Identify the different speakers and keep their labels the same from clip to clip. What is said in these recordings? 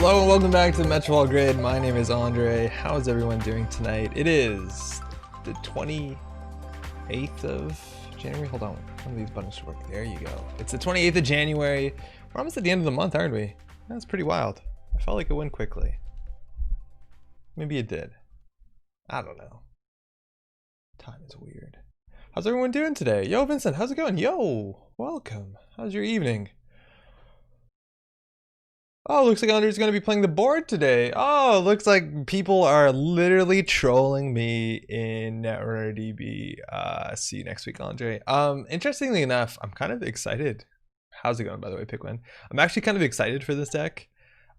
Speaker 1: Hello and welcome back to the Metro Grid. My name is Andre. How is everyone doing tonight? It is the 28th of January. Hold on, one of these buttons should work. There you go. It's the 28th of January. We're almost at the end of the month, aren't we? That's pretty wild. I felt like it went quickly. Maybe it did. I don't know. Time is weird. How's everyone doing today? Yo, Vincent, how's it going? Yo, welcome. How's your evening? Oh, looks like Andre's going to be playing the board today. Oh, looks like people are literally trolling me in Netrunner DB. See you next week, Andre. Interestingly enough, I'm kind of excited. How's it going, by the way, Pickwin? I'm actually kind of excited for this deck.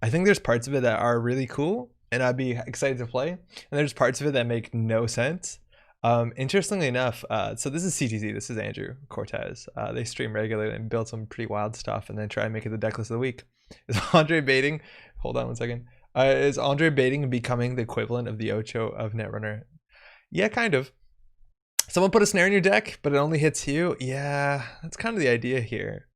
Speaker 1: I think there's parts of it that are really cool, and I'd be excited to play. And there's parts of it that make no sense. Interestingly enough, so this is CTZ. This is Andrew Cortez. They stream regularly and build some pretty wild stuff, and then try and make it the deck list of the week. Is Andre baiting? Hold on one second. Is Andre baiting becoming the equivalent of the Ocho of Netrunner? Yeah, kind of. Someone put a snare in your deck, but it only hits you. Yeah, that's kind of the idea here.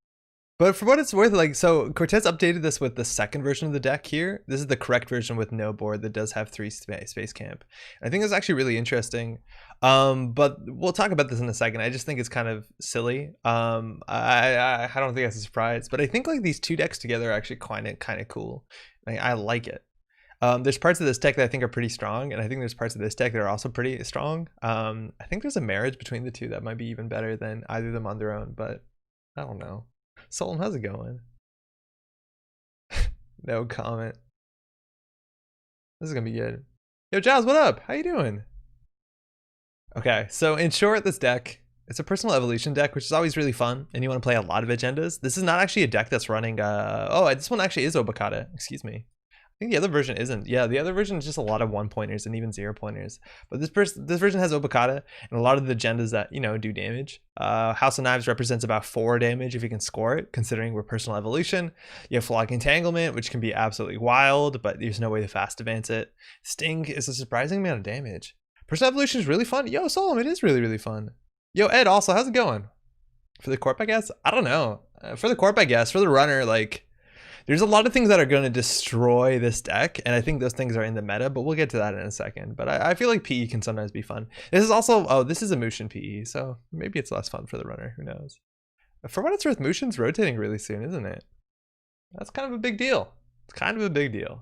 Speaker 1: But for what it's worth, like, so Cortez updated this with the second version of the deck here. This is the correct version with no board that does have 3 space camp. I think it's actually really interesting. But we'll talk about this in a second. I just think it's kind of silly. I don't think that's a surprise, but I think like these two decks together are actually kind of cool. I like it. There's parts of this deck that I think are pretty strong, and I think there's parts of this deck that are also pretty strong. I think there's a marriage between the two that might be even better than either of them on their own, but I don't know. Solom, how's it going? No comment. This is gonna be good. Yo, Giles, what up? How you doing? Okay, so in short, this deck, it's a personal evolution deck, which is always really fun, and you want to play a lot of agendas. This is not actually a deck that's running, this one actually is Obokata, excuse me. I think the other version isn't. Yeah, the other version is just a lot of 1-pointers and even 0-pointers. But this version has Obokata and a lot of the agendas that, you know, do damage. House of Knives represents about 4 damage if you can score it, considering we're personal evolution. You have Flock Entanglement, which can be absolutely wild, but there's no way to fast advance it. Sting is a surprising amount of damage. Personal evolution is really fun. Yo, Solom, it is really, really fun. Yo, Ed, also, how's it going? For the corp, I guess? I don't know. For the corp, I guess. For the runner, like, there's a lot of things that are going to destroy this deck, and I think those things are in the meta, but we'll get to that in a second. But I feel like PE can sometimes be fun. This is also, oh, this is a Mushin PE, so maybe it's less fun for the runner, who knows. For what it's worth, Mushin's rotating really soon, isn't it? That's kind of a big deal. It's kind of a big deal.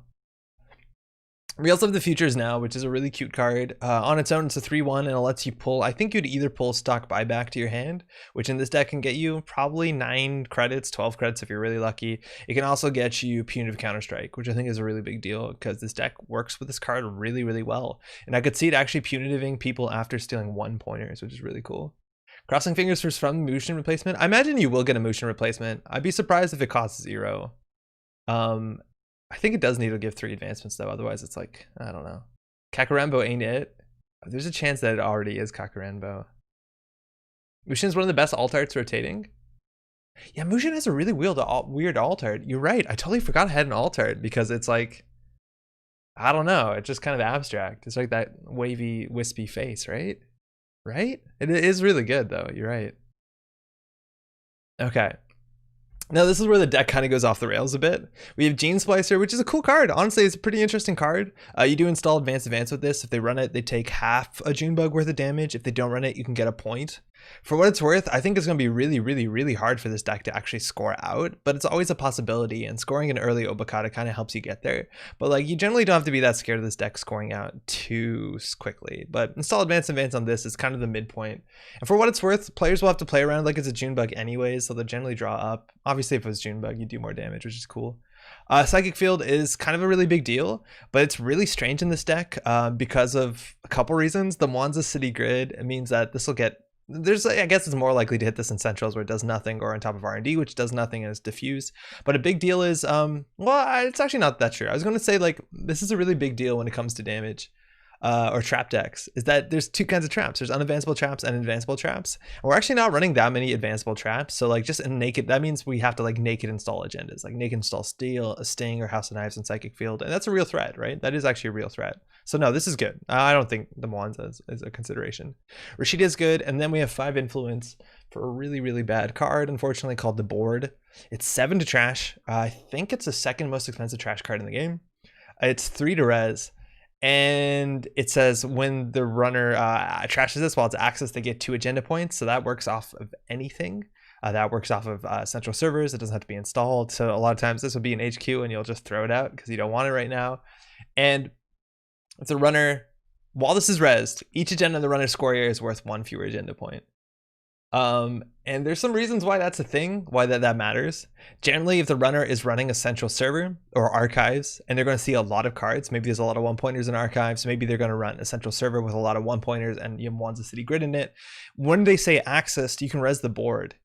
Speaker 1: We also have the Futures Now, which is a really cute card. On its own, it's a 3/1, and it lets you pull. I think you'd either pull Stock Buyback to your hand, which in this deck can get you probably 9 credits, 12 credits if you're really lucky. It can also get you Punitive Counterstrike, which I think is a really big deal because this deck works with this card really, really well. And I could see it actually punitiving people after stealing 1-pointers, which is really cool. Crossing fingers for some Mushin replacement. I imagine you will get a Mushin replacement. I'd be surprised if it costs 0. I think it does need to give 3 advancements though, otherwise it's like, I don't know. Kakarenbo ain't it? There's a chance that it already is Kakarenbo. Mushin's one of the best alt arts rotating. Yeah, Mushin has a really weird alt art. You're right, I totally forgot I had an alt art because it's like, I don't know, it's just kind of abstract. It's like that wavy, wispy face, right? Right? It is really good though, you're right. Okay. Now this is where the deck kind of goes off the rails a bit. We have Gene Splicer, which is a cool card. Honestly, it's a pretty interesting card. You do install Advance with this. If they run it, they take half a Junebug worth of damage. If they don't run it, you can get a point. For what it's worth, I think it's going to be really, really, really hard for this deck to actually score out, but it's always a possibility, and scoring an early Obokata kind of helps you get there. But like, you generally don't have to be that scared of this deck scoring out too quickly. But install Advance on this is kind of the midpoint. And for what it's worth, players will have to play around like it's a Junebug anyways, so they'll generally draw up. Obviously, if it was Junebug, you do more damage, which is cool. Psychic Field is kind of a really big deal, but it's really strange in this deck because of a couple reasons. The Mwanza City Grid, it means that this will get, I guess it's more likely to hit this in Centrals where it does nothing, or on top of R&D, which does nothing and is diffuse. But a big deal is, well, it's actually not that true. I was going to say, like, this is a really big deal when it comes to damage. Or trap decks, is that there's 2 kinds of traps. There's unadvanceable traps and advanceable traps. And we're actually not running that many advanceable traps. So like just in naked, that means we have to like naked install agendas, like naked install Steel, a Sting, or House of Knives and Psychic Field. And that's a real threat, right? That is actually a real threat. So no, this is good. I don't think the Mwanza is a consideration. Rashida is good. And then we have 5 influence for a really, really bad card, unfortunately, called the Board. It's 7 to trash. I think it's the second most expensive trash card in the game. It's 3 to res. And it says when the runner trashes this while it's access, they get 2 agenda points. So that works off of anything. That works off of central servers. It doesn't have to be installed. So a lot of times this will be an HQ and you'll just throw it out because you don't want it right now. And if the runner, while this is rezzed, each agenda in the runner's score area is worth 1 fewer agenda point. And there's some reasons why that's a thing, why that matters. Generally, if the runner is running a central server or archives, and they're going to see a lot of cards, maybe there's a lot of 1-pointers in archives, maybe they're going to run a central server with a lot of 1-pointers and you have Wanza City Grid in it. When they say accessed, you can res the board.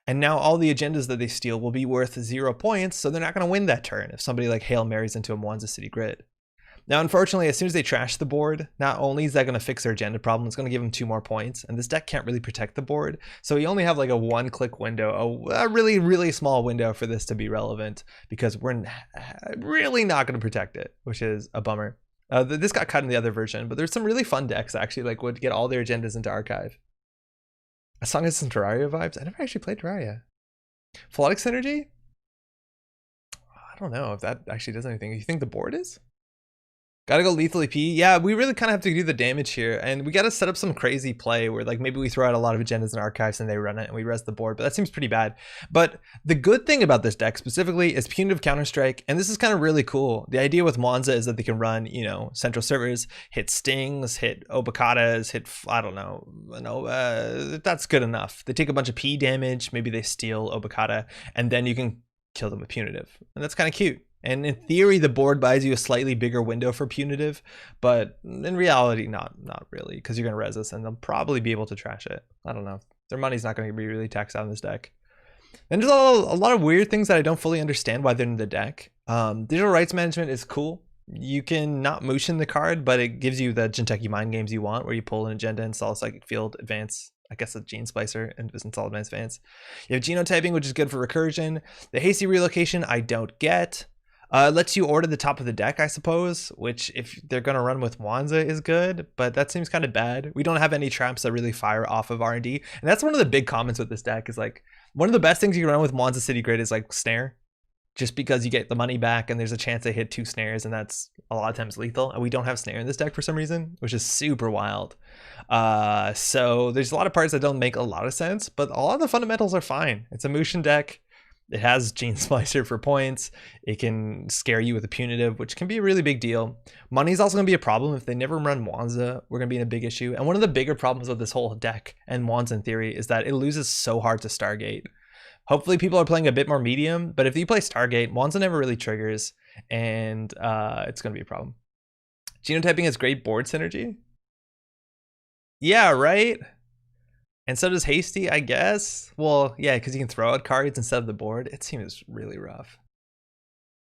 Speaker 1: And now all the agendas that they steal will be worth 0 points, so they're not going to win that turn if somebody like Hail Marys into a Wanza City Grid. Now, unfortunately, as soon as they trash the board, not only is that going to fix their agenda problem, it's going to give them 2 more points, and this deck can't really protect the board. So you only have like a 1-click window, a really, really small window for this to be relevant, because we're really not going to protect it, which is a bummer. This got cut in the other version, but there's some really fun decks actually, like would get all their agendas into archive. As long as some Terraria vibes. I never actually played Terraria. Philotic Synergy? I don't know if that actually does anything. You think the board is? Gotta go lethal EP. Yeah, we really kind of have to do the damage here, and we gotta set up some crazy play where like maybe we throw out a lot of agendas and archives and they run it and we res the board, but that seems pretty bad. But the good thing about this deck specifically is punitive counterstrike, and this is kind of really cool. The idea with Wanza is that they can run, you know, central servers, hit stings, hit obacatas, hit, I don't know, that's good enough. They take a bunch of P damage, maybe they steal obacata, and then you can kill them with punitive, and that's kind of cute. And in theory, the board buys you a slightly bigger window for punitive, but in reality, not really, because you're going to res this and they'll probably be able to trash it. I don't know. Their money's not going to be really taxed out in this deck. And there's a lot of weird things that I don't fully understand why they're in the deck. Digital rights management is cool. You can not motion the card, but it gives you the Jinteki mind games you want, where you pull an agenda, install a psychic field, advance, I guess a gene splicer, and install advanced advance. You have genotyping, which is good for recursion. The hasty relocation, I don't get. Lets you order the top of the deck, I suppose, which if they're going to run with Wanza is good, but that seems kind of bad. We don't have any traps that really fire off of R&D, and that's one of the big comments with this deck is like, one of the best things you can run with Wanza City Grid is like snare, just because you get the money back and there's a chance they hit 2 snares, and that's a lot of times lethal, and we don't have snare in this deck for some reason, which is super wild. So there's a lot of parts that don't make a lot of sense, but a lot of the fundamentals are fine. It's a motion deck. It has Gene Splicer for points. It can scare you with a punitive, which can be a really big deal. Money is also going to be a problem. If they never run Wanza, we're going to be in a big issue. And one of the bigger problems with this whole deck and Wanza in theory is that it loses so hard to Stargate. Hopefully people are playing a bit more medium, but if you play Stargate, Wanza never really triggers, and it's going to be a problem. Genotyping has great board synergy. Yeah, right? And so does Hasty, I guess. Well, yeah, because you can throw out cards instead of the board. It seems really rough.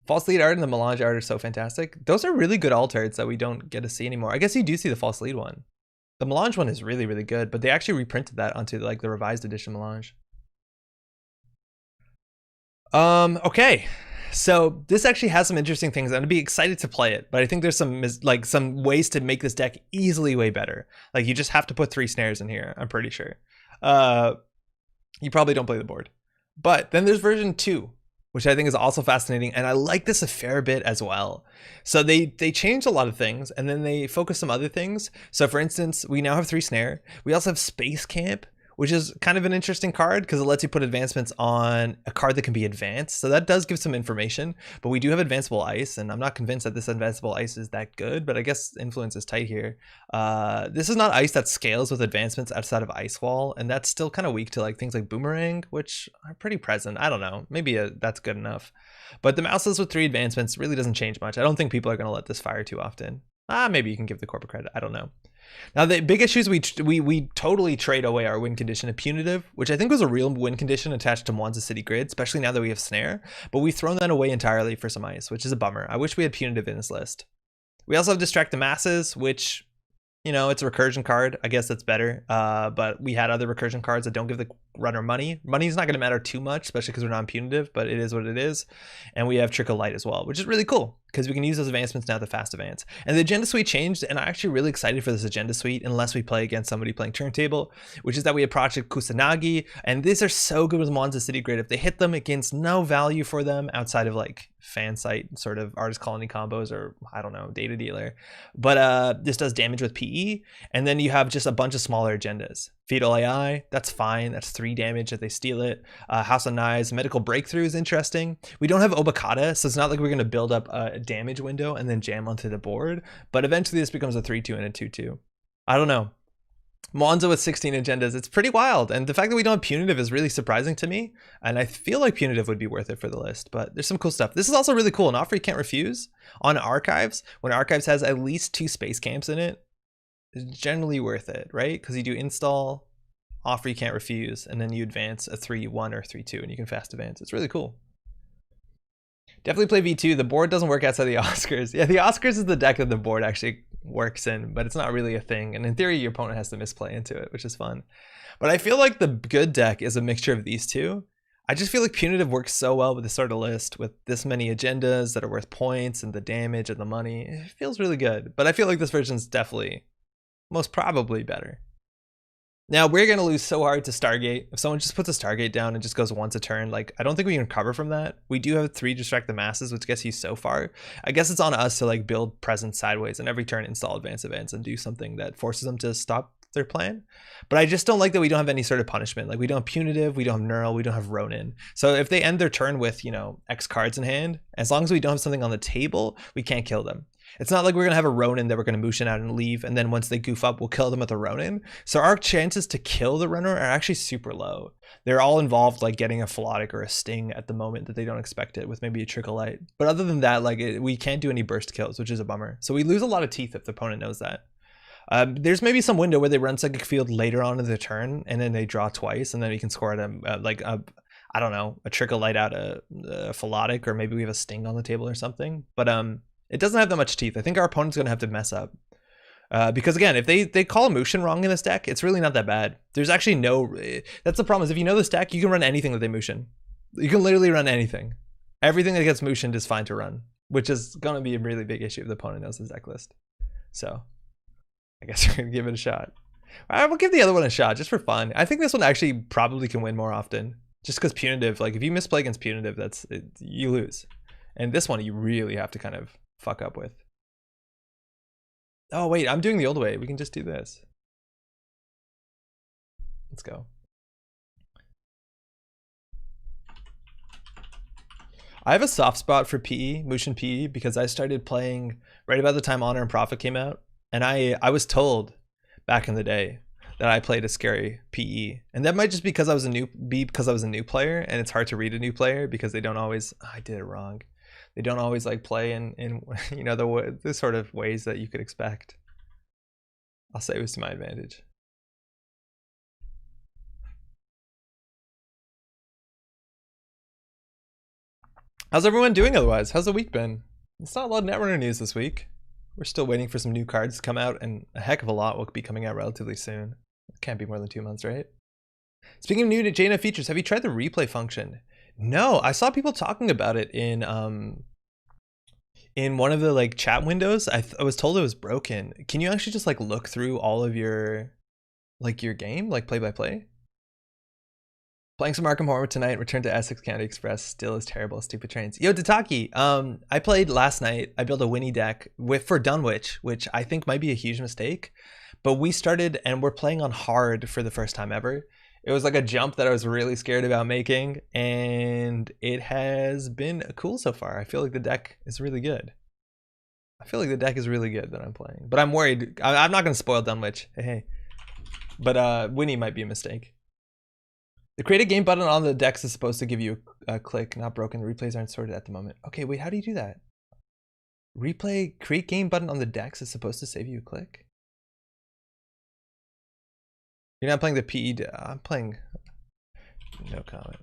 Speaker 1: False lead art and the melange art are so fantastic. Those are really good alt arts that we don't get to see anymore. I guess you do see the false lead one. The melange one is really, really good, but they actually reprinted that onto like the revised edition melange. Okay. So this actually has some interesting things. I'm gonna be excited to play it, but I think there's some ways to make this deck easily way better. Like you just have to put 3 snares in here, I'm pretty sure. You probably don't play the board. But then there's version 2, which I think is also fascinating, and I like this a fair bit as well. So they changed a lot of things, and then they focus some other things. So for instance, we now have 3 snare. We also have Space Camp, which is kind of an interesting card because it lets you put advancements on a card that can be advanced. So that does give some information, but we do have advanceable ice, and I'm not convinced that this advanceable ice is that good, but I guess influence is tight here. This is not ice that scales with advancements outside of Ice Wall, and that's still kind of weak to like things like Boomerang, which are pretty present. I don't know, maybe that's good enough. But the mouseless with 3 advancements really doesn't change much. I don't think people are going to let this fire too often. Maybe you can give the corporate credit, I don't know. Now the big issue is we totally trade away our win condition of punitive, which I think was a real win condition attached to Wanza City Grid, especially now that we have snare, but we've thrown that away entirely for some ice, which is a bummer. I wish we had punitive in this list. We also have Distract the Masses, which, you know, it's a recursion card. I guess that's better, but we had other recursion cards that don't give the runner money. Money's not going to matter too much, especially because we're non-punitive, but it is what it is. And we have trickle light as well, which is really cool because we can use those advancements now to fast advance. And the agenda suite changed, and I'm actually really excited for this agenda suite unless we play against somebody playing turntable, which is that we have Project Kusanagi, and these are so good with Monza City Grid. If they hit them, it gains no value for them outside of like fan site sort of artist colony combos or I don't know, data dealer. But this does damage with PE, and then you have just a bunch of smaller agendas. Fetal AI, that's fine. That's 3 damage if they steal it. House of Knives, Medical Breakthrough is interesting. We don't have Obakata, so it's not like we're going to build up a damage window and then jam onto the board. But eventually this becomes a 3-2 and a 2-2. I don't know. Monza with 16 agendas, it's pretty wild. And the fact that we don't have Punitive is really surprising to me. And I feel like Punitive would be worth it for the list, but there's some cool stuff. This is also really cool. An offer you can't refuse on Archives. When Archives has at least 2 space camps in it, it's generally worth it, right? Because you do install, offer you can't refuse, and then you advance a 3-1 or 3-2, and you can fast advance. It's really cool. Definitely play V2. The board doesn't work outside the Oscars. Yeah, the Oscars is the deck that the board actually works in, but it's not really a thing. And in theory, your opponent has to misplay into it, which is fun. But I feel like the good deck is a mixture of these two. I just feel like Punitive works so well with this sort of list with this many agendas that are worth points and the damage and the money. It feels really good. But I feel like this version is definitely most probably better. Now we're going to lose so hard to Stargate. If someone just puts a Stargate down and just goes once a turn, like I don't think we can recover from that. We do have 3 Distract the Masses, which gets you so far. I guess it's on us to like build presence sideways and every turn install advance events and do something that forces them to stop their plan. But I just don't like that we don't have any sort of punishment. Like we don't have Punitive, we don't have Neural, we don't have Ronin. So if they end their turn with, you know, X cards in hand, as long as we don't have something on the table, we can't kill them. It's not like we're going to have a Ronin that we're going to Mushin out and leave, and then once they goof up, we'll kill them with a Ronin. So our chances to kill the runner are actually super low. They're all involved like getting a Philotic or a Sting at the moment that they don't expect it with maybe a Trickle Light. But other than that, like we can't do any burst kills, which is a bummer. So we lose a lot of teeth if the opponent knows that. There's maybe some window where they run Psychic Field later on in the turn, and then they draw twice, and then we can score at I don't know, a Trickle Light out a Philotic, or maybe we have a Sting on the table or something. But it doesn't have that much teeth. I think our opponent's going to have to mess up. Because again, if they call a Mushin wrong in this deck, it's really not that bad. There's actually no... That's the problem, is if you know this deck, you can run anything that they Mushin. You can literally run anything. Everything that gets Mushined is fine to run, which is going to be a really big issue if the opponent knows his deck list. So, I guess we're going to give it a shot. I will give the other one a shot, just for fun. I think this one actually probably can win more often. Just because Punitive, like if you misplay against Punitive, you lose. And this one, you really have to kind of fuck up with. Oh wait, I'm doing the old way. We can just do this. Let's go. I have a soft spot for PE, Mushin PE, because I started playing right about the time Honor and Profit came out, and I was told back in the day that I played a scary PE, and that might just because I was a new player, and it's hard to read a new player because they don't always. Oh, I did it wrong. They don't always like play in you know the sort of ways that you could expect. I'll say it was to my advantage. How's everyone doing otherwise? How's the week been? It's not a lot of Netrunner news this week. We're still waiting for some new cards to come out, and a heck of a lot will be coming out relatively soon. It can't be more than 2 months, right? Speaking of new JNF features, have you tried the replay function? No, I saw people talking about it in one of the like chat windows. I was told it was broken. Can you actually just like look through all of your game, like play by play? Playing some Arkham Horror tonight. Return to Essex County Express still is terrible. Stupid trains. Yo, Jinteki. I played last night. I built a Winnie deck for Dunwich, which I think might be a huge mistake. But we started and we're playing on hard for the first time ever. It was like a jump that I was really scared about making, and it has been cool so far. I feel like the deck is really good. I feel like the deck is really good that I'm playing, but I'm worried. I'm not going to spoil Dunwich. Hey. But Winnie might be a mistake. The create a game button on the decks is supposed to give you a click, not broken. The replays aren't sorted at the moment. Okay, wait, how do you do that? Create game button on the decks is supposed to save you a click? You're not playing the PE. I'm playing. No comment.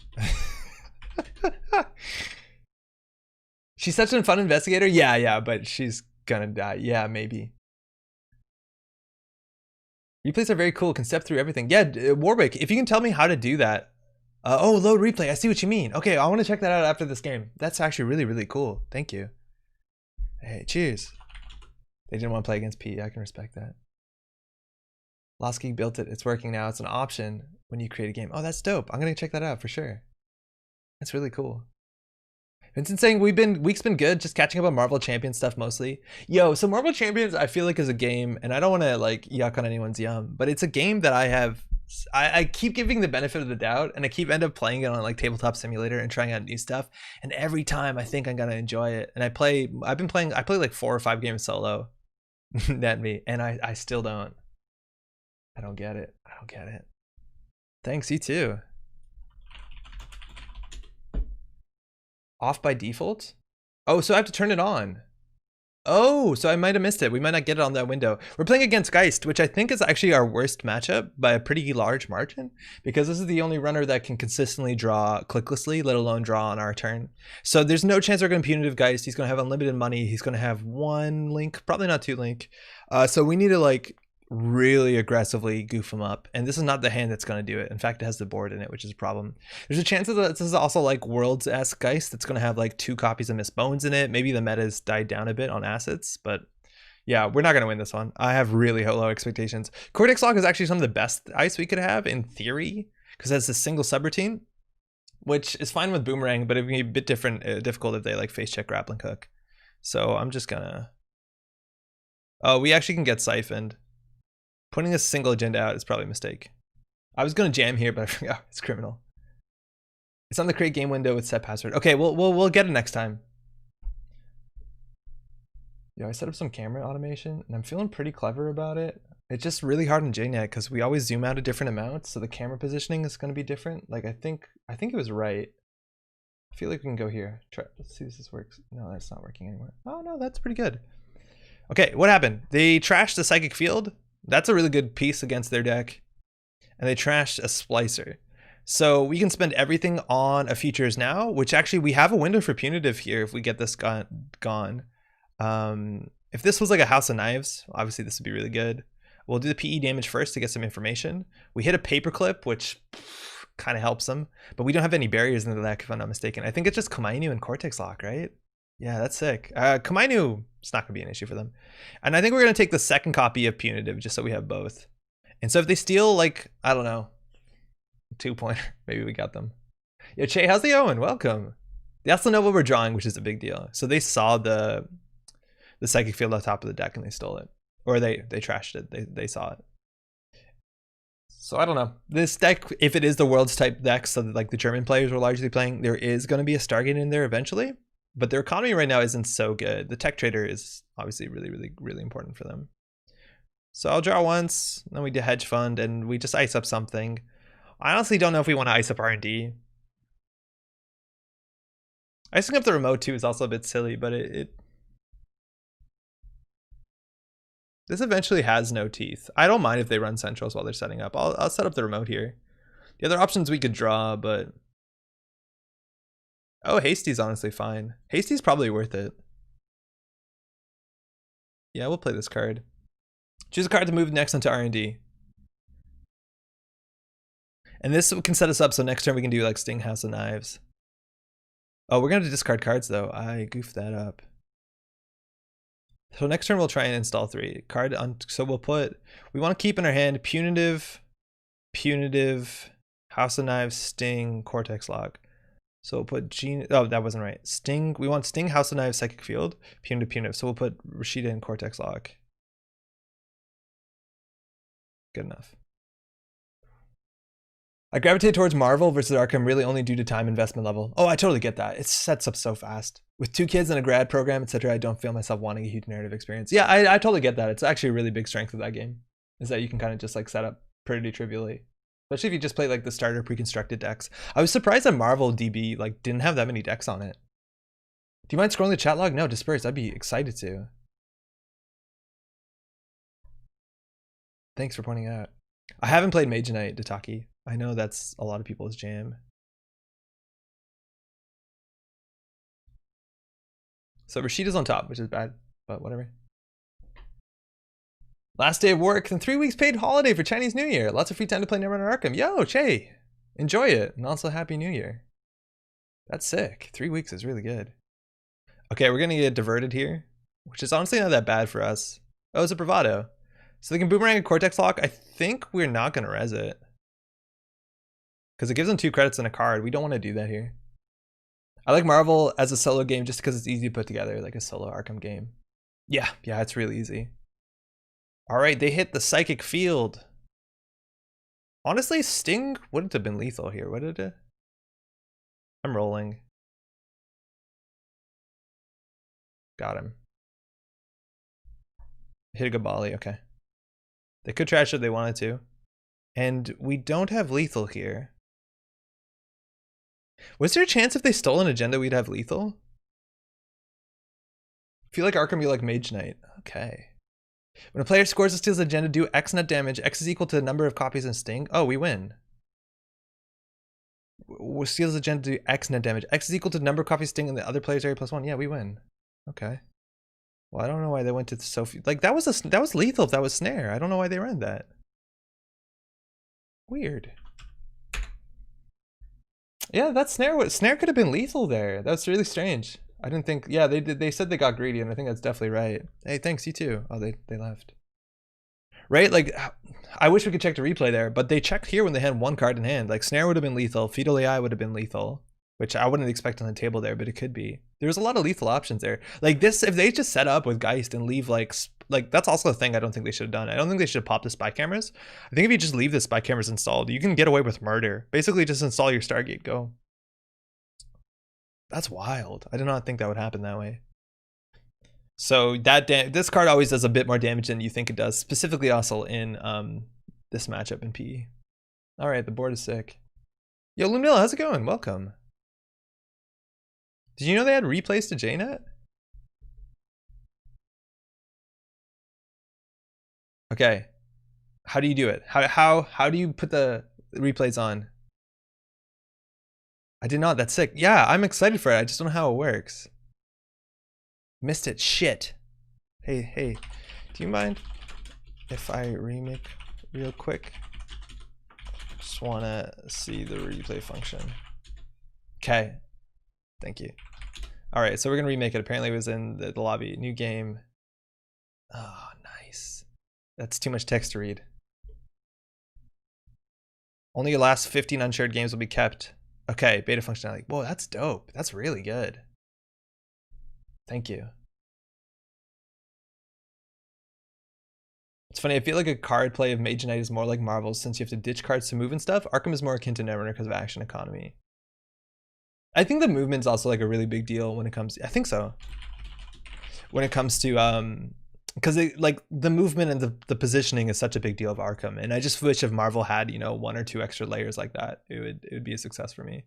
Speaker 1: She's such a fun investigator. Yeah, but she's gonna die. Yeah, maybe. Replays are very cool. Can step through everything. Yeah, Warwick, if you can tell me how to do that. Oh, load replay. I see what you mean. Okay, I want to check that out after this game. That's actually really, really cool. Thank you. Hey, cheers. They didn't want to play against P. I can respect that. Lost Geek built it. It's working now. It's an option when you create a game. Oh, that's dope. I'm going to check that out for sure. That's really cool. Vincent saying week's been good, just catching up on Marvel Champions stuff mostly. Yo, so Marvel Champions I feel like is a game, and I don't want to like yuck on anyone's yum, but it's a game that I keep giving the benefit of the doubt, and I keep end up playing it on like Tabletop Simulator and trying out new stuff, and every time I think I'm gonna enjoy it, and I play like 4 or 5 games solo, net me, and I still don't. I don't get it. I don't get it. Thanks, you too. Off by default? Oh, so I have to turn it on. Oh, so I might have missed it. We might not get it on that window. We're playing against Geist, which I think is actually our worst matchup by a pretty large margin, because this is the only runner that can consistently draw clicklessly, let alone draw on our turn. So there's no chance we're going to punitive Geist. He's going to have unlimited money. He's going to have 1 link, probably not 2 link. So we need to like really aggressively goof him up, and this is not the hand that's going to do it. In fact, it has the board in it, which is a problem. There's a chance that this is also like Worlds-esque Geist that's going to have like 2 copies of Miss Bones in it. Maybe the meta's died down a bit on assets, but yeah, we're not going to win this one. I have really low expectations. Cortex Lock is actually some of the best ice we could have in theory, because it has a single subroutine, which is fine with Boomerang, but it'd be a bit difficult if they like face check Grappling Hook. So I'm just gonna... Oh, we actually can get siphoned. Putting a single agenda out is probably a mistake. I was going to jam here, but I forgot it's criminal. It's on the create game window with set password. Okay, we'll get it next time. Yeah, I set up some camera automation, and I'm feeling pretty clever about it. It's just really hard in JNet because we always zoom out at different amounts, so the camera positioning is going to be different. Like I think it was right. I feel like we can go here. Let's see if this works. No, that's not working anymore. Oh no, that's pretty good. Okay, what happened? They trashed the Psychic Field. That's a really good piece against their deck. And they trashed a Splicer. So we can spend everything on a Features now, which actually we have a window for punitive here if we get this gone. If this was like a House of Knives, obviously this would be really good. We'll do the PE damage first to get some information. We hit a Paperclip, which kind of helps them. But we don't have any barriers in the deck, if I'm not mistaken. I think it's just Komainu and Cortex Lock, right? Yeah, that's sick. Komainu, it's not going to be an issue for them. And I think we're going to take the second copy of Punitive just so we have both. And so if they steal, like, I don't know, 2-pointer, maybe we got them. Yo, Che, how's it going? Welcome. They also know what we're drawing, which is a big deal. So they saw the Psychic Field on top of the deck and they stole it. Or they trashed it. They saw it. So I don't know. This deck, if it is the Worlds type deck, so that, like the German players were largely playing, there is going to be a Stargate in there eventually. But their economy right now isn't so good. The Tech Trader is obviously really, really, really important for them. So I'll draw once, then we do Hedge Fund, and we just ice up something. I honestly don't know if we want to ice up R&D. Icing up the remote too is also a bit silly, but this eventually has no teeth. I don't mind if they run centrals while they're setting up. I'll set up the remote here. The other options we could draw, but... Oh, Hasty's honestly fine. Hasty's probably worth it. Yeah, we'll play this card. Choose a card to move next onto R&D. And this can set us up so next turn we can do like Sting, House of Knives. Oh, we're going to discard cards though. I goofed that up. So next turn we'll try and install 3. Card on, so we'll put, we want to keep in our hand Punitive, House of Knives, Sting, Cortex Lock. So we'll put oh, that wasn't right. Sting, we want Sting, House of Knives, Psychic Field, Punitive. So we'll put Rashida and Cortex Lock. Good enough. I gravitate towards Marvel versus Arkham really only due to time investment level. Oh, I totally get that. It sets up so fast. With 2 kids and a grad program, etc., I don't feel myself wanting a huge narrative experience. Yeah, I totally get that. It's actually a really big strength of that game, is that you can kind of just like set up pretty trivially. Especially if you just play like the starter pre-constructed decks. I was surprised that Marvel DB like didn't have that many decks on it. Do you mind scrolling the chat log? No, disperse. I'd be excited to. Thanks for pointing out. I haven't played Mage Knight, Jinteki. I know that's a lot of people's jam. So Rashida's on top, which is bad, but whatever. Last day of work, then 3 weeks paid holiday for Chinese New Year. Lots of free time to play Netrunner Arkham. Yo, Che, enjoy it. And also Happy New Year. That's sick. 3 weeks is really good. Okay, we're gonna get diverted here, which is honestly not that bad for us. Oh, it's a bravado. So they can boomerang a Cortex lock. I think we're not gonna res it. Because it gives them 2 credits and a card. We don't want to do that here. I like Marvel as a solo game just because it's easy to put together, like a solo Arkham game. Yeah, it's really easy. All right, they hit the Psychic Field. Honestly, Sting wouldn't have been lethal here, would it? I'm rolling. Got him. Hit a Gabali, okay. They could trash it if they wanted to. And we don't have lethal here. Was there a chance if they stole an agenda we'd have lethal? I feel like Arkham, you like Mage Knight. Okay. When a player scores or steals an agenda, do X net damage. X is equal to the number of copies in Sting. Oh, we win. Steals agenda, do X net damage. X is equal to the number of copies Sting in the other player's area +1. Yeah, we win. Okay. Well, I don't know why they went to Sophie. Like that was lethal if that was snare. I don't know why they ran that. Weird. Yeah, that snare could have been lethal there. That's really strange. I didn't think. Yeah, they did. They said they got greedy, and I think that's definitely right. Hey, thanks, you too. Oh, they left. Right? Like, I wish we could check the replay there, but they checked here when they had 1 card in hand. Like, snare would have been lethal. Fetal AI would have been lethal, which I wouldn't expect on the table there, but it could be. There's a lot of lethal options there. Like this, if they just set up with Geist and leave like that's also a thing I don't think they should have done. I don't think they should have popped the spy cameras. I think if you just leave the spy cameras installed, you can get away with murder. Basically, just install your Stargate. Go. That's wild. I did not think that would happen that way. So this card always does a bit more damage than you think it does, specifically also in this matchup in PE. All right, the board is sick. Yo, Lunilla, how's it going? Welcome. Did you know they had replays to JNet? Okay. How do you do it? How do you put the replays on? I did not. That's sick. Yeah, I'm excited for it. I just don't know how it works. Missed it. Shit. Hey. Do you mind if I remake real quick? Just want to see the replay function. Okay. Thank you. All right, so we're going to remake it. Apparently it was in the lobby. New game. Oh, nice. That's too much text to read. Only your last 15 unshared games will be kept. Okay, beta functionality. Whoa, that's dope. That's really good. Thank you. It's funny, I feel like a card play of Mage Knight is more like Marvel since you have to ditch cards to move and stuff. Arkham is more akin to Netrunner because of action economy. I think the movement's also like a really big deal when it comes to, I think so. When it comes to because like the movement and the positioning is such a big deal of Arkham, and I just wish if Marvel had, you know, 1 or 2 extra layers like that, it would be a success for me.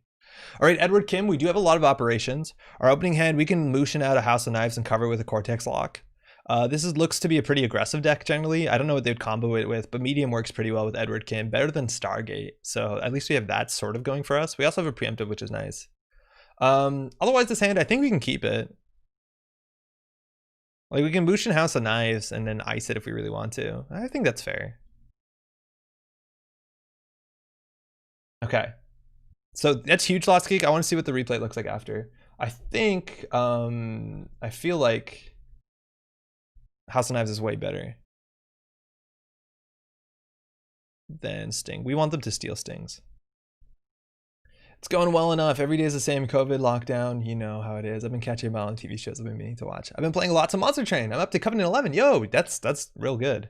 Speaker 1: All right, Edward Kim, we do have a lot of operations. Our opening hand, we can motion out a House of Knives and cover with a Cortex lock. Looks to be a pretty aggressive deck generally. I don't know what they'd combo it with, but medium works pretty well with Edward Kim, better than Stargate. So at least we have that sort of going for us. We also have a preemptive, which is nice. Otherwise this hand, I think we can keep it. Like we can motion House of Knives and then ice it if we really want to. I think that's fair. Okay. So that's huge Lost Geek. I want to see what the replay looks like after. I think, I feel like House of Knives is way better than Sting. We want them to steal Stings. It's going well enough. Every day is the same. COVID lockdown. You know how it is. I've been catching them on TV shows I've been meaning to watch. I've been playing lots of Monster Train. I'm up to Covenant 11. Yo, that's real good.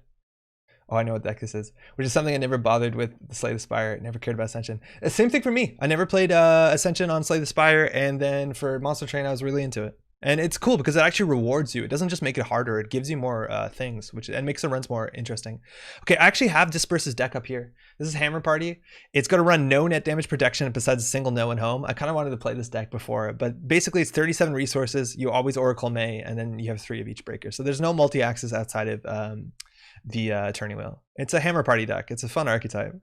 Speaker 1: Oh, I know what deck this is, which is something I never bothered with the Slay the Spire. Never cared about Ascension. Same thing for me. I never played Ascension on Slay the Spire, and then for Monster Train, I was really into it. And it's cool because it actually rewards you. It doesn't just make it harder. It gives you more things, and makes the runs more interesting. Okay, I actually have Disperse's deck up here. This is Hammer Party. It's going to run no net damage protection besides a single no and home. I kind of wanted to play this deck before, but basically it's 37 resources. You always Oracle May, and then you have 3 of each breaker. So there's no multi-axis outside of the Attorney Wheel. It's a Hammer Party deck. It's a fun archetype.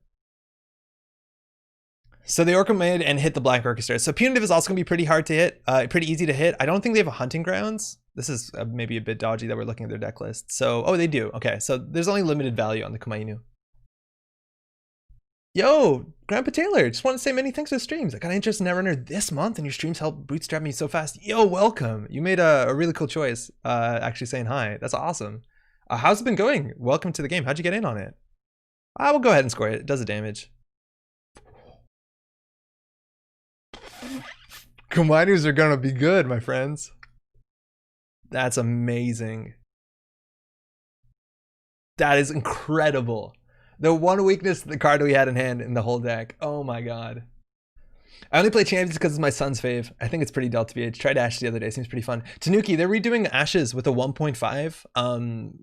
Speaker 1: So the Oracle made and hit the Black Orchestra. So Punitive is also going to be pretty hard to hit, pretty easy to hit. I don't think they have a Hunting Grounds. This is maybe a bit dodgy that we're looking at their deck list. So, oh, they do. Okay, so there's only limited value on the Kumainu. Yo, Grandpa Taylor, just want to say many thanks for the streams. I got interest in Netrunner this month, and your streams helped bootstrap me so fast. Yo, welcome. You made a really cool choice, actually saying hi. That's awesome. How's it been going? Welcome to the game. How'd you get in on it? I will go ahead and score it. It does the damage. Kumainus are gonna be good, my friends. That's amazing. That is incredible. The one weakness, the card we had in hand in the whole deck. Oh my god. I only play champions because it's my son's fave. I think it's pretty Delta VH. Tried Ashes the other day. Seems pretty fun. Tanuki, they're redoing Ashes with a 1.5.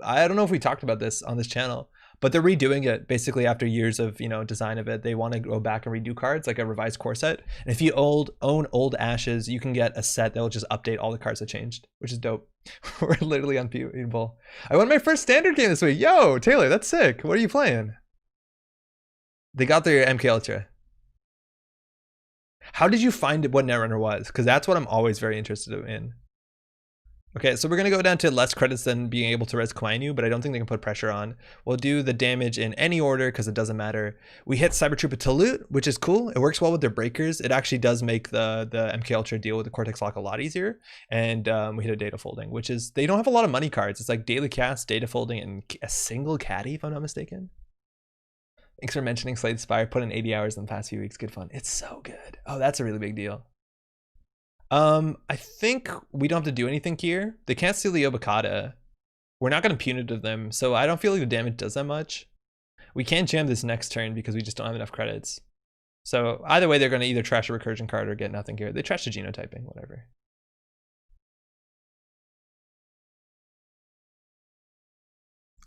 Speaker 1: I don't know if we talked about this on this channel, but they're redoing it basically after years of, you know, design of it. They want to go back and redo cards, like a revised core set. And if you own old Ashes, you can get a set that will just update all the cards that changed, which is dope. We're literally unbeatable. I won my first standard game this week. Yo, Taylor, that's sick. What are you playing? They got their MK Ultra. How did you find what Netrunner was? Because that's what I'm always very interested in. Okay, so we're going to go down to less credits than being able to res Kumainu, but I don't think they can put pressure on. We'll do the damage in any order because it doesn't matter. We hit Cyber Trooper to loot, which is cool. It works well with their breakers. It actually does make the MK Ultra deal with the Cortex Lock a lot easier. And we hit a data folding, which is, they don't have a lot of money cards. It's like daily cast, data folding, and a single caddy, if I'm not mistaken. Thanks for mentioning Slade Spire. Put in 80 hours in the past few weeks. Good fun. It's so good. Oh, that's a really big deal. I think we don't have to do anything here. They can't steal the Obokata. We're not going to punitive them, so I don't feel like the damage does that much. We can't jam this next turn because we just don't have enough credits. So either way, they're going to either trash a recursion card or get nothing here. They trash the genotyping, whatever.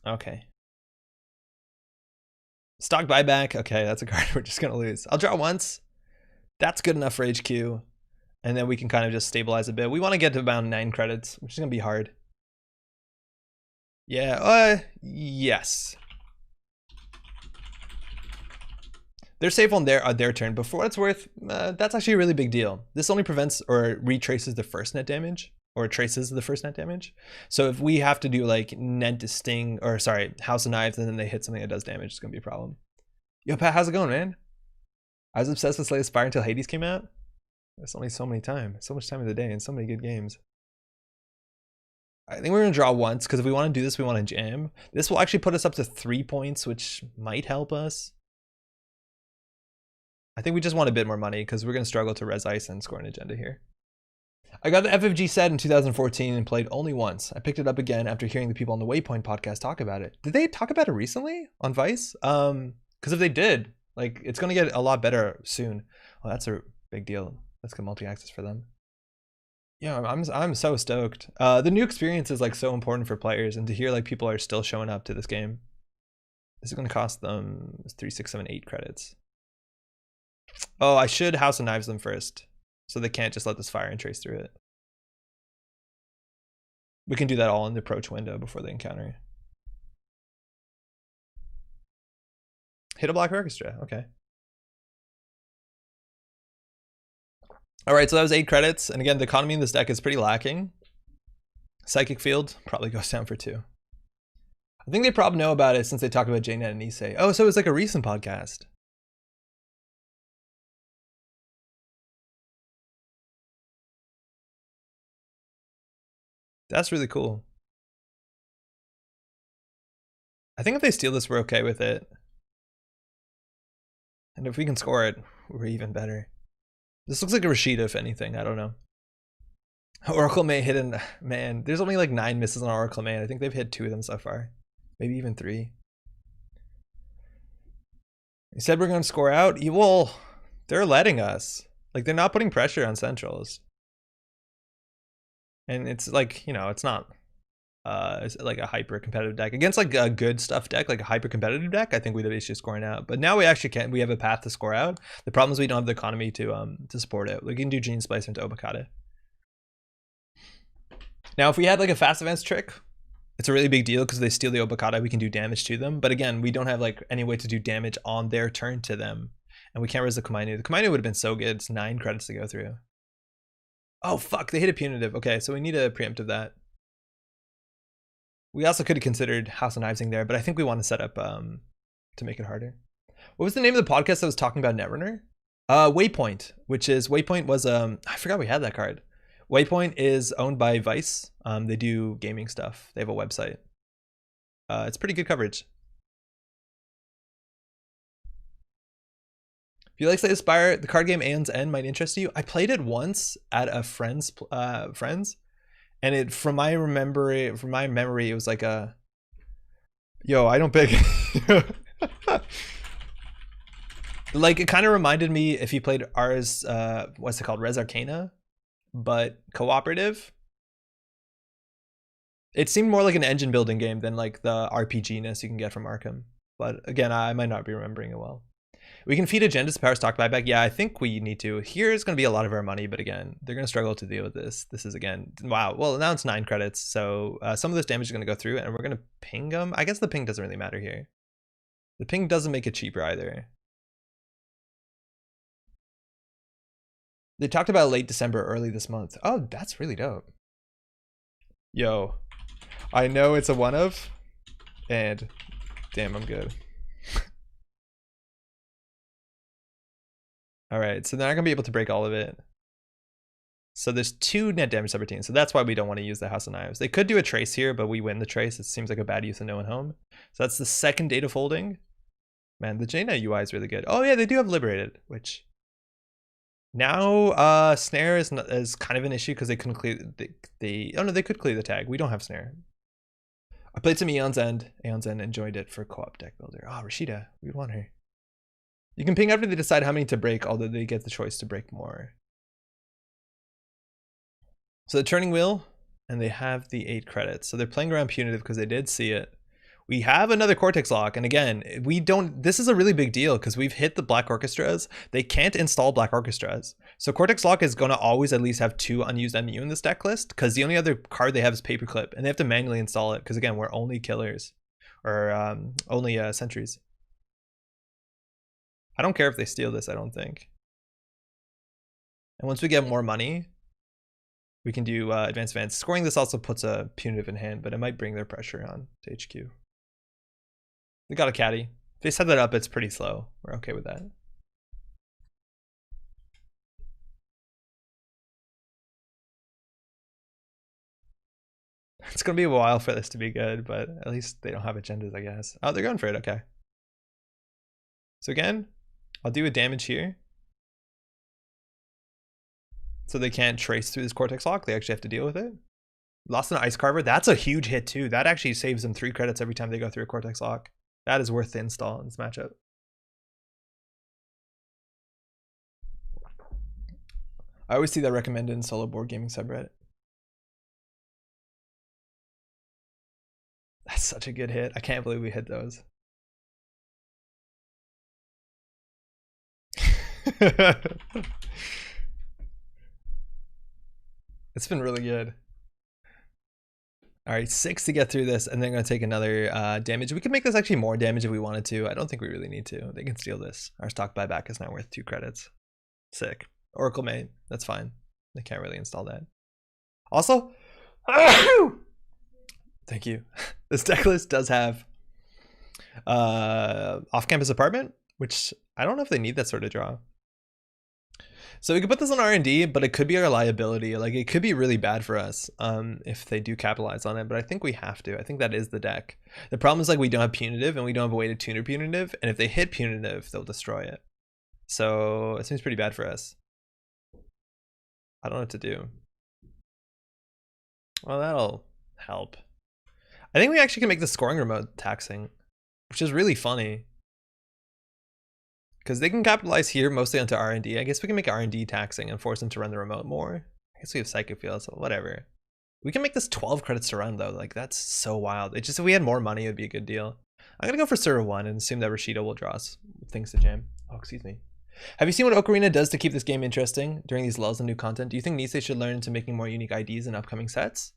Speaker 1: Okay. Stock buyback. Okay, that's a card we're just going to lose. I'll draw once. That's good enough for HQ. And then we can kind of just stabilize a bit. We want to get to about 9 credits, which is going to be hard. Yeah, yes. They're safe on their turn, but for what it's worth, that's actually a really big deal. This only prevents or retraces the first net damage, or traces the first net damage. So if we have to do like net sting, or sorry, House of Knives, and then they hit something that does damage, it's going to be a problem. Yo, Pat, how's it going, man? I was obsessed with Slay Spire until Hades came out. There's only so much time of the day, and so many good games. I think we're going to draw once, because if we want to do this, we want to jam. This will actually put us up to 3 points, which might help us. I think we just want a bit more money, because we're going to struggle to res ice and score an agenda here. I got the FFG set in 2014 and played only once. I picked it up again after hearing the people on the Waypoint podcast talk about it. Did they talk about it recently on Vice? Because if they did, like, it's going to get a lot better soon. Well, that's a big deal. Let's get multi-access for them. Yeah, I'm so stoked. The new experience is like so important for players, and to hear like people are still showing up to this game. This is going to cost them 3, 6, 7, 8 credits. Oh, I should House of Knives them first, so they can't just let this fire and trace through it. We can do that all in the approach window before they encounter. Hit a Black Orchestra. Okay. All right, so that was 8 credits. And again, the economy in this deck is pretty lacking. Psychic Field probably goes down for 2. I think they probably know about it since they talk about JNet and Issei. Oh, so it was like a recent podcast. That's really cool. I think if they steal this, we're okay with it. And if we can score it, we're even better. This looks like a Rashida, if anything. I don't know. Oracle May hidden. Man, there's only like 9 misses on Oracle May. I think they've hit 2 of them so far. Maybe even 3. You said we're going to score out? Well, they're letting us. Like, they're not putting pressure on Centrals. And it's like, you know, it's not it's like a hyper competitive deck. Against like a good stuff deck, like a hyper competitive deck, I think we'd have issues scoring out. But now we actually can. We have a path to score out. The problem is we don't have the economy to support it. We can do Gene Splicer into Obokata. Now, if we had like a fast advance trick, it's a really big deal because they steal the Obokata. We can do damage to them. But again, we don't have like any way to do damage on their turn to them. And we can't res the Kumainu. The Kumainu would have been so good. It's 9 credits to go through. Oh, fuck. They hit a punitive. Okay, so we need a preemptive that. We also could have considered House of Knivesing there, but I think we want to set up to make it harder. What was the name of the podcast that was talking about Netrunner? Waypoint, which is Waypoint was I forgot we had that card. Waypoint is owned by Vice. They do gaming stuff. They have a website. It's pretty good coverage. If you like Slay the Spire, the card game Aeon's End might interest you. I played it once at a friend's, and it from my memory, it was like a, yo, I don't pick. Like it kind of reminded me if you played ours, what's it called, Res Arcana, but cooperative. It seemed more like an engine building game than like the RPG-ness you can get from Arkham. But again, I might not be remembering it well. We can feed agendas to power stock buyback. Yeah, I think we need to. Here's going to be a lot of our money, but again, they're going to struggle to deal with this. This is, again, wow. Well, now it's 9 credits, so some of this damage is going to go through, and we're going to ping them. I guess the ping doesn't really matter here. The ping doesn't make it cheaper either. They talked about late December, early this month. Oh, that's really dope. Yo, I know it's a one of, and damn, I'm good. All right, so they're not gonna be able to break all of it. So there's 2 net damage subroutines, so that's why we don't want to use the House of Knives. They could do a trace here, but we win the trace. It seems like a bad use of no one home. So that's the second data folding. Man, the Jaina UI is really good. Oh yeah, they do have Liberated, which now Snare is kind of an issue because they couldn't clear oh no, they could clear the tag. We don't have Snare. I played some Aeon's End, enjoyed it for co-op deck builder. Oh, Rashida, we want her. You can ping after they decide how many to break, although they get the choice to break more. So the turning wheel, and they have the 8 credits. So they're playing around punitive because they did see it. We have another Cortex lock, and again, this is a really big deal because we've hit the Black Orchestras. They can't install Black Orchestras. So Cortex lock is going to always at least have 2 unused MU in this deck list because the only other card they have is Paperclip, and they have to manually install it because again, we're only killers, or only sentries. I don't care if they steal this, I don't think. And once we get more money, we can do advanced events. Scoring this also puts a punitive in hand, but it might bring their pressure on to HQ. They got a caddy. If they set that up, it's pretty slow. We're okay with that. It's going to be a while for this to be good, but at least they don't have agendas, I guess. Oh, they're going for it. Okay. So again, I'll do a damage here. So they can't trace through this Cortex lock. They actually have to deal with it. Lost an Ice Carver. That's a huge hit too. That actually saves them 3 credits every time they go through a Cortex lock. That is worth the install in this matchup. I always see that recommended in solo board gaming subreddit. That's such a good hit. I can't believe we hit those. It's been really good. All right, 6 to get through this, and then I'm going to take another damage. We could make this actually more damage if we wanted to. I don't think we really need to. They can steal this. Our stock buyback is now worth 2 credits. Sick. Oracle Mate, that's fine. They can't really install that. Also, thank you. This deck list does have off-campus apartment, which I don't know if they need that sort of draw. So we could put this on R&D, but it could be our liability. Like it could be really bad for us if they do capitalize on it, but I think we have to. I think that is the deck. The problem is like we don't have punitive and we don't have a way to tuner punitive, and if they hit punitive, they'll destroy it. So it seems pretty bad for us. I don't know what to do. Well, that'll help. I think we actually can make the scoring remote taxing, which is really funny. Because they can capitalize here mostly onto R&D. I guess we can make R&D taxing and force them to run the remote more. I guess we have Psychic Field, so whatever. We can make this 12 credits to run though. Like that's so wild. It just, if we had more money, it would be a good deal. I'm gonna go for server 1 and assume that Rashida will draw us things to jam. Oh, excuse me. Have you seen what Ocarina does to keep this game interesting during these lulls in new content? Do you think Nisei should learn into making more unique IDs in upcoming sets?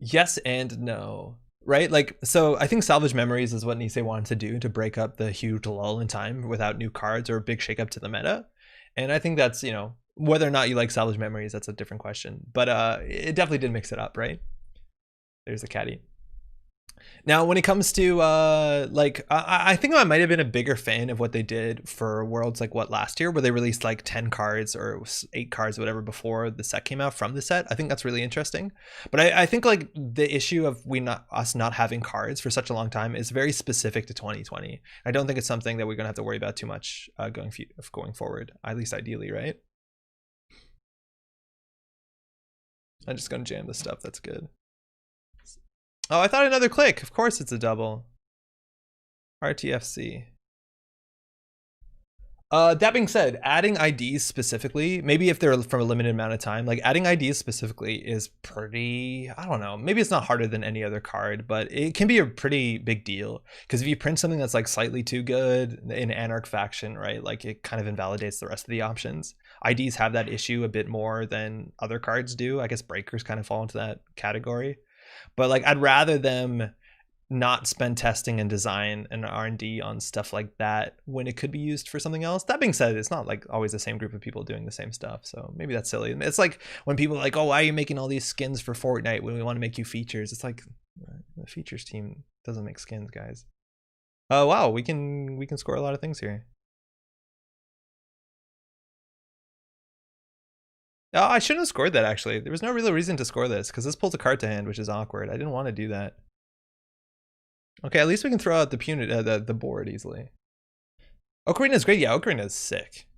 Speaker 1: Yes and no. Right? Like, so I think Salvage Memories is what Nisei wanted to do to break up the huge lull in time without new cards or a big shakeup to the meta. And I think that's, you know, Whether or not you like salvage memories, that's a different question. But it definitely did mix it up, right? There's the caddy. Now, when it comes to like, I think I might have been a bigger fan of what they did for Worlds, like what last year, where they released like 10 cards or 8 cards, whatever, before the set came out from the set. I think that's really interesting. But I think like the issue of us not having cards for such a long time is very specific to 2020. I don't think it's something that we're gonna have to worry about too much going forward, at least ideally, right? I'm just gonna jam this stuff. That's good. Oh, I thought another click. Of course it's a double. RTFC. That being said, adding IDs specifically, maybe if they're from a limited amount of time, like adding IDs specifically is pretty, I don't know, maybe it's not harder than any other card, but it can be a pretty big deal. Because if you print something that's like slightly too good in Anarch faction, right, like it kind of invalidates the rest of the options. IDs have that issue a bit more than other cards do. I guess breakers kind of fall into that category. But like I'd rather them not spend testing and design and R&D on stuff like that when it could be used for something else. That being said, it's not like always the same group of people doing the same stuff, so maybe that's silly. It's like when people are like, oh, why are you making all these skins for Fortnite when we want to make you features? It's like the features team doesn't make skins, guys. Oh wow, we can score a lot of things here. Oh, I shouldn't have scored that actually. There was no real reason to score this because this pulls a card to hand, which is awkward. I didn't want to do that. Okay, at least we can throw out the board easily. Ocarina is great. Yeah, Ocarina is sick.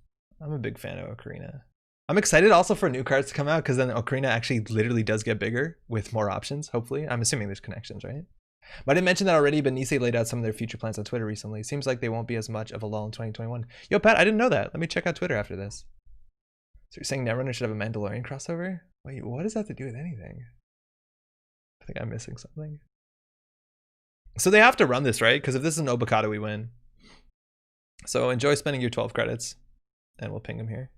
Speaker 1: I'm a big fan of Ocarina. I'm excited also for new cards to come out because then Ocarina actually literally does get bigger with more options, hopefully. I'm assuming there's connections, right? But I didn't mention that already, but Nisei laid out some of their future plans on Twitter recently. Seems like they won't be as much of a lull in 2021. Yo, Pat, I didn't know that. Let me check out Twitter after this. So you're saying Netrunner should have a Mandalorian crossover? Wait, what does that have to do with anything? I think I'm missing something. So they have to run this, right? Because if this is an Obokata, we win. So enjoy spending your 12 credits. And we'll ping him here.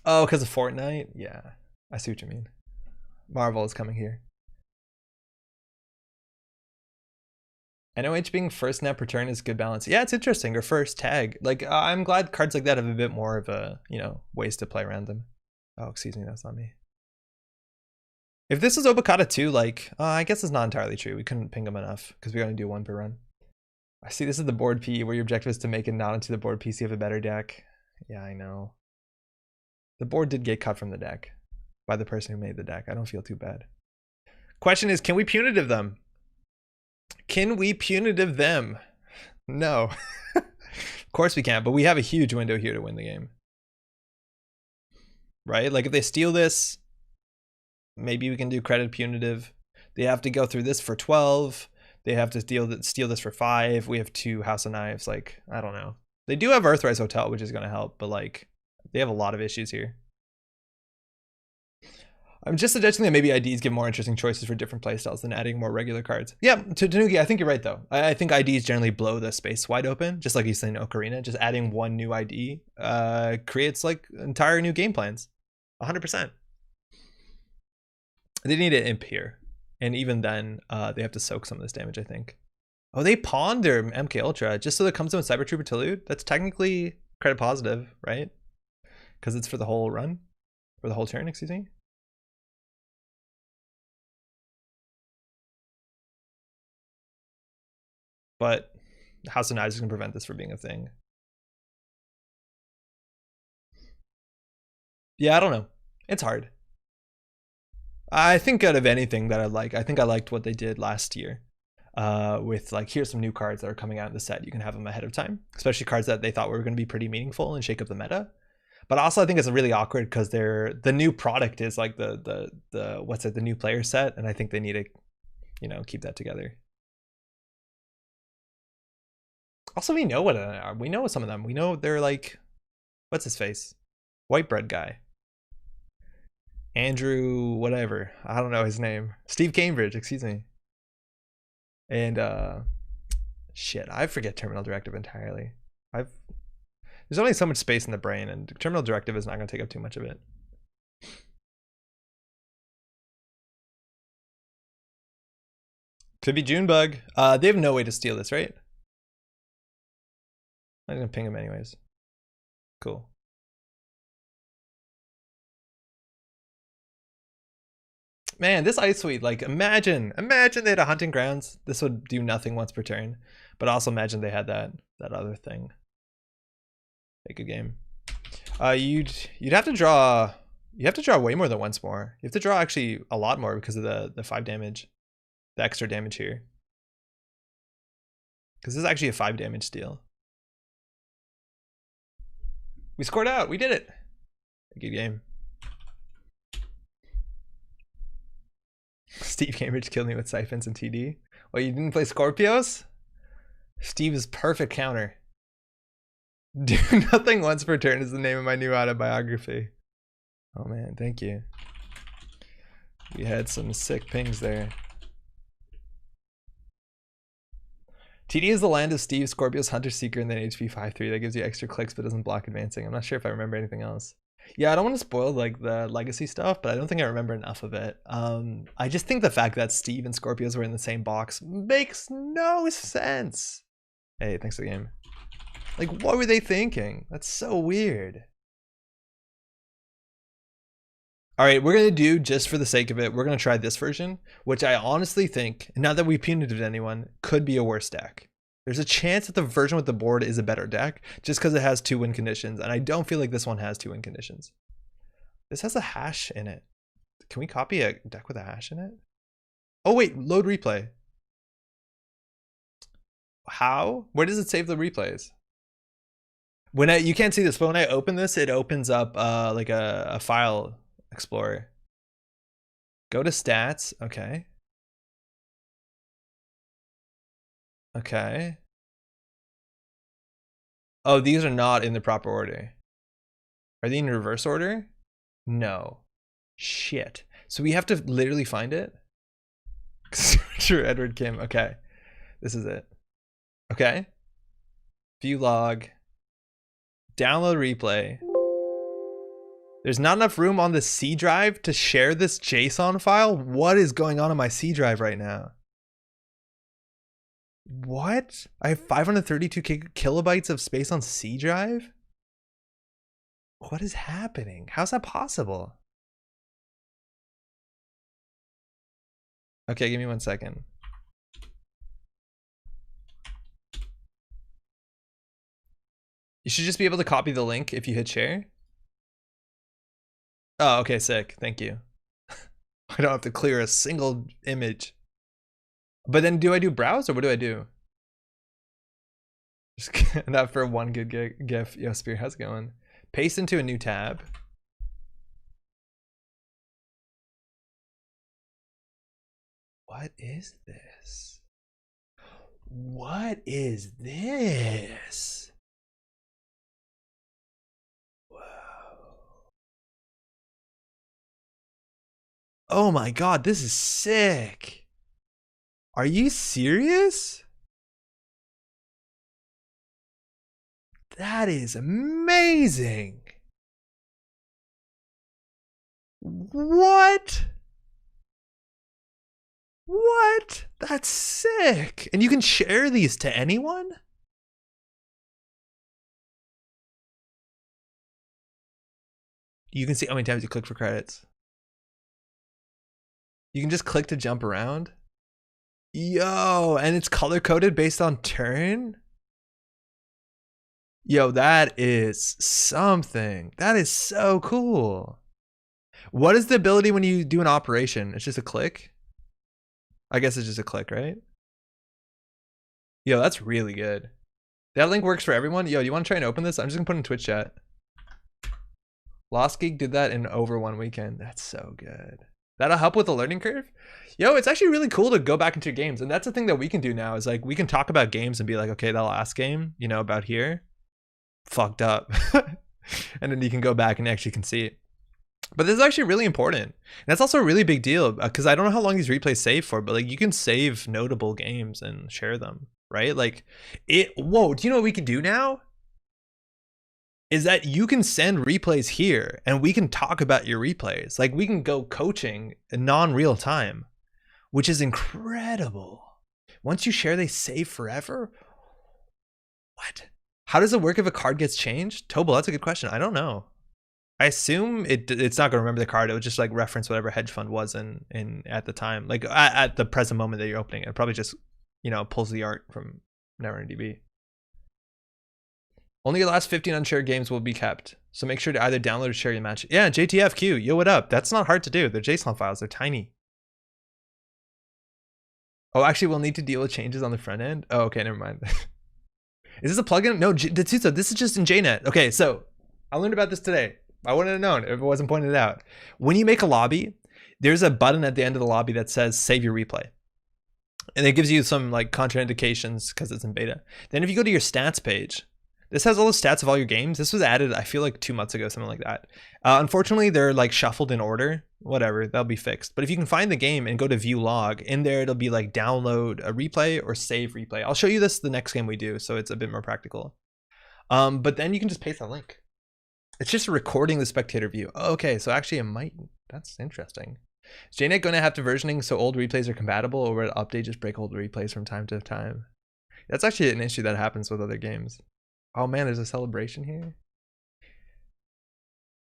Speaker 1: Oh, because of Fortnite? Yeah, I see what you mean. Marvel is coming here. NOH being first nap return is good balance. Yeah, it's interesting. Or first tag. Like, I'm glad cards like that have a bit more of a, you know, ways to play around them. Oh, excuse me, that's not me. If this is Obokata too, like, I guess it's not entirely true. We couldn't ping him enough because we only do 1 per run. I see this is the board P where your objective is to make it not into the board P so you have a better deck. Yeah, I know. The board did get cut from the deck by the person who made the deck. I don't feel too bad. Question is, can we punitive them? Can we punitive them? No. Of course we can't, but we have a huge window here to win the game. Right? Like if they steal this, maybe we can do credit punitive. They have to go through this for 12. They have to steal this for 5. We have 2 House of Knives. Like, I don't know. They do have Earthrise Hotel, which is going to help, but like, they have a lot of issues here. I'm just suggesting that maybe IDs give more interesting choices for different playstyles than adding more regular cards. Yeah, to Tanuki, I think you're right though. I think IDs generally blow the space wide open, just like you said in Ocarina. Just adding 1 new ID creates like entire new game plans. 100%. They need an imp here. And even then, they have to soak some of this damage, I think. Oh, they pawned their MK Ultra just so that it comes in with Cyber Trooper Tillute? That's technically credit positive, right? Because it's for the whole run? For the whole turn, excuse me? But House of Knives is going to prevent this from being a thing. Yeah, I don't know. It's hard. I think out of anything that I like, I think I liked what they did last year. With like, here's some new cards that are coming out in the set. You can have them ahead of time, especially cards that they thought were going to be pretty meaningful and shake up the meta. But also I think it's really awkward because the new product is like the what's it, the new player set, and I think they need to, you know, keep that together. Also, we know what they are. We know some of them. We know they're like, what's his face? White bread guy. Andrew, whatever. I don't know his name. Steve Cambridge, excuse me. And shit, I forget Terminal Directive entirely. There's only so much space in the brain, and Terminal Directive is not going to take up too much of it. Could be Junebug. They have no way to steal this, right? I'm going to ping him anyways. Cool. Man, this ice suite, like imagine they had a hunting grounds. This would do nothing once per turn. But also imagine they had that other thing. Make a game. You'd have to draw way more than once more. You have to draw actually a lot more because of the 5 damage. The extra damage here. Because this is actually a 5 damage steal. We scored out. We did it. Good game. Steve Cambridge killed me with siphons and TD. Well, you didn't play Scorpios? Steve is perfect counter. Do nothing once per turn is the name of my new autobiography. Oh man, thank you. We had some sick pings there. TD is the land of Steve, Scorpios, Hunter, Seeker, and then HP 5/3. That gives you extra clicks but doesn't block advancing. I'm not sure if I remember anything else. Yeah, I don't want to spoil like the legacy stuff, but I don't think I remember enough of it. I just think the fact that Steve and Scorpios were in the same box makes no sense. Hey, thanks for the game. Like, what were they thinking? That's so weird. All right, we're gonna do, just for the sake of it, we're gonna try this version, which I honestly think, not that we punitive anyone, could be a worse deck. There's a chance that the version with the board is a better deck just because it has 2 win conditions, and I don't feel like this one has 2 win conditions. This has a hash in it. Can we copy a deck with a hash in it? Oh wait, load replay. How? Where does it save the replays? When you can't see this, but when I open this, it opens up like a file explorer. Go to stats. Okay. Okay. Oh, these are not in the proper order. Are they in reverse order? No. Shit. So we have to literally find it? Sure, Edward Kim. Okay. This is it. Okay. View log. Download replay. There's not enough room on the C drive to share this JSON file? What is going on my C drive right now? What? I have 532 kilobytes of space on C drive? What is happening? How's that possible? Okay, give me 1 second. You should just be able to copy the link if you hit share. Oh, okay, sick. Thank you. I don't have to clear a single image. But then do I do browse or what do I do? Just not for one good GIF. Yo, Spear, how's it going? Paste into a new tab. What is this? What is this? Oh my god, this is sick. Are you serious? That is amazing. What? What? That's sick. And you can share these to anyone? You can see how many times you click for credits. You can just click to jump around. Yo, and it's color coded based on turn. Yo, that is something. That is so cool. What is the ability when you do an operation? It's just a click? I guess it's just a click, right? Yo, that's really good. That link works for everyone. Yo, do you want to try and open this? I'm just gonna put it in Twitch chat. Lost Geek did that in over 1 weekend. That's so good. That'll help with the learning curve. Yo, it's actually really cool to go back into games. And that's the thing that we can do now is like, we can talk about games and be like, okay, that last game, you know, about here, fucked up. And then you can go back and actually can see it. But this is actually really important. And that's also a really big deal because I don't know how long these replays save for, but like you can save notable games and share them, right? Like whoa, do you know what we can do now? Is that you can send replays here and we can talk about your replays. Like we can go coaching in non-real time, which is incredible. Once you share, they save forever. What? How does it work if a card gets changed? Tobal, that's a good question. I don't know. I assume it's not going to remember the card. It would just like reference whatever hedge fund was in at the time, like at the present moment that you're opening it. It probably just, you know, pulls the art from Netrunner DB. Only your last 15 unshared games will be kept, so make sure to either download or share your match. Yeah, JTFQ, yo, what up? That's not hard to do. They're JSON files. They're tiny. Oh, actually, we'll need to deal with changes on the front end. Oh, okay, never mind. Is this a plugin? No, Detsuto, this is just in JNet. Okay, so I learned about this today. I wouldn't have known if it wasn't pointed out. When you make a lobby, there's a button at the end of the lobby that says save your replay. And it gives you some like contraindications because it's in beta. Then if you go to your stats page, this has all the stats of all your games. This was added, I feel like 2 months ago, something like that. Unfortunately, they're like shuffled in order. Whatever, that'll be fixed. But if you can find the game and go to view log, in there it'll be like download a replay or save replay. I'll show you this the next game we do, so it's a bit more practical. But then you can just paste that link. It's just recording the spectator view. Okay, so actually it might, that's interesting. Is JNet going to have to versioning so old replays are compatible, or will it update just break old replays from time to time? That's actually an issue that happens with other games. Oh man, there's a celebration here.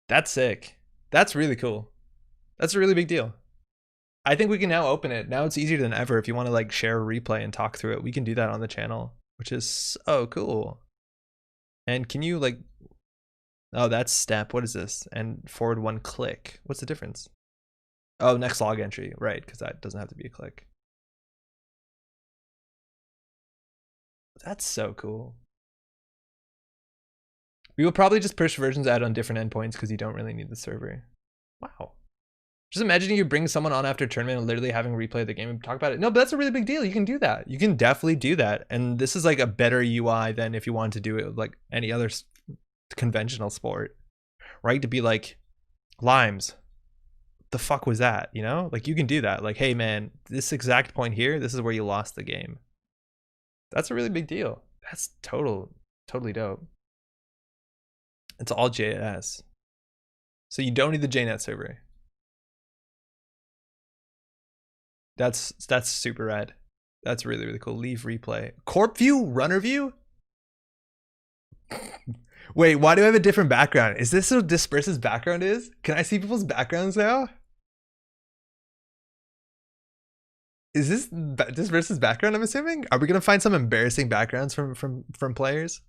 Speaker 1: That's sick. That's really cool. That's a really big deal. I think we can now open it. Now it's easier than ever. If you want to like share a replay and talk through it, we can do that on the channel, which is so cool. And can you like, oh, that's step. What is this? And forward 1 click. What's the difference? Oh, next log entry. Right, because that doesn't have to be a click. That's so cool. We will probably just push versions out on different endpoints because you don't really need the server. Wow. Just imagining you bring someone on after a tournament and literally having replay the game and talk about it. No, but that's a really big deal. You can do that. You can definitely do that. And this is like a better UI than if you wanted to do it with like any other conventional sport, right? To be like, Limes, the fuck was that? You know, like you can do that. Like, hey man, this exact point here, this is where you lost the game. That's a really big deal. That's totally dope. It's all JS. So you don't need the JNet server. That's super rad. That's really, really cool. Leave replay. Corp view, runner view? Wait, why do I have a different background? Is this what Disperse's background is? Can I see people's backgrounds now? Is this Disperse's background, I'm assuming? Are we gonna find some embarrassing backgrounds from players?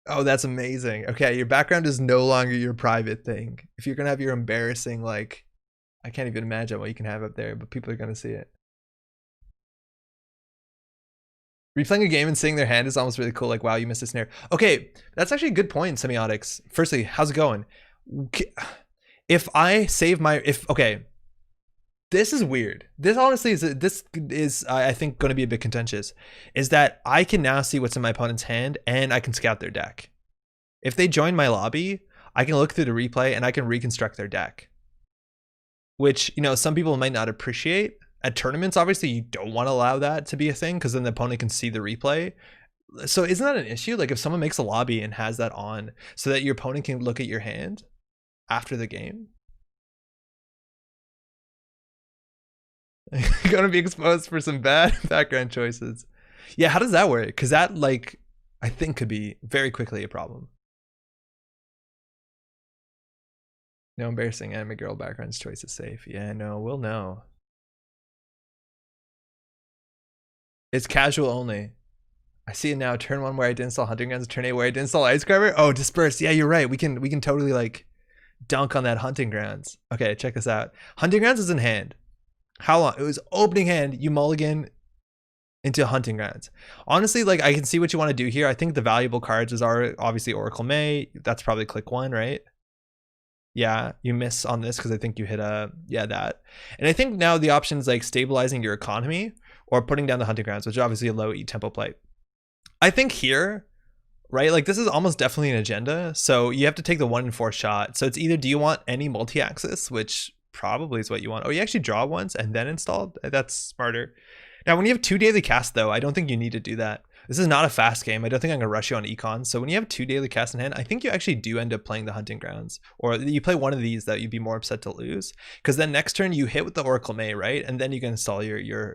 Speaker 1: Oh, that's amazing. Okay, your background is no longer your private thing. If you're gonna have your embarrassing, like, I can't even imagine what you can have up there, but people are gonna see it. Replaying a game and seeing their hand is almost really cool. Like, wow, you missed a snare. Okay, that's actually a good point, Semiotics. Firstly, how's it going? If I save my, okay, this is weird. This honestly is I think going to be a bit contentious. Is that I can now see what's in my opponent's hand and I can scout their deck. If they join my lobby, I can look through the replay and I can reconstruct their deck. Which, you know, some people might not appreciate. At tournaments, obviously, you don't want to allow that to be a thing because then the opponent can see the replay. So isn't that an issue? Like if someone makes a lobby and has that on so that your opponent can look at your hand after the game. Gonna be exposed for some bad background choices. Yeah, how does that work? Because that, like, I think could be very quickly a problem. No embarrassing anime girl backgrounds choice is safe. Yeah, no, we'll know. It's casual only. I see it now. Turn 1 where I didn't install Hunting Grounds. Turn 8 where I didn't install Ice Carver. Oh, Disperse. Yeah, you're right. We can totally like dunk on that Hunting Grounds. Okay, check this out. Hunting Grounds is in hand. How long? It was opening hand. You mulligan into Hunting Grounds. Honestly, like I can see what you want to do here. I think the valuable cards are obviously Oracle May. That's probably click 1, right? Yeah, you miss on this because I think you hit yeah, that. And I think now the option is like stabilizing your economy or putting down the Hunting Grounds, which is obviously a low E tempo play. I think here, right, like this is almost definitely an agenda. So you have to take the 1 in 4 shot. So it's either do you want any multi-axis, which probably is what you want. Oh, you actually draw once and then install? That's smarter. Now, when you have 2 daily casts, though, I don't think you need to do that. This is not a fast game. I don't think I'm gonna rush you on econ. So when you have 2 daily casts in hand, I think you actually do end up playing the hunting grounds, or you play one of these that you'd be more upset to lose, because then next turn you hit with the Oracle May, right, and then you can install your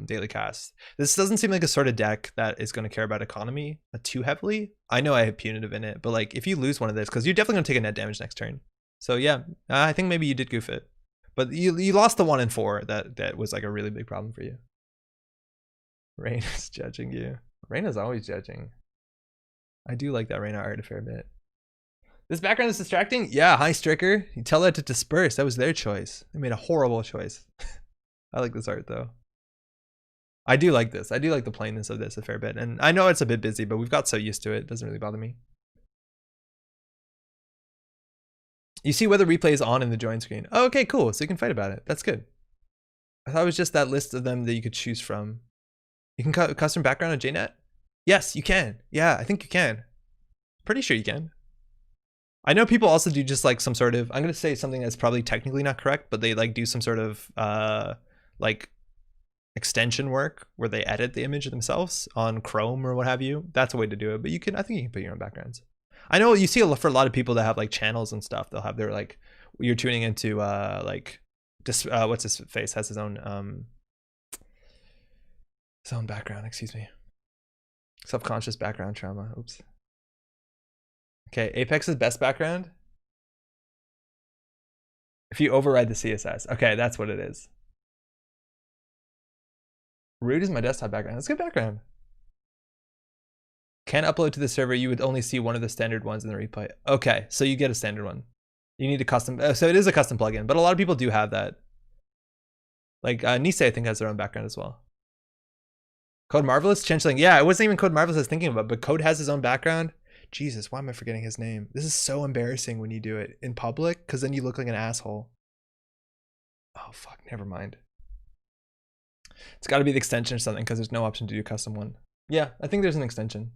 Speaker 1: daily cast. This doesn't seem like a sort of deck that is going to care about economy too heavily. I know I have punitive in it, but like if you lose one of this, because you're definitely gonna take a net damage next turn. So yeah, I think maybe you did goof it, but you lost the 1 and 4. That was like a really big problem for you. Rain is judging you. Reina's always judging. I do like that Reina art a fair bit. This background is distracting? Yeah, hi Stricker. You tell that to disperse. That was their choice. They made a horrible choice. I like this art though. I do like this. I do like the plainness of this a fair bit. And I know it's a bit busy, but we've got so used to it. It doesn't really bother me. You see whether replay is on in the join screen. Oh, okay, cool. So you can fight about it. That's good. I thought it was just that list of them that you could choose from. You can custom background on JNet? Yes, you can. Yeah, I think you can. Pretty sure you can. I know people also do just like some sort of, I'm going to say something that's probably technically not correct, but they like do some sort of like extension work where they edit the image themselves on Chrome or what have you. That's a way to do it, but you can, I think you can put your own backgrounds. I know you see for a lot of people that have like channels and stuff, they'll have their like, you're tuning into like, what's his face has his own background, excuse me. Subconscious background trauma. Oops. Okay, Apex's best background. If you override the CSS. Okay, that's what it is. Root is my desktop background. That's a good background. Can upload to the server. You would only see one of the standard ones in the replay. Okay, so you get a standard one. You need a custom. So it is a custom plugin, but a lot of people do have that. Like Nisei, I think, has their own background as well. Code Marvelous, Changeling. Yeah, it wasn't even Code Marvelous I was thinking about, but Code has his own background. Jesus, why am I forgetting his name? This is so embarrassing when you do it in public, because then you look like an asshole. Oh, fuck, never mind. It's got to be the extension or something, because there's no option to do a custom one. Yeah, I think there's an extension.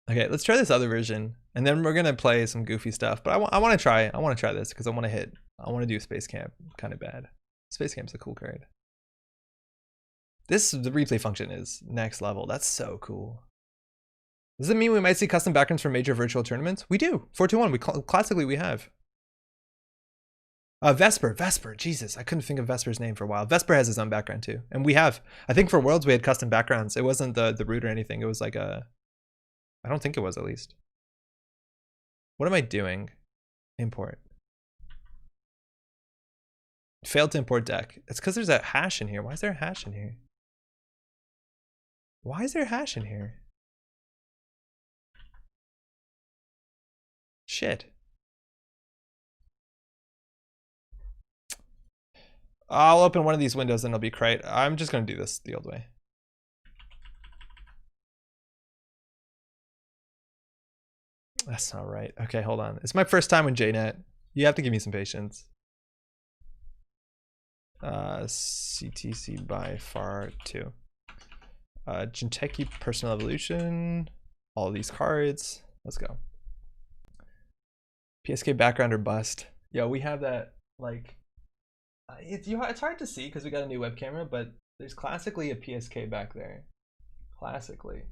Speaker 1: Okay, let's try this other version, and then we're going to play some goofy stuff. But I want to try this, because I want to do Space Camp kind of bad. Space Camp's a cool card. The replay function is next level. That's so cool. Does it mean we might see custom backgrounds for major virtual tournaments? We do. 421. Classically we have. Vesper. Jesus, I couldn't think of Vesper's name for a while. Vesper has his own background too, and we have. I think for Worlds we had custom backgrounds. It wasn't the root or anything. It was like a. I don't think it was, at least. What am I doing? Import. Failed to import deck. It's because there's a hash in here. Why is there a hash in here? Why is there a hash in here? Shit. I'll open one of these windows and it'll be crate. I'm just going to do this the old way. That's not right. Okay, hold on. It's my first time with JNet. You have to give me some patience. CTC by far 2. Jinteki personal evolution. All these cards. Let's go. PSK background or bust. Yeah, we have that, like, it's hard to see because we got a new web camera, but there's classically a PSK back there. Classically.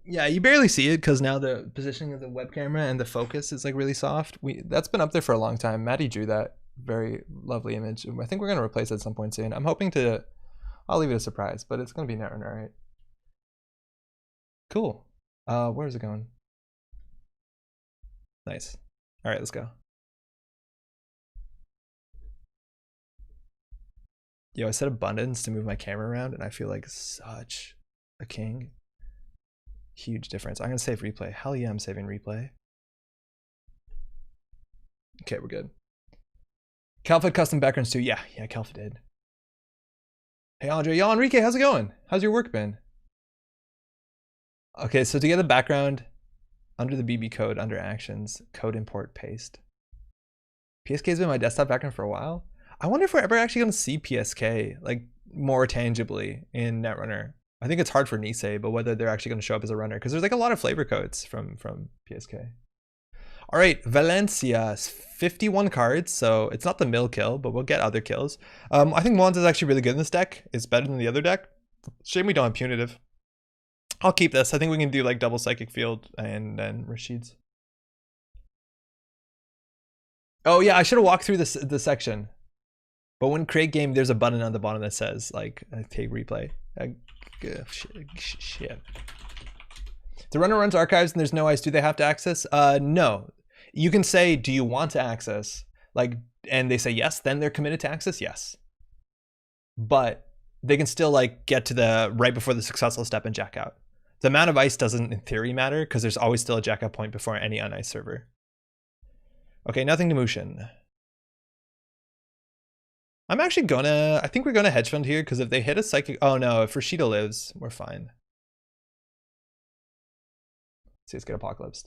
Speaker 1: Yeah, you barely see it because now the positioning of the web camera and the focus is like really soft. That's been up there for a long time. Maddie drew that very lovely image. I think we're going to replace it at some point soon. I'm hoping to, I'll leave it a surprise, but it's going to be Netrunner, right? Cool. Where is it going? Nice. All right, let's go. Yo, I set abundance to move my camera around and I feel like such a king. Huge difference. I'm gonna save replay. Hell yeah, I'm saving replay. Okay, we're good. Calfa had custom backgrounds too. Yeah, Calfa did. Hey Andre, yo Enrique, how's it going? How's your work been? Okay, so to get the background under the BB code, under actions, code import paste. PSK's been my desktop background for a while. I wonder if we're ever actually gonna see PSK like more tangibly in Netrunner. I think it's hard for Nisei, but whether they're actually going to show up as a runner, because there's like a lot of flavor codes from PSK. All right, Valencia, 51 cards, so it's not the mill kill, but we'll get other kills. I think Wands is actually really good in this deck. It's better than the other deck. Shame we don't have Punitive. I'll keep this. I think we can do like double Psychic Field and then Rashid's. Oh yeah, I should have walked through the section. But when create game, there's a button on the bottom that says like take replay. Shit. The runner runs archives and there's no ice. Do they have to access? No. You can say, do you want to access? Like, and they say yes, then they're committed to access, yes. But they can still like get to the right before the successful step and jack out. The amount of ice doesn't in theory matter because there's always still a jack out point before any unice server. Okay, nothing to motion. I'm actually I think we're gonna hedge fund here because if they hit a psychic, oh no, if Rashida lives, we're fine. See, let's get apocalypsed.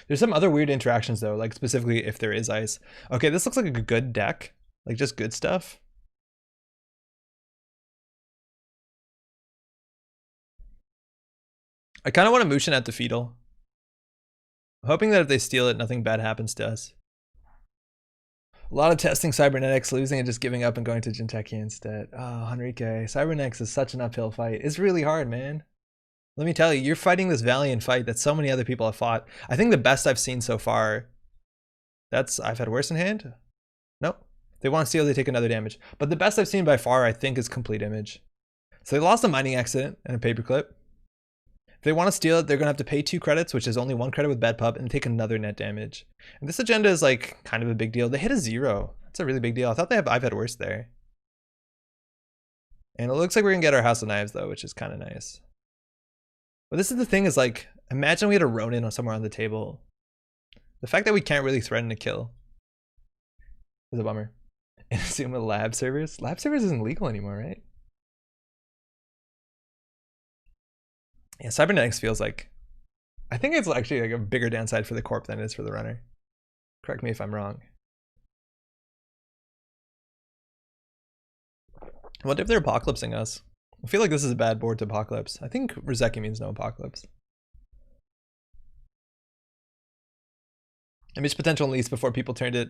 Speaker 1: There's some other weird interactions though, like specifically if there is ice. Okay, this looks like a good deck, like just good stuff. I kind of want to motion at the fetal. I'm hoping that if they steal it, nothing bad happens to us. A lot of testing cybernetics, losing and just giving up and going to Jinteki instead. Oh, Henrique, cybernetics is such an uphill fight. It's really hard, man. Let me tell you, you're fighting this valiant fight that so many other people have fought. I think the best I've seen so far, I've had worse in hand. Nope. They want to steal, they take another damage. But the best I've seen by far, I think, is complete image. So they lost a mining accident and a paperclip. If they want to steal it, they're going to have to pay 2 credits, which is only 1 credit with bad pub, and take another net damage. And this agenda is like kind of a big deal. They hit a 0. That's a really big deal. I thought I've had worse there. And it looks like we're going to get our House of Knives though, which is kind of nice. But this is the thing is like, imagine we had a Ronin or somewhere on the table. The fact that we can't really threaten a kill is a bummer. And assume with lab servers. Lab servers isn't legal anymore, right? Yeah, cybernetics feels like, I think it's actually like a bigger downside for the corp than it is for the runner. Correct me if I'm wrong. What if they're apocalypsing us? I feel like this is a bad board to apocalypse. I think Rizeki means no apocalypse. Image potential least before people turned it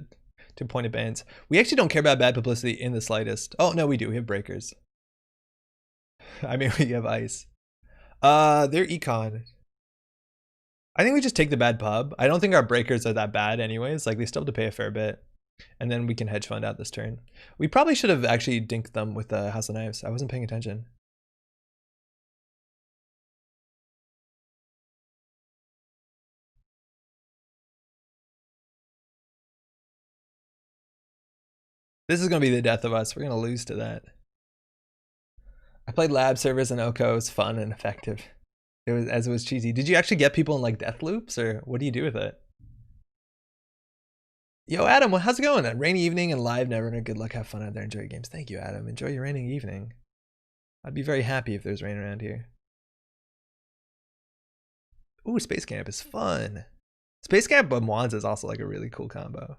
Speaker 1: to pointed bans. We actually don't care about bad publicity in the slightest. Oh no, we do. We have breakers. I mean, we have ice. They're econ. I think we just take the bad pub. I don't think our breakers are that bad anyways. Like they still have to pay a fair bit. And then we can hedge fund out this turn. We probably should have actually dinked them with the House of Knives. I wasn't paying attention. This is going to be the death of us. We're going to lose to that. I played lab servers and Oko. It was fun and effective. It was cheesy. Did you actually get people in like death loops or what do you do with it? Yo, Adam, how's it going? A rainy evening and live Netrunner. Good luck. Have fun out there. Enjoy your games. Thank you, Adam. Enjoy your raining evening. I'd be very happy if there's rain around here. Ooh, Space Camp is fun. Space Camp but Wands is also like a really cool combo.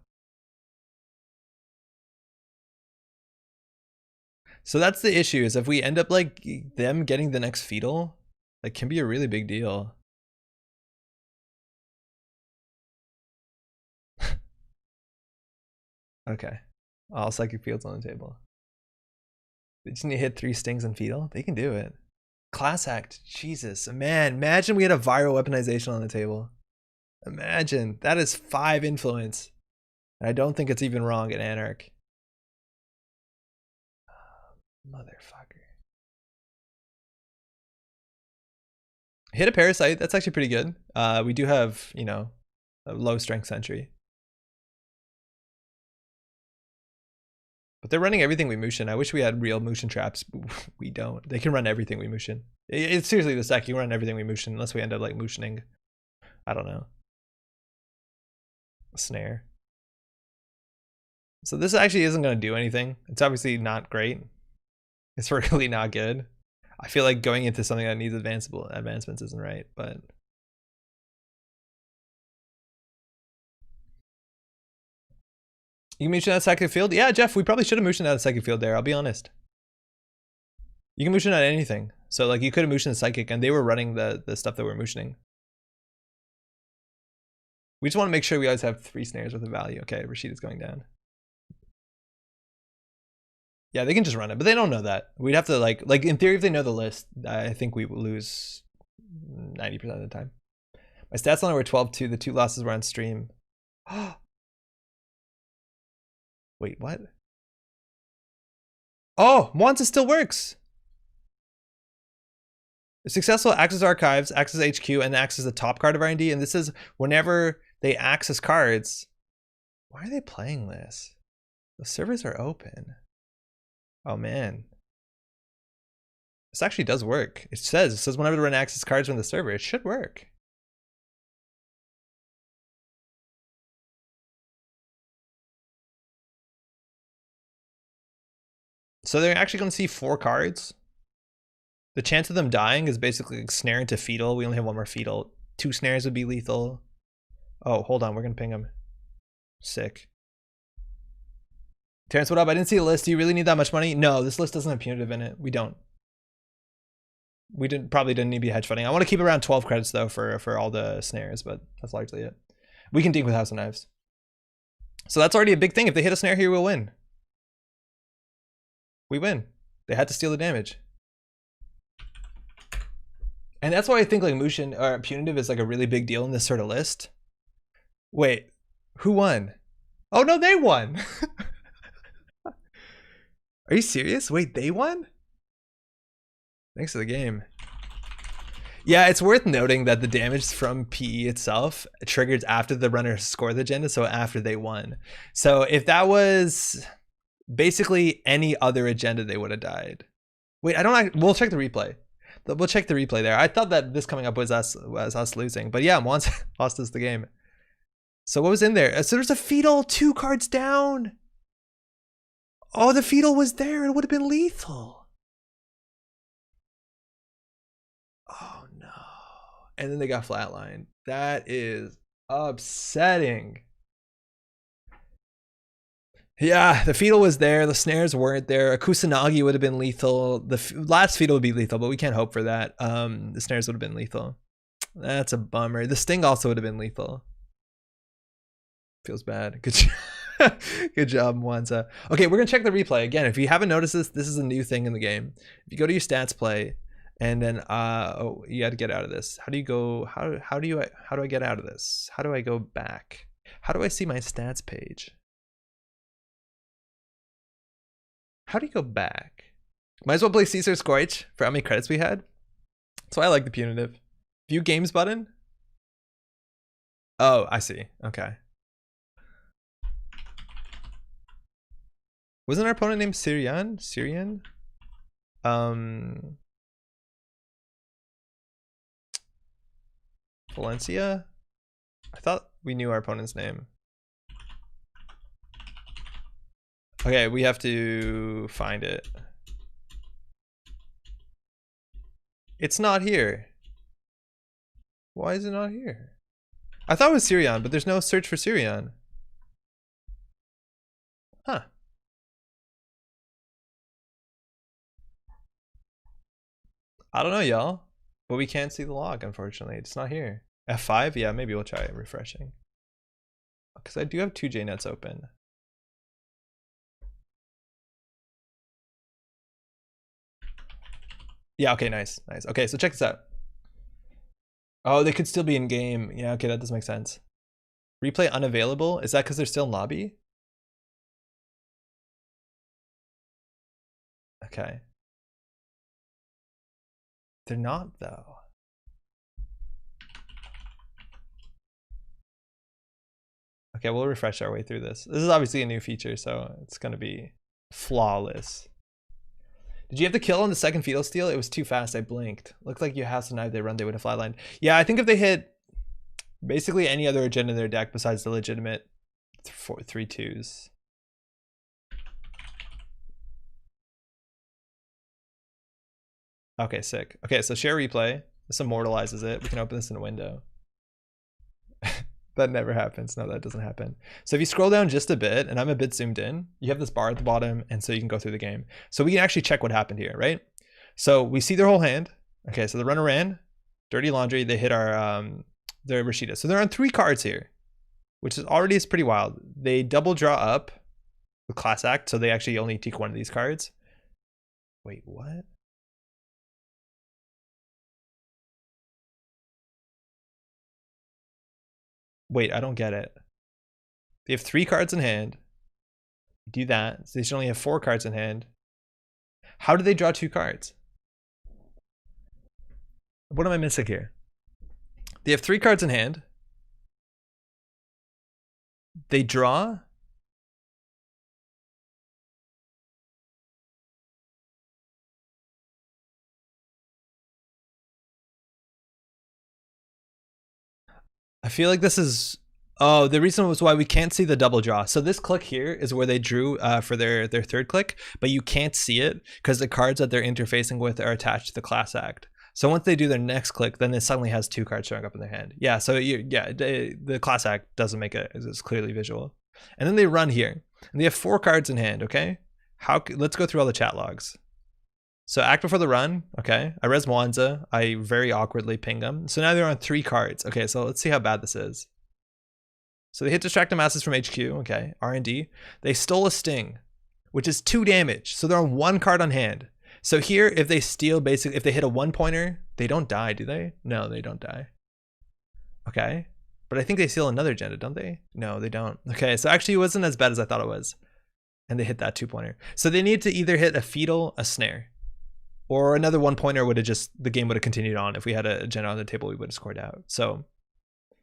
Speaker 1: So that's the issue is if we end up like them getting the next fetal, like can be a really big deal. Okay. All psychic fields on the table. They just need to hit 3 stings and fetal. They can do it. Class act. Jesus. Man, imagine we had a viral weaponization on the table. Imagine. That is 5 influence. And I don't think it's even wrong at Anarch. Motherfucker. Hit a parasite. That's actually pretty good. We do have, you know, a low strength sentry. But they're running everything we motion. I wish we had real motion traps. We don't. They can run everything we motion. It's seriously the stack. You run everything we motion unless we end up like motioning. I don't know. A snare. So this actually isn't going to do anything. It's obviously not great. It's really not good. I feel like going into something that needs advancements isn't right, but You can motion out of psychic field? Yeah, Jeff, we probably should have motioned out of psychic field there, I'll be honest. You can motion out anything. So like you could have motioned the psychic and they were running the stuff that we're motioning. We just want to make sure we always have 3 snares with a value. Okay, Rashid is going down. Yeah, they can just run it, but they don't know that. We'd have to like in theory, if they know the list, I think we will lose 90% of the time. My stats on it were 12-2. The 2 losses were on stream. Wait, what? Oh, Mwanza still works. Successful access archives, access HQ, and access the top card of R&D. And this is whenever they access cards. Why are they playing this? The servers are open. Oh man. This actually does work. It says whenever they run access cards from the server, it should work. So they're actually going to see 4 cards. The chance of them dying is basically like snare into fetal. We only have 1 more fetal. 2 snares would be lethal. Oh, hold on. We're going to ping him. Sick. Terrence, what up? I didn't see the list. Do you really need that much money? No, this list doesn't have punitive in it. We don't. We probably didn't need to be hedge funding. I want to keep around 12 credits though for all the snares, but that's largely it. We can dink with House of Knives. So that's already a big thing. If they hit a snare here, we'll win. We win. They had to steal the damage. And that's why I think like motion or punitive is like a really big deal in this sort of list. Wait, who won? Oh no, they won. Are you serious? Wait, they won? Thanks for the game. Yeah, it's worth noting that the damage from PE itself triggers after the runner scored the agenda, so after they won. So if that was basically any other agenda, they would have died. Wait, we'll check the replay. We'll check the replay there. I thought that this coming up was us losing, but yeah, once lost us the game. So what was in there? So there's a fetal 2 cards down. Oh, the fetal was there. It would have been lethal. Oh no. And then they got flatlined. That is upsetting. Yeah, the fetal was there. The snares weren't there. A Kusanagi would have been lethal. The last fetal would be lethal, but we can't hope for that. The snares would have been lethal. That's a bummer. The sting also would have been lethal. Feels bad. Good job. Good job, Mwanza. Okay, we're gonna check the replay again. If you haven't noticed this is a new thing in the game. If you go to your stats play, and then oh, you got to get out of this. How do you go? How do I get out of this? How do I go back? How do I see my stats page? How do you go back? Might as well play Caesar Scorch for how many credits we had. That's why I like the punitive. View games button. Oh, I see. Okay. Wasn't our opponent named Syrian? Valencia? I thought we knew our opponent's name. Okay, we have to find it. It's not here. Why is it not here? I thought it was Syrian, but there's no search for Syrian. Huh. I don't know, y'all. But we can't see the log, unfortunately. It's not here. F5? Yeah, maybe we'll try refreshing. Because I do have 2 JNets open. Yeah, okay, nice. Okay, so check this out. Oh, they could still be in game. Yeah, okay, that does make sense. Replay unavailable? Is that because they're still in lobby? Okay. They're not, though. Okay, we'll refresh our way through this. This is obviously a new feature, so it's going to be flawless. Did you have to kill on the second fetal steal? It was too fast. I blinked. Looked like you House of Knife. They run. They would have flatlined. Yeah, I think if they hit basically any other agenda in their deck besides the legitimate 3/2s. Okay, sick. Okay, so share replay. This immortalizes it. We can open this in a window. That never happens. No, that doesn't happen. So if you scroll down just a bit, and I'm a bit zoomed in, you have this bar at the bottom, and so you can go through the game. So we can actually check what happened here, right? So we see their whole hand. Okay, so the runner ran, dirty laundry. They hit our their Rashida. So they're on 3 cards here, which is already is pretty wild. They double draw up with class act, so they actually only take 1 of these cards. Wait, what? Wait, I don't get it. They have 3 cards in hand. Do that. So they should only have 4 cards in hand. How do they draw 2 cards? What am I missing here? They have 3 cards in hand. They draw. I feel like this is, oh, the reason was why we can't see the double draw. So this click here is where they drew for their 3rd click, but you can't see it because the cards that they're interfacing with are attached to the class act. So once they do their next click, then it suddenly has 2 cards showing up in their hand. Yeah, so the class act doesn't make it, it's clearly visual. And then they run here, and they have 4 cards in hand, okay? Let's go through all the chat logs. So act before the run, okay. I res Mwanza, I very awkwardly ping them. So now they're on 3 cards. Okay, so let's see how bad this is. So they hit Distracted Masses from HQ, okay, R&D. They stole a Sting, which is 2 damage. So they're on 1 card on hand. So here, if they steal, basically, if they hit a 1-pointer, they don't die, do they? No, they don't die. Okay, but I think they steal another agenda, don't they? No, they don't. Okay, so actually it wasn't as bad as I thought it was. And they hit that 2-pointer. So they need to either hit a Fetal, a Snare, or another 1-pointer would have just, the game would have continued on. If we had a agenda on the table, we would have scored out. So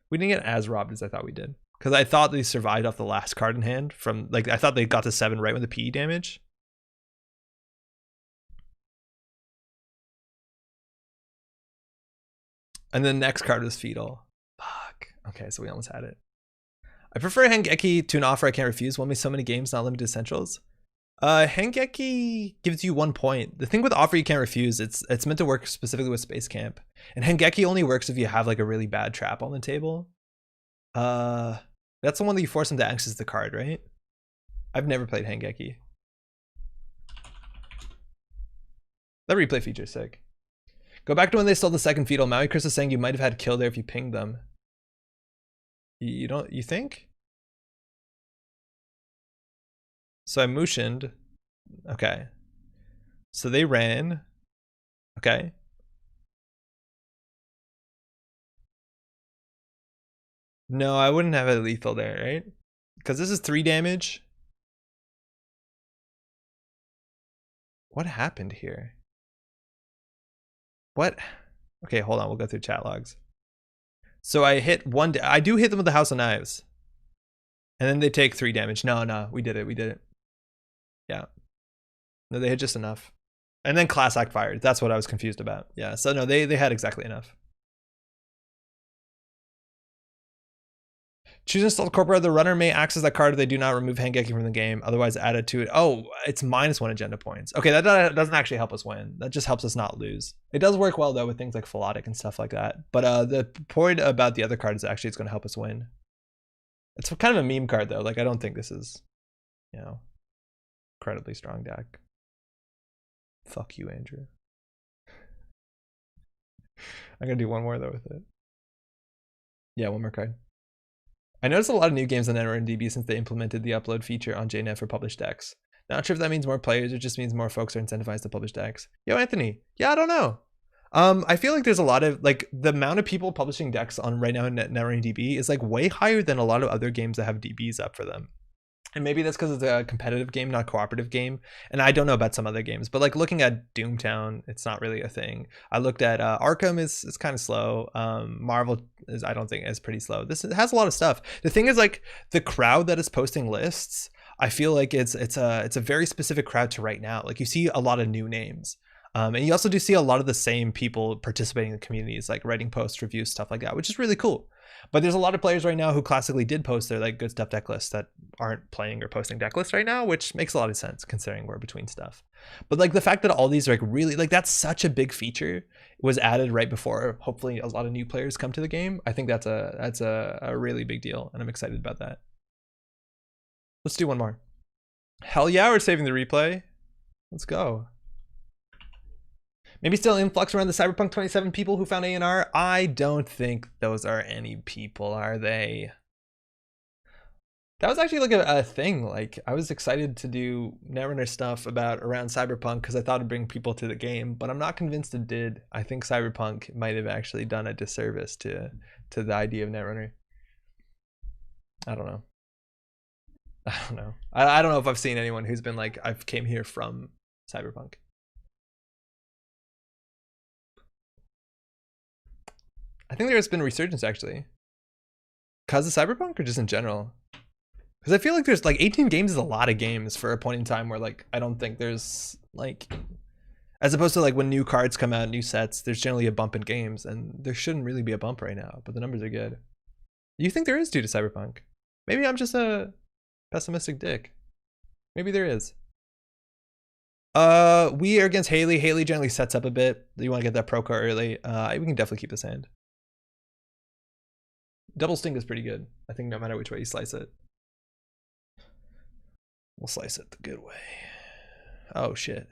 Speaker 1: we didn't get as robbed as I thought we did. Because I thought they survived off the last card in hand from, like, I thought they got to 7 right with the PE damage. And the next card was Fetal. Fuck. Okay, so we almost had it. I prefer Jinteki to an offer I can't refuse. Won me so many games, not limited essentials. Jinteki gives you 1 point. The thing with offer you can't refuse, it's meant to work specifically with Space Camp. And Jinteki only works if you have like a really bad trap on the table. That's the one that you force them to access the card, right? I've never played Jinteki. That replay feature is sick. Go back to when they stole the 2nd Fetal. Maui Chris is saying you might have had kill there if you pinged them. You think? So I motioned. Okay. So they ran. Okay. No, I wouldn't have a lethal there, right? Because this is 3 damage. What happened here? What? Okay, hold on. We'll go through chat logs. So I hit 1. I do hit them with the House of Knives. And then they take 3 damage. No, we did it. We did it. Yeah. No, they had just enough. And then class act fired. That's what I was confused about. Yeah, so no, they had exactly enough. Choose installed corporate. The runner may access that card if they do not remove Jinteki from the game. Otherwise, add it to it. Oh, it's -1 agenda points. Okay, that doesn't actually help us win. That just helps us not lose. It does work well though with things like Philotic and stuff like that. But the point about the other card is actually it's going to help us win. It's kind of a meme card though. Like I don't think this is, you know, incredibly strong deck. Fuck you, Andrew. I'm gonna do one more though with it. Yeah, one more card. I noticed a lot of new games on NRNDB since they implemented the upload feature on JNet for published decks. Not sure if that means more players or just means more folks are incentivized to publish decks. Yo, Anthony. Yeah, I don't know. I feel like there's a lot of, like, the amount of people publishing decks on right now in NRNDB is like way higher than a lot of other games that have DBs up for them. And maybe that's because it's a competitive game, not cooperative game. And I don't know about some other games, but like looking at Doomtown, it's not really a thing. I looked at Arkham is kind of slow. Marvel is, I don't think, is pretty slow. This has a lot of stuff. The thing is, like, the crowd that is posting lists, I feel like it's a very specific crowd to right now. Like you see a lot of new names. And you also do see a lot of the same people participating in the communities, like writing posts, reviews, stuff like that, which is really cool. But there's a lot of players right now who classically did post their like good stuff deck lists that aren't playing or posting deck lists right now, which makes a lot of sense considering we're between stuff. But like the fact that all these like really like that's such a big feature was added right before hopefully a lot of new players come to the game. I think that's a really big deal, and I'm excited about that. Let's do one more. Hell yeah, we're saving the replay. Let's go. Maybe still influx around the Cyberpunk 27 people who found A&R. I don't think those are any people, are they? That was actually like a thing. Like I was excited to do Netrunner stuff about around Cyberpunk because I thought it'd bring people to the game, but I'm not convinced it did. I think Cyberpunk might have actually done a disservice to the idea of Netrunner. I don't know. I don't know if I've seen anyone who's been like, I've came here from Cyberpunk. I think there's been a resurgence actually. Because of Cyberpunk or just in general? Because I feel like there's like 18 games is a lot of games for a point in time where like I don't think there's like, as opposed to like when new cards come out, new sets, there's generally a bump in games, and there shouldn't really be a bump right now, but the numbers are good. You think there is due to Cyberpunk? Maybe I'm just a pessimistic dick. Maybe there is. We are against Haley. Haley generally sets up a bit. You want to get that pro card early. We can definitely keep this hand. Double Sting is pretty good. I think no matter which way you slice it. We'll slice it the good way. Oh shit.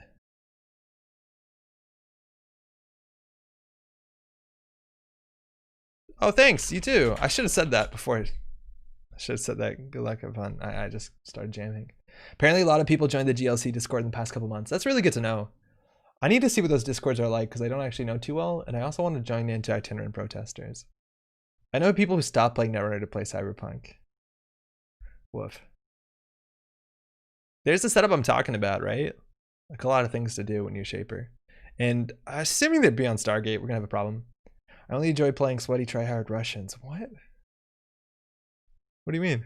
Speaker 1: Oh, thanks. You too. I should have said that before. I should have said that. Good luck, have fun. I just started jamming. Apparently, a lot of people joined the GLC Discord in the past couple months. That's really good to know. I need to see what those Discords are like because I don't actually know too well, and I also want to join into itinerant protesters. I know people who stopped playing Netrunner to play Cyberpunk. Woof. There's the setup I'm talking about, right? Like a lot of things to do when you're Shaper. And assuming they'd be on Stargate, we're gonna have a problem. I only enjoy playing sweaty tryhard Russians. What? What do you mean?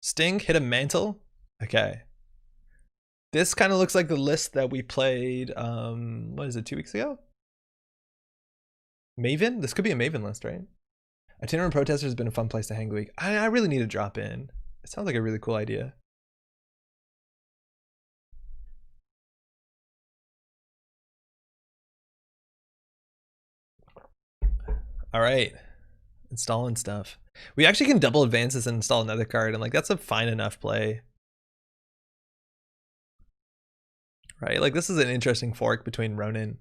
Speaker 1: Sting hit a mantle? Okay. This kind of looks like the list that we played, what is it, 2 weeks ago? Maven? This could be a Maven list, right? Itinerant Protester has been a fun place to hang the week. I really need to drop in. It sounds like a really cool idea. All right. Installing stuff. We actually can double advances and install another card, and like that's a fine enough play. Right? Like this is an interesting fork between Ronin.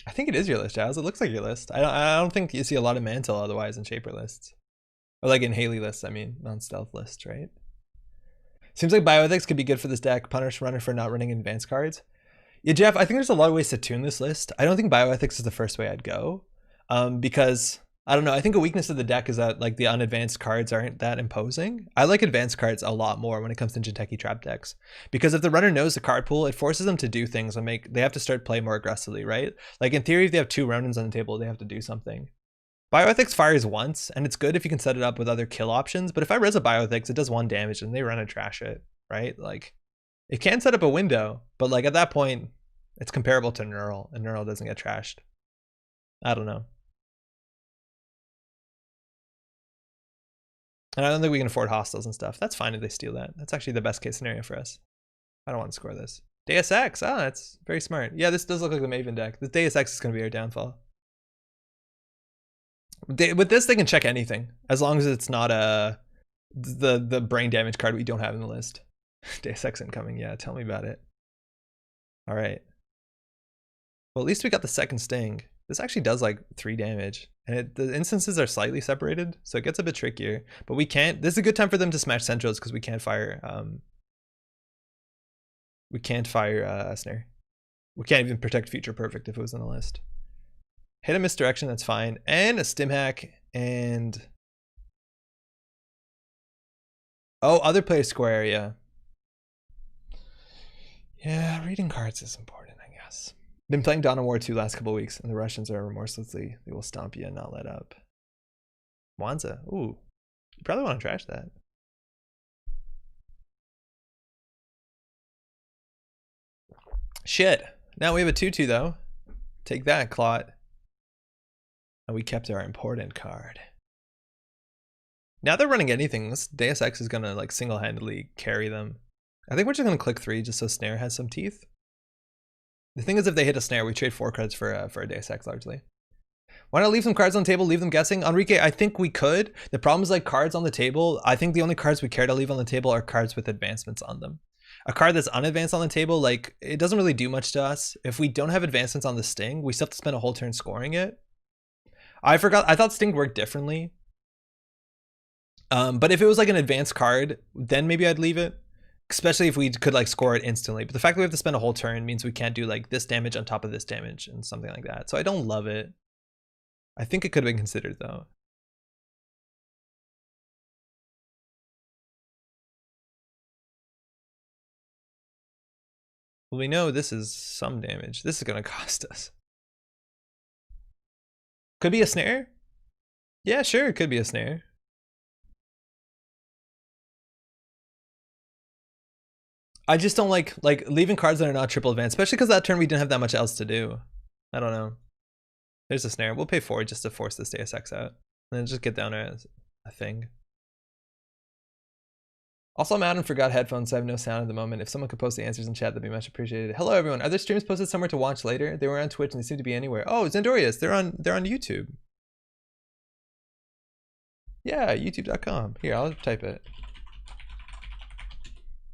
Speaker 1: I think it is your list, Jazz. It looks like your list. I don't think you see a lot of Mantle otherwise in Shaper lists. Or like in Haley lists, I mean, non-stealth lists, right? Seems like Bioethics could be good for this deck. Punish Runner for not running advanced cards. Yeah, Jeff, I think there's a lot of ways to tune this list. I don't think Bioethics is the first way I'd go. Because I don't know, I think a weakness of the deck is that like the unadvanced cards aren't that imposing. I like advanced cards a lot more when it comes to Jinteki trap decks, because if the runner knows the card pool, it forces them to do things and they have to start play more aggressively, right? Like in theory, if they have 2 Ronins on the table, they have to do something. Bioethics fires once, and it's good if you can set it up with other kill options, but if I res a Bioethics, it does 1 damage and they run and trash it, right? Like it can set up a window, but like at that point, it's comparable to Neural, and Neural doesn't get trashed. I don't know. And I don't think we can afford hostiles and stuff. That's fine if they steal that. That's actually the best case scenario for us. I don't want to score this. Deus Ex. Ah, that's very smart. Yeah, this does look like the Maven deck. The Deus Ex is going to be our downfall. With this, they can check anything as long as it's not the brain damage card we don't have in the list. Deus Ex incoming. Yeah, tell me about it. All right. Well, at least we got the second Sting. This actually does like 3 damage, and the instances are slightly separated, so it gets a bit trickier. But we can't. This is a good time for them to smash centrals because we can't fire. We can't fire Snare. We can't even protect Future Perfect if it was on the list. Hit a misdirection, that's fine, and a stim hack, and oh, other players score area. Yeah, reading cards is important, I guess. Been playing Dawn of War 2 last couple weeks, and the Russians are remorselessly, they will stomp you and not let up. Wanza, ooh, you probably want to trash that. Shit. Now we have a 2/2 though. Take that, Clot. And we kept our important card. Now they're running anything. This Deus Ex is gonna like single-handedly carry them. I think we're just gonna click 3 just so Snare has some teeth. The thing is, if they hit a Snare, we trade 4 cards for a Deus Ex largely. Why not leave some cards on the table, leave them guessing? Enrique, I think we could. The problem is like cards on the table. I think the only cards we care to leave on the table are cards with advancements on them. A card that's unadvanced on the table, like it doesn't really do much to us. If we don't have advancements on the Sting, we still have to spend a whole turn scoring it. I thought Sting worked differently. But if it was like an advanced card, then maybe I'd leave it. Especially if we could like score it instantly. But the fact that we have to spend a whole turn means we can't do like this damage on top of this damage and something like that. So I don't love it. I think it could have been considered though. Well, we know this is some damage. This is gonna cost us. Could be a snare? Yeah, sure, it could be a snare. I just don't like leaving cards that are not triple advanced, especially because that turn we didn't have that much else to do. I don't know. There's a snare. We'll pay 4 just to force this Deus Ex out. And then just get down a thing. Also, I'm out and forgot headphones, so I have no sound at the moment. If someone could post the answers in chat, that'd be much appreciated. Hello, everyone. Are there streams posted somewhere to watch later? They were on Twitch and they seem to be anywhere. Oh, Zendorius. They're on YouTube. Yeah, youtube.com. Here, I'll type it.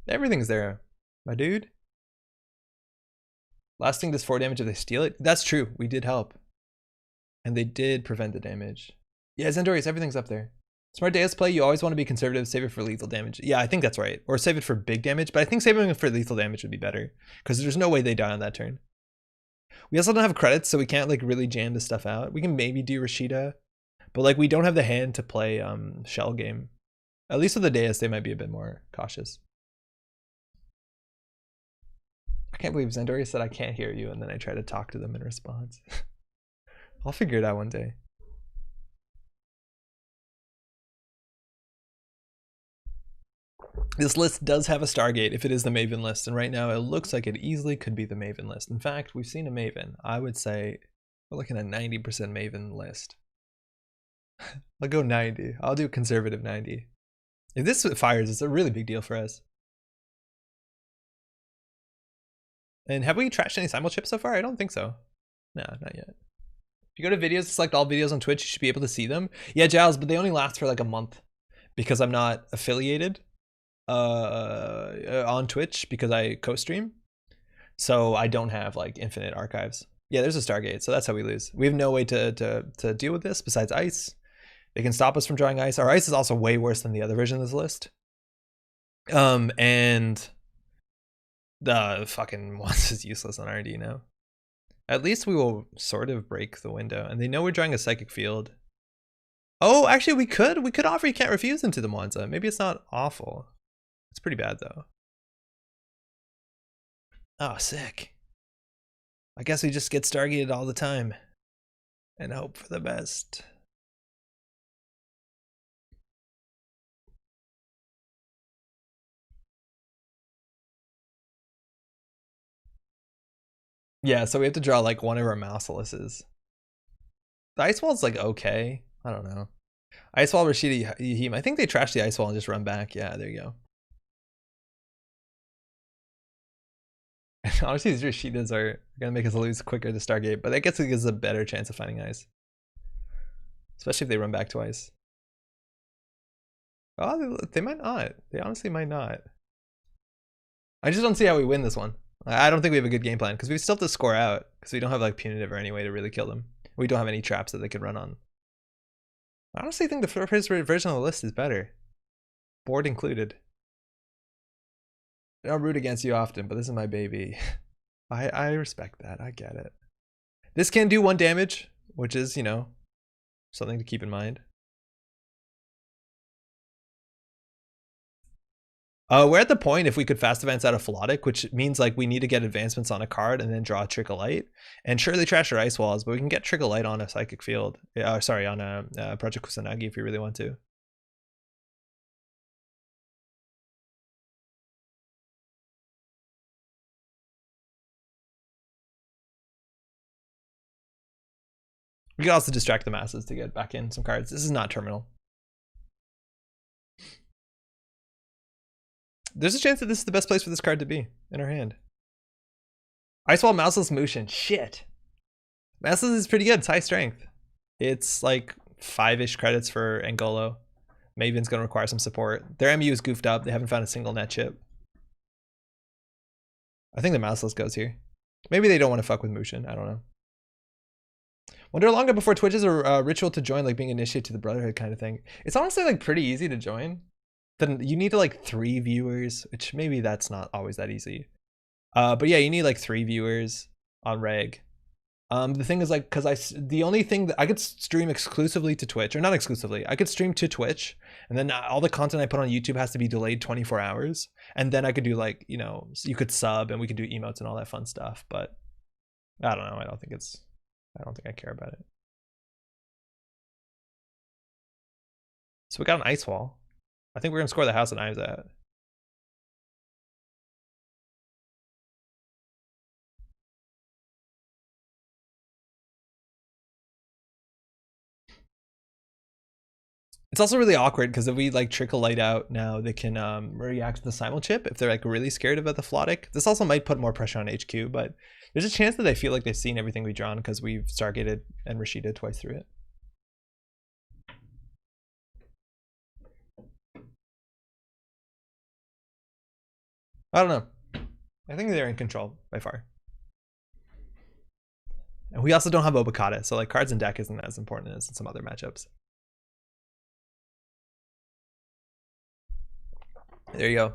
Speaker 1: Everything's there, my dude. Last thing does 4 damage if they steal it. That's true. We did help. And they did prevent the damage. Yeah, Zendorius, everything's up there. Smart Deus play, you always want to be conservative, save it for lethal damage. Yeah, I think that's right. Or save it for big damage, but I think saving it for lethal damage would be better. Because there's no way they die on that turn. We also don't have credits, so we can't like really jam this stuff out. We can maybe do Rashida, but like we don't have the hand to play Shell Game. At least with the Deus, they might be a bit more cautious. I can't believe Zendorius said I can't hear you, and then I try to talk to them in response. I'll figure it out one day. This list does have a Stargate if it is the Maven list, and right now it looks like it easily could be the Maven list. In fact, we've seen a Maven. I would say we're looking at 90% Maven list. I'll go 90. I'll do conservative 90. If this fires, it's a really big deal for us. And have we trashed any simul chips so far? I don't think so. No, not yet. If you go to videos, select all videos on Twitch, you should be able to see them. Yeah, Giles, but they only last for like a month because I'm not affiliated on Twitch because I co-stream. So I don't have like infinite archives. Yeah, there's a Stargate, so that's how we lose. We have no way to deal with this besides ice. They can stop us from drawing ice. Our ice is also way worse than the other version of this list. And the fucking once is useless on RD now. At least we will sort of break the window. And they know we're drawing a psychic field. Oh, actually we could offer You Can't Refuse into the Monza. Maybe it's not awful. It's pretty bad though. Oh, sick. I guess we just get Stargated all the time and hope for the best. Yeah, so we have to draw like one of our Mouselises. The Ice Wall's like okay. I don't know. Ice Wall, Rashida, Yahim. I think they trash the Ice Wall and just run back. Yeah, there you go. Honestly, these Rashidas are gonna make us lose quicker to Stargate, but I guess it gives us a better chance of finding ice. Especially if they run back twice. Oh, they might not. They honestly might not. I just don't see how we win this one. I don't think we have a good game plan because we still have to score out because we don't have like punitive or any way to really kill them. We don't have any traps that they could run on. I honestly think the first version of the list is better. Board included. I don't root against you often, but this is my baby. I respect that. I get it. This can do 1 damage, which is, you know, something to keep in mind. We're at the point if we could fast advance out of Philotic, which means like we need to get advancements on a card and then draw a Trickle Light. And sure, they trash our Ice Walls, but we can get Trickle Light on a Psychic Field. Sorry, on a Project Kusanagi if you really want to. We could also distract the masses to get back in some cards. This is not terminal. There's a chance that this is the best place for this card to be in our hand. Icewall Mouseless Motion. Shit. Mouseless is pretty good. It's high strength. It's like 5-ish credits for Angolo. Maven's going to require some support. Their MU is goofed up. They haven't found a single net chip. I think the Mouseless goes here. Maybe they don't want to fuck with Mushin. I don't know. Wonder how long before Twitch is a ritual to join, like being initiated to the Brotherhood kind of thing. It's honestly like pretty easy to join. Then you need to like 3 viewers, which maybe that's not always that easy. But yeah, you need like 3 viewers on reg. The thing is like, the only thing that I could stream exclusively to Twitch, or not exclusively, I could stream to Twitch, and then all the content I put on YouTube has to be delayed 24 hours. And then I could do like, you know, you could sub and we could do emotes and all that fun stuff. But I don't know. I don't think I care about it. So we got an ice wall. I think we're gonna score the house that Knives at. It's also really awkward because if we like trickle light out now, they can react to the simul chip if they're like really scared about the Flotic. This also might put more pressure on HQ, but there's a chance that they feel like they've seen everything we've drawn because we've Stargated and Rashida twice through it. I don't know. I think they're in control by far. And we also don't have Obokata, so like cards in deck isn't as important as in some other matchups. There you go.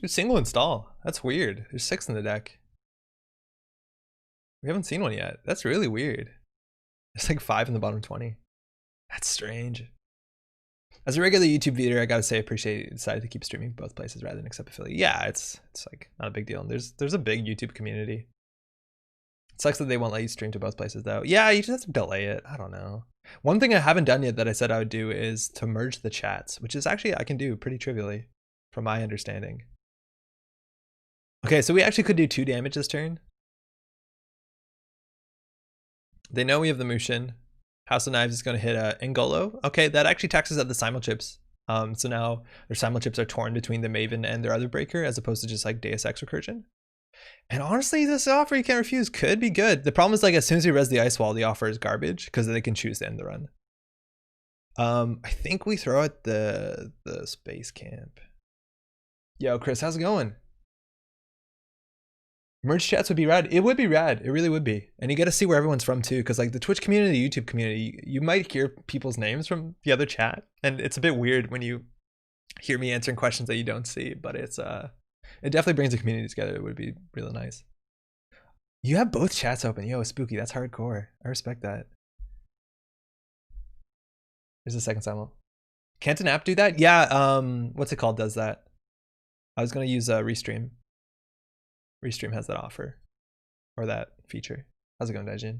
Speaker 1: Ooh, single install. That's weird. There's 6 in the deck. We haven't seen one yet. That's really weird. There's like 5 in the bottom 20. That's strange. As a regular YouTube viewer, I gotta say, I appreciate you decided to keep streaming both places rather than accept affiliate. Yeah, it's like not a big deal. And there's a big YouTube community. It sucks that they won't let you stream to both places though. Yeah, you just have to delay it. I don't know. One thing I haven't done yet that I said I would do is to merge the chats, which is actually I can do pretty trivially, from my understanding. Okay, so we actually could do 2 damage this turn. They know we have the Mushin. House of Knives is going to hit Angolo. Okay, that actually taxes out the simul chips. So now their simul chips are torn between the Maven and their other breaker as opposed to just like Deus Ex Recursion. And honestly, this offer you can't refuse could be good. The problem is like as soon as you res the ice wall, the offer is garbage because they can choose to end the run. I think we throw at the space camp. Yo, Chris, how's it going? Merge chats would be rad. It would be rad. It really would be. And you get to see where everyone's from too. Cause like the Twitch community, YouTube community, you might hear people's names from the other chat. And it's a bit weird when you hear me answering questions that you don't see, but it's it definitely brings the community together. It would be really nice. You have both chats open. Yo, spooky. That's hardcore. I respect that. There's a second simul. Can't an app do that? Yeah, what's it called does that. I was gonna use Restream. Restream has that offer or that feature. How's it going, Daijin?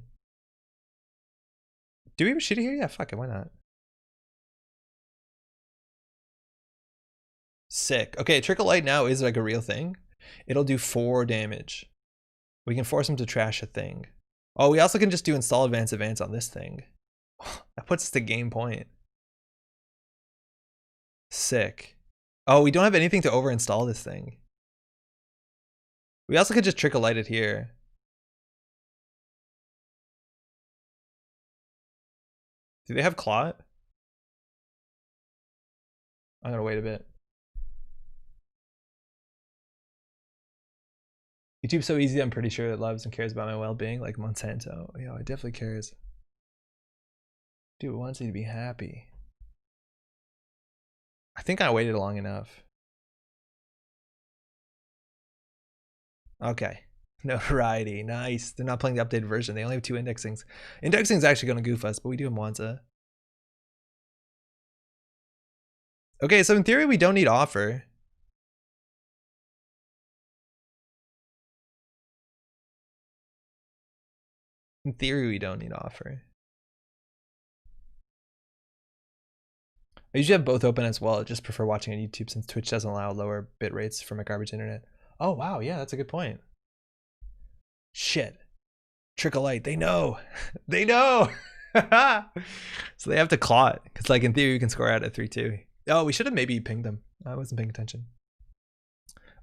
Speaker 1: Do we have a shitty here? Yeah, fuck it, why not? Sick. Okay, Trickle Light now is like a real thing. It'll do 4 damage. We can force him to trash a thing. Oh, we also can just do install advance on this thing. That puts us to game point. Sick. Oh, we don't have anything to overinstall this thing. We also could just Trickle Light it here. Do they have Clot? I'm gonna wait a bit. YouTube's so easy, I'm pretty sure it loves and cares about my well-being, like Monsanto. Yo, it definitely cares. Dude, it wants you to be happy. I think I waited long enough. Okay. Notoriety. Nice. They're not playing the updated version. They only have 2 indexings. Indexing is actually going to goof us, but we do have Mwanza. Okay, so in theory, we don't need offer. In theory, we don't need offer. I usually have both open as well. I just prefer watching on YouTube since Twitch doesn't allow lower bit rates from a garbage internet. Oh, wow. Yeah, that's a good point. Shit. Trickle Light. They know. They know. So they have to claw it. Because like in theory, we can score out at 3-2. Oh, we should have maybe pinged them. I wasn't paying attention.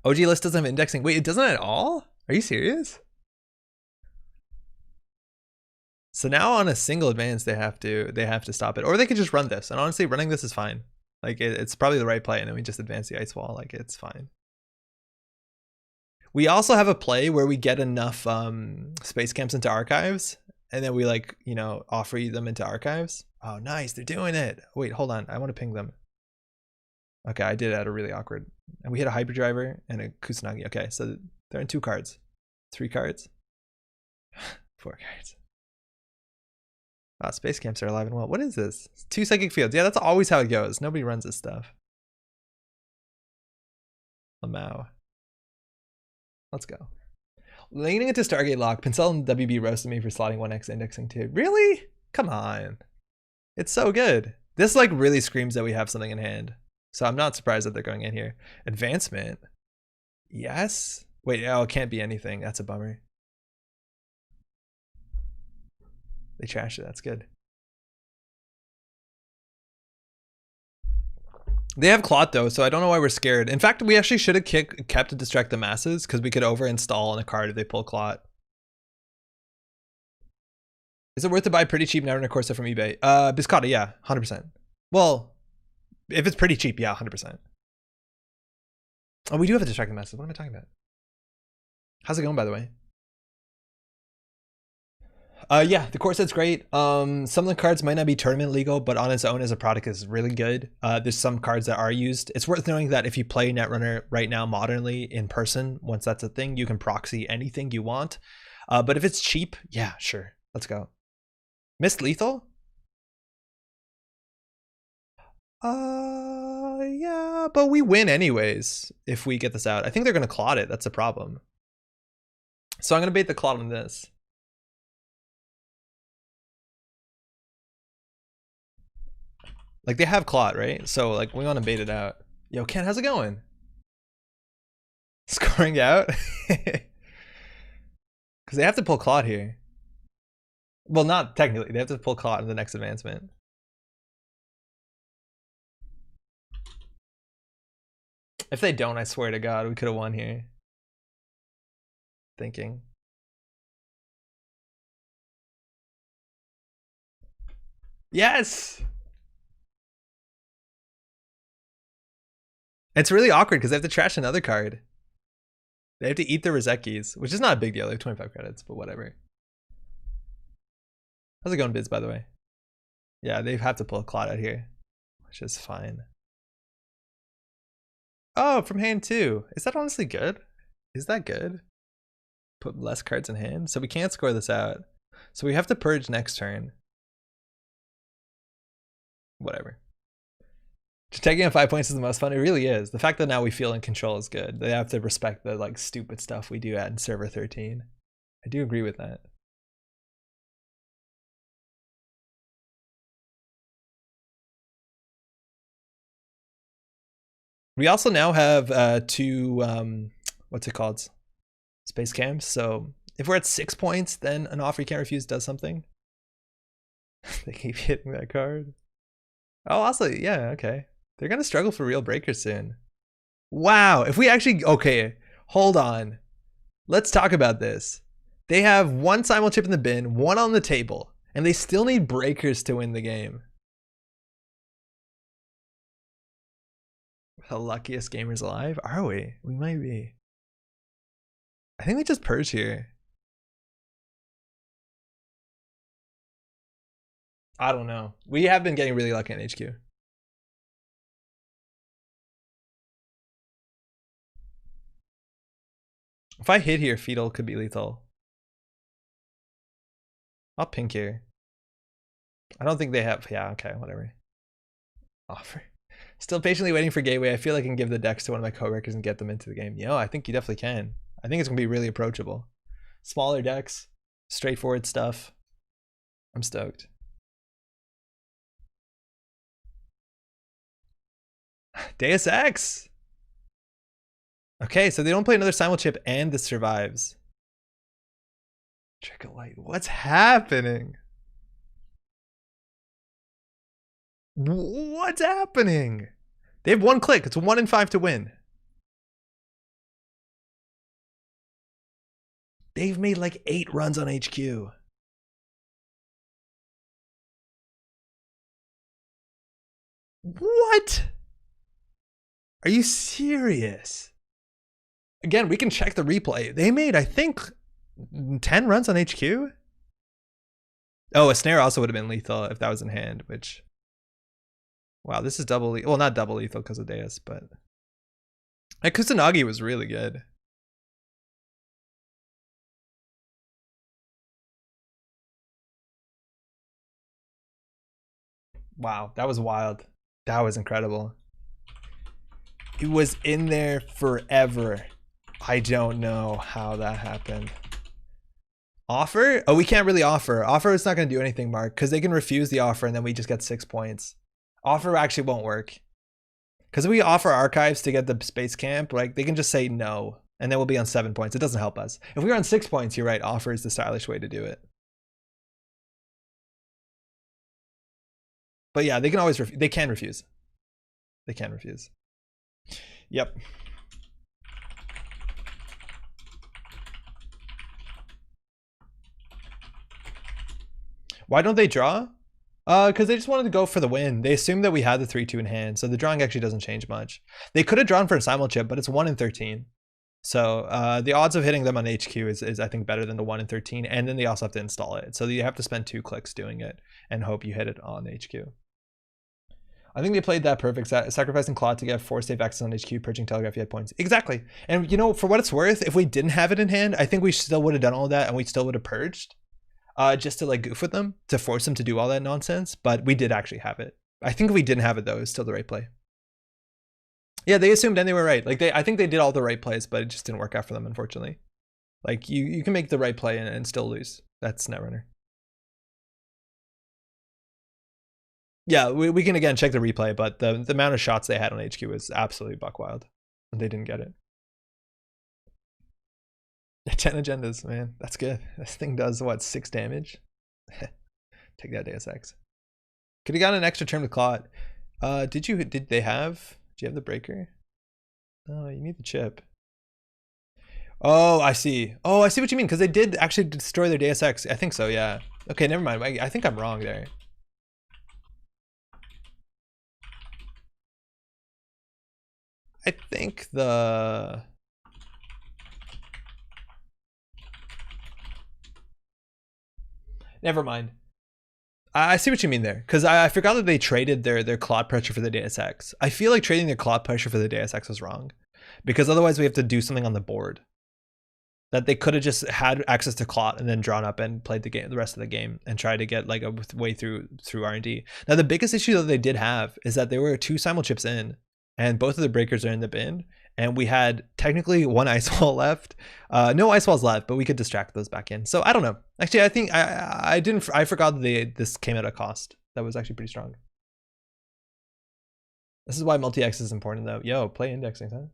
Speaker 1: OG list doesn't have indexing. Wait, it doesn't at all? Are you serious? So now on a single advance, they have to stop it. Or they could just run this. And honestly, running this is fine. Like it's probably the right play, and then we just advance the ice wall. Like it's fine. We also have a play where we get enough space camps into archives, and then we like, you know, offer them into archives. Oh, nice, they're doing it. Wait, hold on, I want to ping them. Okay, I did it at a really awkward. And we hit a hyperdriver and a Kusanagi. Okay, so they're in 2 cards. 3 cards. 4 cards. Ah, space camps are alive and well. What is this? 2 psychic fields. Yeah, that's always how it goes. Nobody runs this stuff. Lamau. Let's go. Leaning into Stargate Lock, Pincel and WB roasted me for slotting 1x indexing too. Really? Come on. It's so good. This like really screams that we have something in hand. So I'm not surprised that they're going in here. Advancement. Yes. Wait, oh, it can't be anything. That's a bummer. They trashed it. That's good. They have Clot though, so I don't know why we're scared. In fact, we actually should have kept to distract the masses because we could over-install on a card if they pull Clot. Is it worth to buy pretty cheap Netrunner Corsa from eBay? Biscotta, yeah, 100%. Well, if it's pretty cheap, yeah, 100%. Oh, we do have a distract the masses. What am I talking about? How's it going, by the way? Yeah, the core set's great. Some of the cards might not be tournament legal, but on its own as a product is really good. There's some cards that are used. It's worth knowing that if you play Netrunner right now modernly in person, once that's a thing, you can proxy anything you want. But if it's cheap, yeah, sure. Let's go. Missed lethal? Yeah, but we win anyways if we get this out. I think they're gonna clot it. That's a problem. So I'm gonna bait the clot on this. Like they have Clot, right? So like we want to bait it out. Yo, Ken, how's it going? Scoring out? Because they have to pull Clot here. Well, not technically. They have to pull Clot in the next advancement. If they don't, I swear to God, we could have won here. Thinking. Yes! It's really awkward because they have to trash another card. They have to eat the Rozekis, which is not a big deal. They have 25 credits, but whatever. How's it going, Bids, by the way? Yeah, they have to pull a Clot out here, which is fine. Oh, from hand too. Is that honestly good? Is that good? Put less cards in hand? So we can't score this out. So we have to purge next turn. Whatever. Taking on 5 points is the most fun. It really is. The fact that now we feel in control is good. They have to respect the like stupid stuff we do at server 13. I do agree with that. We also now have 2 what's it called? Space camps. So if we're at 6 points, then an offer you can't refuse does something. They keep hitting that card. Oh, also, yeah, okay. They're gonna struggle for real breakers soon. Wow, if we actually, okay, hold on. Let's talk about this. They have 1 simul chip in the bin, 1 on the table, and they still need breakers to win the game. The luckiest gamers alive? Are we? We might be. I think we just purge here. I don't know. We have been getting really lucky on HQ. If I hit here, Fetal could be lethal. I'll pink here. I don't think they have, yeah, okay, whatever. Offer. Still patiently waiting for Gateway. I feel like I can give the decks to one of my coworkers and get them into the game. Yo, I think you definitely can. I think it's gonna be really approachable. Smaller decks, straightforward stuff. I'm stoked. Deus Ex! Okay, so they don't play another simul chip and this survives. Trickle Light, what's happening? What's happening? They have 1 click. It's 1 in 5 to win. They've made like 8 runs on HQ. What? Are you serious? Again, we can check the replay. They made, I think, 10 runs on HQ. Oh, a snare also would have been lethal if that was in hand, which... Wow, this is double lethal. Well, not double lethal because of Deus, but... That Kusanagi was really good. Wow, that was wild. That was incredible. It was in there forever. I don't know how that happened. Offer? Oh, we can't really offer. Offer is not going to do anything, Mark, because they can refuse the offer and then we just get 6 points. Offer actually won't work. Because if we offer archives to get the space camp, like they can just say no, and then we'll be on 7 points. It doesn't help us. If we were on 6 points, you're right. Offer is the stylish way to do it. But yeah, they can always they can refuse. They can refuse. Yep. Why don't they draw? Because they just wanted to go for the win. They assumed that we had the 3-2 in hand, so the drawing actually doesn't change much. They could have drawn for a simul chip, but it's 1 in 13. So the odds of hitting them on HQ is I think better than the 1 in 13, and then they also have to install it. So you have to spend 2 clicks doing it and hope you hit it on HQ. I think they played that perfect, sacrificing Claude to get 4 safe access on HQ, purging Telegraph, you had points. Exactly. And you know, for what it's worth, if we didn't have it in hand, I think we still would have done all that and we still would have purged. Just to like goof with them, to force them to do all that nonsense, but we did actually have it. I think if we didn't have it though, it's still the right play. Yeah, they assumed and they were right. Like I think they did all the right plays, but it just didn't work out for them, unfortunately. Like you can make the right play and still lose. That's Netrunner. Yeah, we can again check the replay, but the amount of shots they had on HQ was absolutely buck wild, and they didn't get it. 10 agendas, man. That's good. This thing does what, 6 damage? Take that, Deus Ex. Could have gotten an extra turn with Claude. Did you have the breaker? Oh, you need the chip. Oh, I see. Oh, I see what you mean, because they did actually destroy their Deus Ex. I think so, yeah. Okay, never mind. I think I'm wrong there. I think the... Never mind. I see what you mean there, because I forgot that they traded their Claude pressure for the Deus Ex. I feel like trading their Claude pressure for the Deus Ex was wrong, because otherwise we have to do something on the board. That they could have just had access to Claude and then drawn up and played the game, the rest of the game, and tried to get like a way through R&D. Now the biggest issue that they did have is that there were 2 simul chips in, and both of the breakers are in the bin. And we had technically 1 ice wall left. No ice walls left, but we could distract those back in. So I don't know. Actually, I think I forgot that this came at a cost. That was actually pretty strong. This is why multi-X is important though. Yo, play indexing, huh?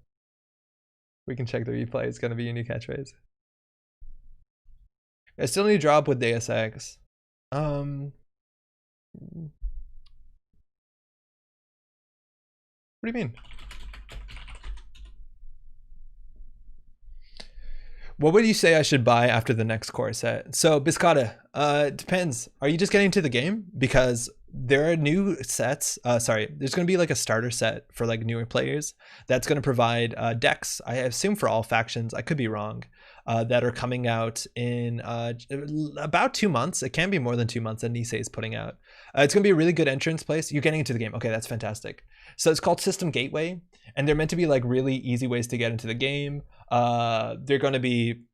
Speaker 1: We can check the replay. It's gonna be your new catchphrase. I still need to draw up with Deus Ex. What do you mean? What would you say I should buy after the next core set? So Biscotta, it depends. Are you just getting into the game? Because there are new sets. There's going to be like a starter set for like newer players that's going to provide decks, I assume for all factions. I could be wrong. That are coming out in about 2 months. It can be more than 2 months that Nisei is putting out. It's going to be a really good entrance place. You're getting into the game. Okay, that's fantastic. So it's called System Gateway, and they're meant to be like really easy ways to get into the game. They're going to be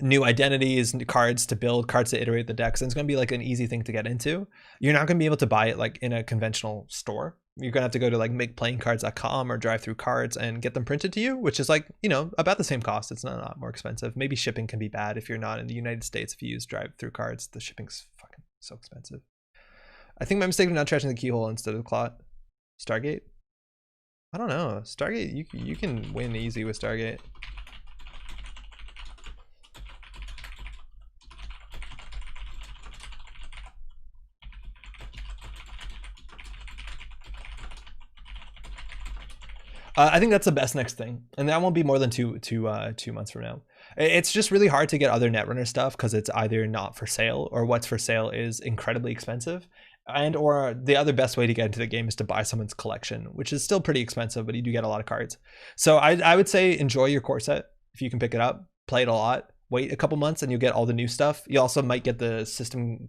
Speaker 1: new identities, new cards to build, cards to iterate the decks, and it's going to be like an easy thing to get into. You're not going to be able to buy it like in a conventional store. You're going to have to go to like makeplayingcards.com or drive through cards and get them printed to you, which is like, you know, about the same cost. It's not a lot more expensive. Maybe shipping can be bad if you're not in the United States. If you use drive through cards, the shipping's fucking so expensive. I think my mistake of not trashing the keyhole instead of the clot. Stargate? I don't know. Stargate, you can win easy with Stargate. I think that's the best next thing, and that won't be more than two months from now. It's just really hard to get other Netrunner stuff because it's either not for sale or what's for sale is incredibly expensive, and or the other best way to get into the game is to buy someone's collection, which is still pretty expensive, but you do get a lot of cards. So I would say enjoy your core set if you can pick it up, play it a lot. Wait a couple months and you'll get all the new stuff. You also might get the system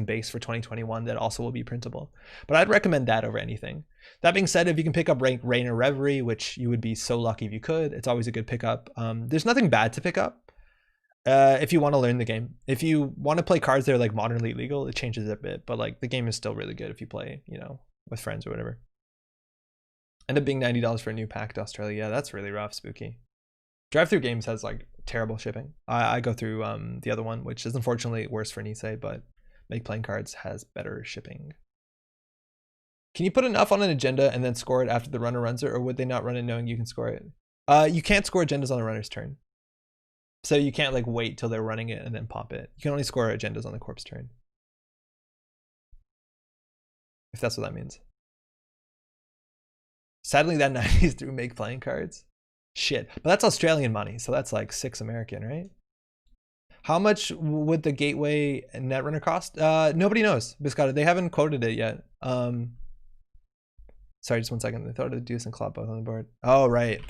Speaker 1: base for 2021 that also will be printable. But I'd recommend that over anything. That being said, if you can pick up Rain or Reverie, which you would be so lucky if you could, it's always a good pickup. There's nothing bad to pick up if you want to learn the game. If you want to play cards that are like modernly legal, it changes a bit. But like the game is still really good if you play, you know, with friends or whatever. End up being $90 for a new pack to Australia. Yeah, that's really rough, Spooky. Drive-through games has like terrible shipping. I go through the other one, which is unfortunately worse for Nisei, but Make Playing Cards has better shipping. Can you put enough on an agenda and then score it after the runner runs it, or would they not run it knowing you can score it? You can't score agendas on the runner's turn. So you can't like wait till they're running it and then pop it. You can only score agendas on the corpse turn. If that's what that means. Sadly, that 90s through Make Playing Cards. Shit, but that's Australian money, so that's like 6 American, right? How much would the Gateway Netrunner cost? Nobody knows, Biscotta. They haven't quoted it yet. Sorry, just 1 second. I thought it'd do some club both on the board. Oh, right.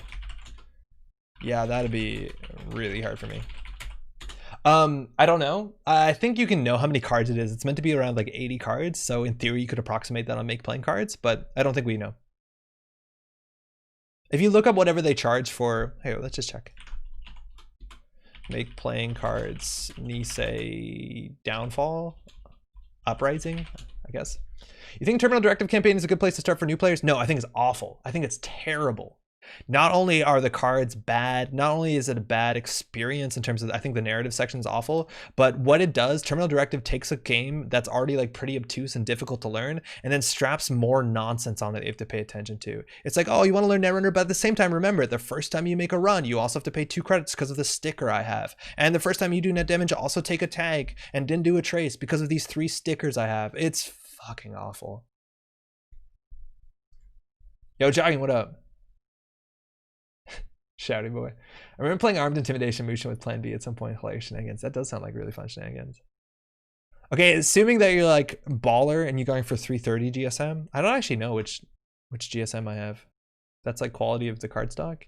Speaker 1: Yeah, that'd be really hard for me. I don't know. I think you can know how many cards it is. It's meant to be around like 80 cards, so in theory you could approximate that on Make Playing Cards, but I don't think we know. If you look up whatever they charge for, hey, let's just check. Make Playing Cards, Nisei Downfall, Uprising, I guess. You think Terminal Directive Campaign is a good place to start for new players? No, I think it's awful. I think it's terrible. Not only are the cards bad, not only is it a bad experience in terms of, I think the narrative section is awful, but what it does, Terminal Directive takes a game that's already like pretty obtuse and difficult to learn and then straps more nonsense on it that you have to pay attention to. It's like, oh, you want to learn Netrunner, but at the same time, remember, the first time you make a run, you also have to pay 2 credits because of the sticker I have. And the first time you do net damage, also take a tag and then do a trace because of these 3 stickers I have. It's fucking awful. Yo, Jogging, what up? Shouty boy. I remember playing Armed Intimidation Motion with Plan B at some point. Hilarious shenanigans. That does sound like really fun shenanigans. Okay, assuming that you're like baller and you're going for 330 GSM. I don't actually know which GSM I have. That's like quality of the card stock.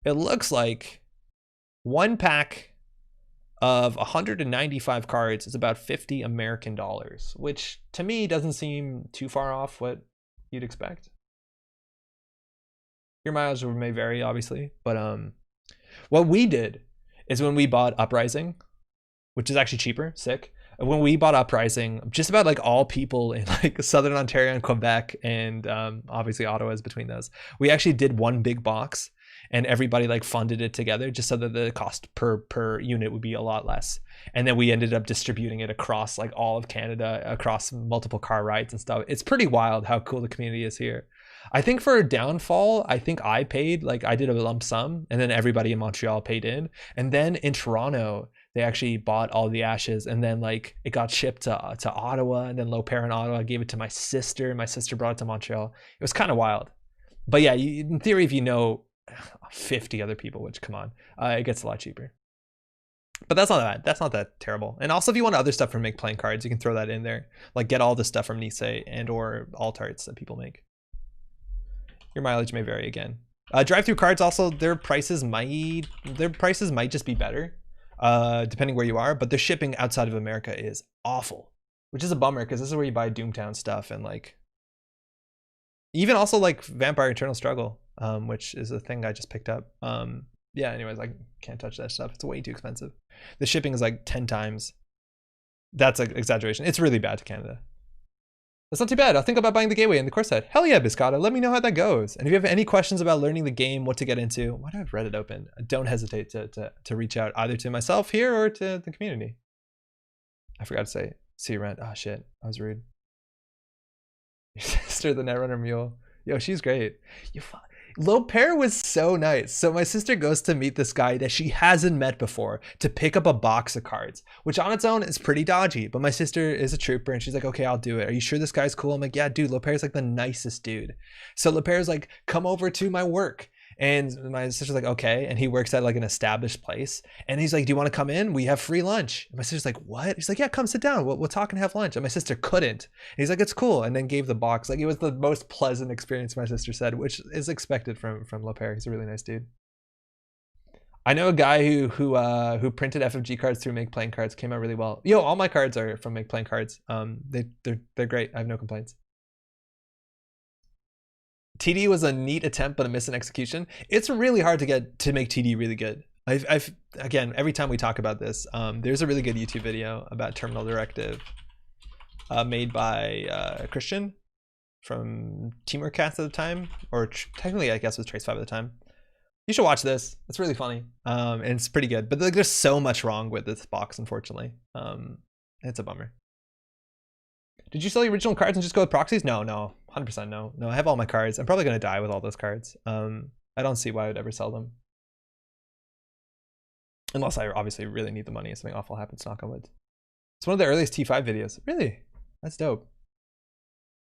Speaker 1: It looks like 1 pack of 195 cards is about 50 American dollars, which to me doesn't seem too far off what you'd expect. Your mileage may vary, obviously, but what we did is when we bought Uprising, which is actually cheaper, sick. When we bought Uprising, just about like all people in like Southern Ontario and Quebec and obviously Ottawa is between those, we actually did 1 big box and everybody like funded it together just so that the cost per unit would be a lot less. And then we ended up distributing it across like all of Canada, across multiple car rides and stuff. It's pretty wild how cool the community is here. I think for Downfall, I think I paid, like I did a lump sum and then everybody in Montreal paid in. And then in Toronto, they actually bought all the ashes and then like it got shipped to Ottawa and then Low Parent Ottawa gave it to my sister. My sister brought it to Montreal. It was kind of wild. But yeah, in theory, if you know 50 other people, which come on, it gets a lot cheaper. But that's not that. That's not that terrible. And also, if you want other stuff from Make Playing Cards, you can throw that in there. Like get all the stuff from Nisei and or alt arts that people make. Your mileage may vary again. Drive-through cards also, their prices might just be better, depending where you are. But their shipping outside of America is awful, which is a bummer because this is where you buy Doomtown stuff and like even also like Vampire Eternal Struggle, which is a thing I just picked up. Yeah. Anyways, I can't touch that stuff. It's way too expensive. The shipping is like 10 times. That's an exaggeration. It's really bad to Canada. That's not too bad. I'll think about buying the Gateway and the core set. Hell yeah, Biscotta. Let me know how that goes. And if you have any questions about learning the game, what to get into, why do I have Reddit open? Don't hesitate to reach out either to myself here or to the community. I forgot to say, see you around. Oh shit, I was rude. Your sister, the Netrunner mule. Yo, she's great. Low pair was so nice. So my sister goes to meet this guy that she hasn't met before to pick up a box of cards, which on its own is pretty dodgy. But my sister is a trooper and she's like, okay, I'll do it. Are you sure this guy's cool? I'm like, yeah, dude, Low pair's like the nicest dude. So Low pair's like, come over to my work. And my sister's like, okay. And he works at like an established place. And he's like, do you want to come in? We have free lunch. And my sister's like, what? He's like, yeah, come sit down. We'll talk and have lunch. And my sister couldn't. And he's like, it's cool. And then gave the box. Like, it was the most pleasant experience, my sister said, which is expected from Le Pere. He's a really nice dude. I know a guy who printed FFG cards through Make Playing Cards. Came out really well. Yo, all my cards are from Make Playing Cards. They're great. I have no complaints. TD was a neat attempt, but a miss in execution. It's really hard to make TD really good. I've again, every time we talk about this, there's a really good YouTube video about Terminal Directive made by Christian from Teamwork Cast at the time, or technically I guess it was Trace 5 at the time. You should watch this. It's really funny, and it's pretty good. But like, there's so much wrong with this box, unfortunately. It's a bummer. Did you sell the original cards and just go with proxies? No, 100% no. I have all my cards. I'm probably gonna die with all those cards. I don't see why I would ever sell them. Unless I obviously really need the money and something awful happens, knock on wood. It's one of the earliest T5 videos. Really? That's dope.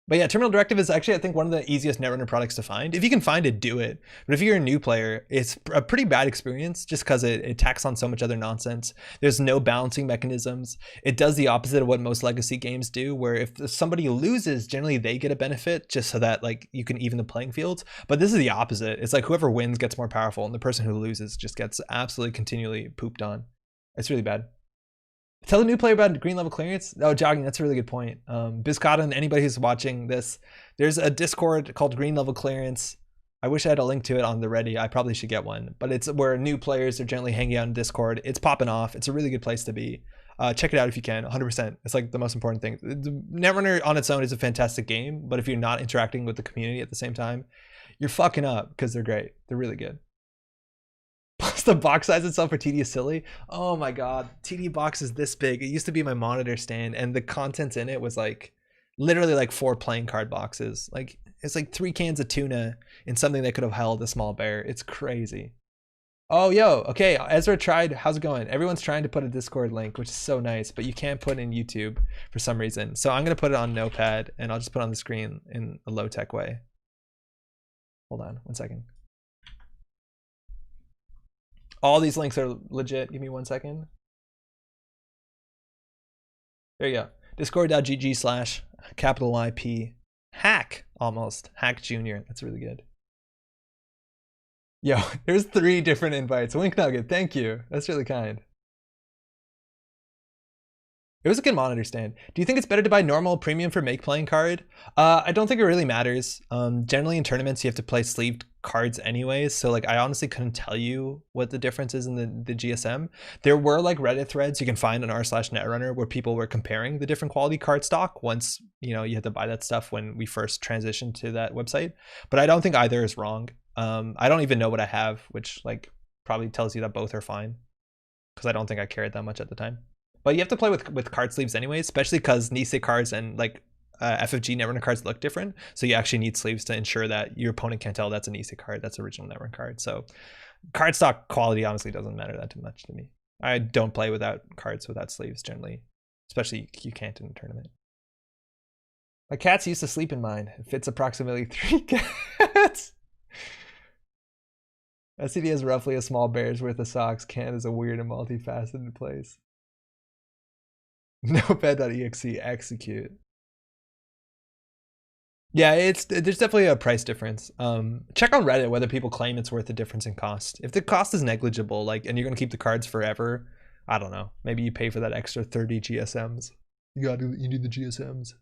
Speaker 1: But yeah, Terminal Directive is actually, I think, one of the easiest Netrunner products to find. If you can find it, do it. But if you're a new player, it's a pretty bad experience just because it tacks on so much other nonsense. There's no balancing mechanisms. It does the opposite of what most legacy games do, where if somebody loses, generally they get a benefit just so that like you can even the playing field. But this is the opposite. It's like whoever wins gets more powerful and the person who loses just gets absolutely continually pooped on. It's really bad. Tell the new player about green level clearance. Oh, jogging, that's a really good point. Biscotta and anybody who's watching this, there's a Discord called Green Level Clearance. I wish I had a link to it on the Ready. I probably should get one. But it's where new players are generally hanging out in Discord. It's popping off. It's a really good place to be. Check it out if you can, 100%. It's like the most important thing. Netrunner on its own is a fantastic game, but if you're not interacting with the community at the same time, you're fucking up because they're great. They're really good. Plus the box size itself for TD is silly. Oh my god, TD box is this big. It used to be my monitor stand, and the contents in it was like literally like 4 playing card boxes. Like it's like 3 cans of tuna in something that could have held a small bear. It's crazy. Oh yo, okay, Ezra tried. How's it going? Everyone's trying to put a Discord link, which is so nice, but you can't put it in YouTube for some reason. So I'm gonna put it on Notepad, and I'll just put it on the screen in a low tech way. Hold on, 1 second. All these links are legit. Give me 1 second. There you go. Discord.gg/IP hack almost. Hack Junior. That's really good. Yo, there's 3 different invites. Wink Nugget, thank you. That's really kind. It was a good monitor stand. Do you think it's better to buy normal premium for Make Playing card? I don't think it really matters. Generally in tournaments you have to play sleeved cards anyways, so like I honestly couldn't tell you what the difference is in the GSM. There were like Reddit threads you can find on r/Netrunner where people were comparing the different quality card stock once you had to buy that stuff when we first transitioned to that website. But I don't think either is wrong. I don't even know what I have, which like probably tells you that both are fine because I don't think I cared that much at the time. But you have to play with card sleeves anyway, especially because Nisei cards and like FFG Netrunner cards look different. So you actually need sleeves to ensure that your opponent can't tell that's a Nisei card, that's original Netrunner card. So card stock quality honestly doesn't matter that too much to me. I don't play without cards without sleeves generally, especially you can't in a tournament. My cats used to sleep in mine. It fits approximately 3 cats. SCD has roughly a small bear's worth of socks. Can is a weird and multifaceted place. Notepad.exe execute. Yeah, there's definitely a price difference. Check on Reddit whether people claim it's worth the difference in cost. If the cost is negligible, like, and you're gonna keep the cards forever, I don't know. Maybe you pay for that extra 30 GSMs. You need the GSMs.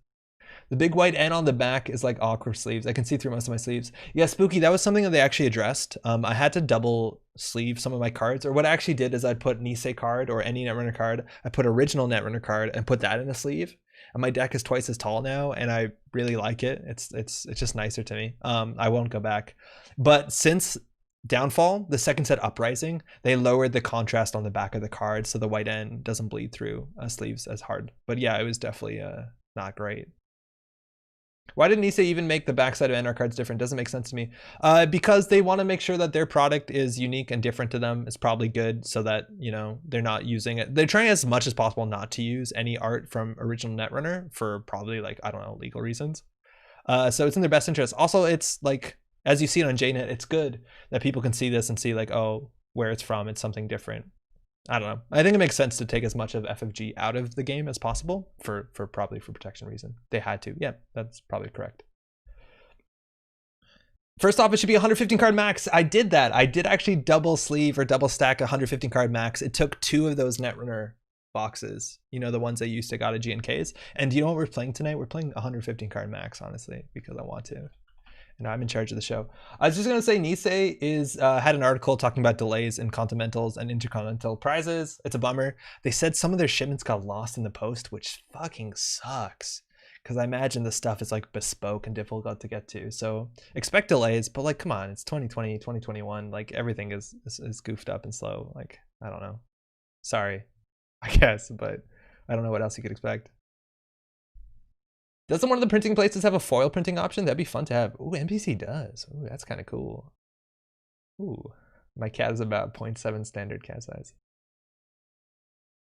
Speaker 1: The big white N on the back is like awkward sleeves. I can see through most of my sleeves. Yeah, Spooky, that was something that they actually addressed. I had to double sleeve some of my cards, or what I actually did is I'd put Nisei card or any Netrunner card. I put original Netrunner card and put that in a sleeve. And my deck is twice as tall now, and I really like it. It's just nicer to me. I won't go back. But since Downfall, the second set Uprising, they lowered the contrast on the back of the card so the white N doesn't bleed through sleeves as hard. But yeah, it was definitely not great. Why didn't Nisei even make the backside of NR cards different? Doesn't make sense to me. Because they want to make sure that their product is unique and different to them. It's probably good so that, you know, they're not using it. They're trying as much as possible not to use any art from original Netrunner for probably like, I don't know, legal reasons. So it's in their best interest. Also, it's like, as you see it on JNet, it's good that people can see this and see like, oh, where it's from, it's something different. I don't know. I think it makes sense to take as much of FFG out of the game as possible for probably for protection reason. They had to. Yeah, that's probably correct. First off, it should be 115 card max. I did that. I did actually double sleeve or double stack 115 card max. It took 2 of those Netrunner boxes. You know, the ones I used to got at GNKs. And do you know what we're playing tonight? We're playing 115 card max, honestly, because I want to. And I'm in charge of the show. I was just gonna say Nisei is had an article talking about delays in continentals and intercontinental prizes. It's a bummer. They said some of their shipments got lost in the post, which fucking sucks. Because I imagine the stuff is like bespoke and difficult to get to. So expect delays, but like, come on, it's 2020, 2021. Like everything is goofed up and slow. Like, I don't know. Sorry, I guess, but I don't know what else you could expect. Doesn't one of the printing places have a foil printing option? That'd be fun to have. Ooh, NPC does. Ooh, that's kind of cool. Ooh, my cat is about 0.7 standard cat size.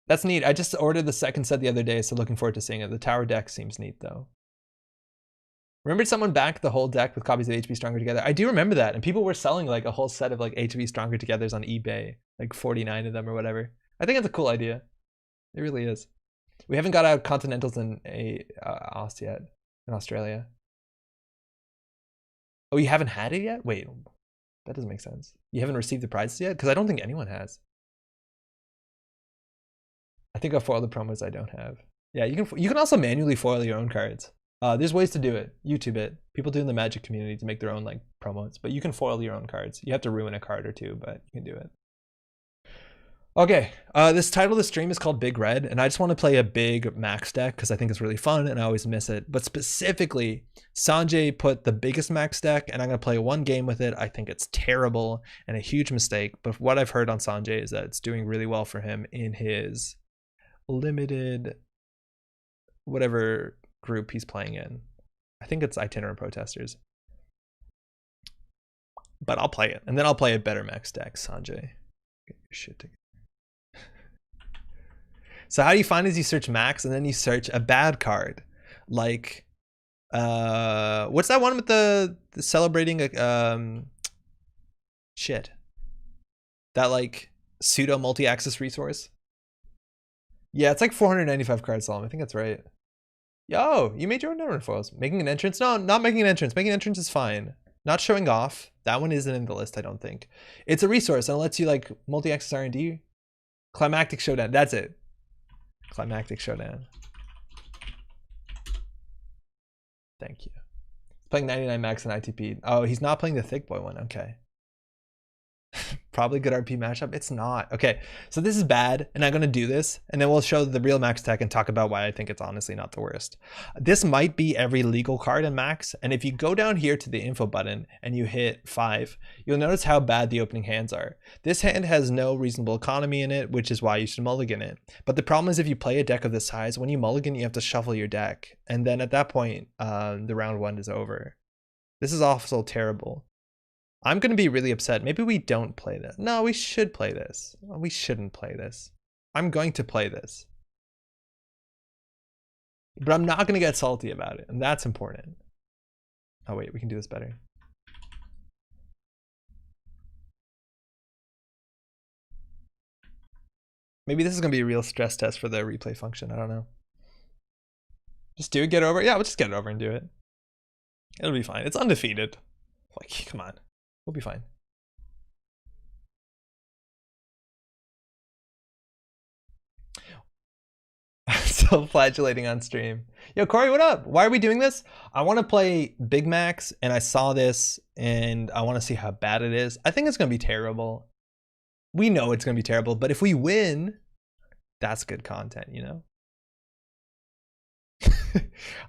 Speaker 1: That's neat. I just ordered the second set the other day, so looking forward to seeing it. The tower deck seems neat, though. Remember someone backed the whole deck with copies of HB Stronger Together? I do remember that, and people were selling like a whole set of like HB Stronger Togethers on eBay, like 49 of them or whatever. I think it's a cool idea. It really is. We haven't got out Continentals in Ost yet, in Australia. Oh, you haven't had it yet? Wait, that doesn't make sense. You haven't received the prizes yet? Because I don't think anyone has. I think I'll foil the promos I don't have. Yeah, you can also manually foil your own cards. There's ways to do it. YouTube it. People do in the Magic community to make their own like promos, but you can foil your own cards. You have to ruin a card or two, but you can do it. Okay, this title of the stream is called Big Red, and I just want to play a big max deck because I think it's really fun and I always miss it. But specifically, Sanjay put the biggest max deck, and I'm going to play one game with it. I think it's terrible and a huge mistake, but what I've heard on Sanjay is that it's doing really well for him in his limited whatever group he's playing in. I think it's Itinerant Protesters. But I'll play it, and then I'll play a better max deck, Sanjay. Get your shit together. So how do you find is you search max and then you search a bad card. Like what's that one with the celebrating shit. That like pseudo multi-axis resource? Yeah, it's like 495 cards long. I think that's right. Yo, you made your own Netrunner foils. Making an entrance? No, not making an entrance. Making an entrance is fine. Not showing off. That one isn't in the list, I don't think. It's a resource and it lets you like multi-axis R&D. Climactic Showdown. That's it. Climactic Showdown. Thank you. He's playing 99 max and ITP. Oh, he's not playing the thick boy one. Okay. Probably good RP matchup. It's not. Okay, so this is bad, and I'm going to do this, and then we'll show the real max tech and talk about why I think it's honestly not the worst. This might be every legal card in max, and if you go down here to the info button and you hit 5, you'll notice how bad the opening hands are. This hand has no reasonable economy in it, which is why you should mulligan it. But the problem is if you play a deck of this size, when you mulligan, you have to shuffle your deck, and then at that point, the round 1 is over. This is also terrible. I'm going to be really upset. Maybe we don't play this. No, we should play this. We shouldn't play this. I'm going to play this. But I'm not going to get salty about it, and that's important. Oh, wait, we can do this better. Maybe this is going to be a real stress test for the replay function. I don't know. Just do it, get over it. Yeah, we'll just get it over and do it. It'll be fine. It's undefeated. Like, come on. We'll be fine. Self-flagellating on stream. Yo, Corey, what up? Why are we doing this? I want to play Big Max, and I saw this, and I want to see how bad it is. I think it's going to be terrible. We know it's going to be terrible, but if we win, that's good content, you know?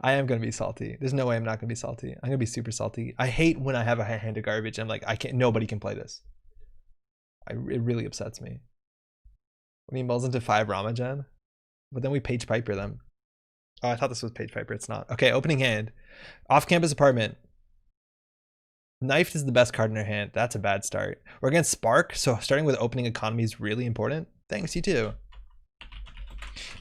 Speaker 1: I am gonna be salty. There's no way I'm not gonna be salty. I'm gonna be super salty. I hate when I have a hand of garbage. I'm like, I can't. Nobody can play this. It really upsets me. When he mulls into 5 Ramajan, but then we Page Piper them. Oh, I thought this was Page Piper. It's not. Okay, opening hand. Off-campus apartment. Knife is the best card in our hand. That's a bad start. We're against Spark, so starting with opening economy is really important. Thanks, you too.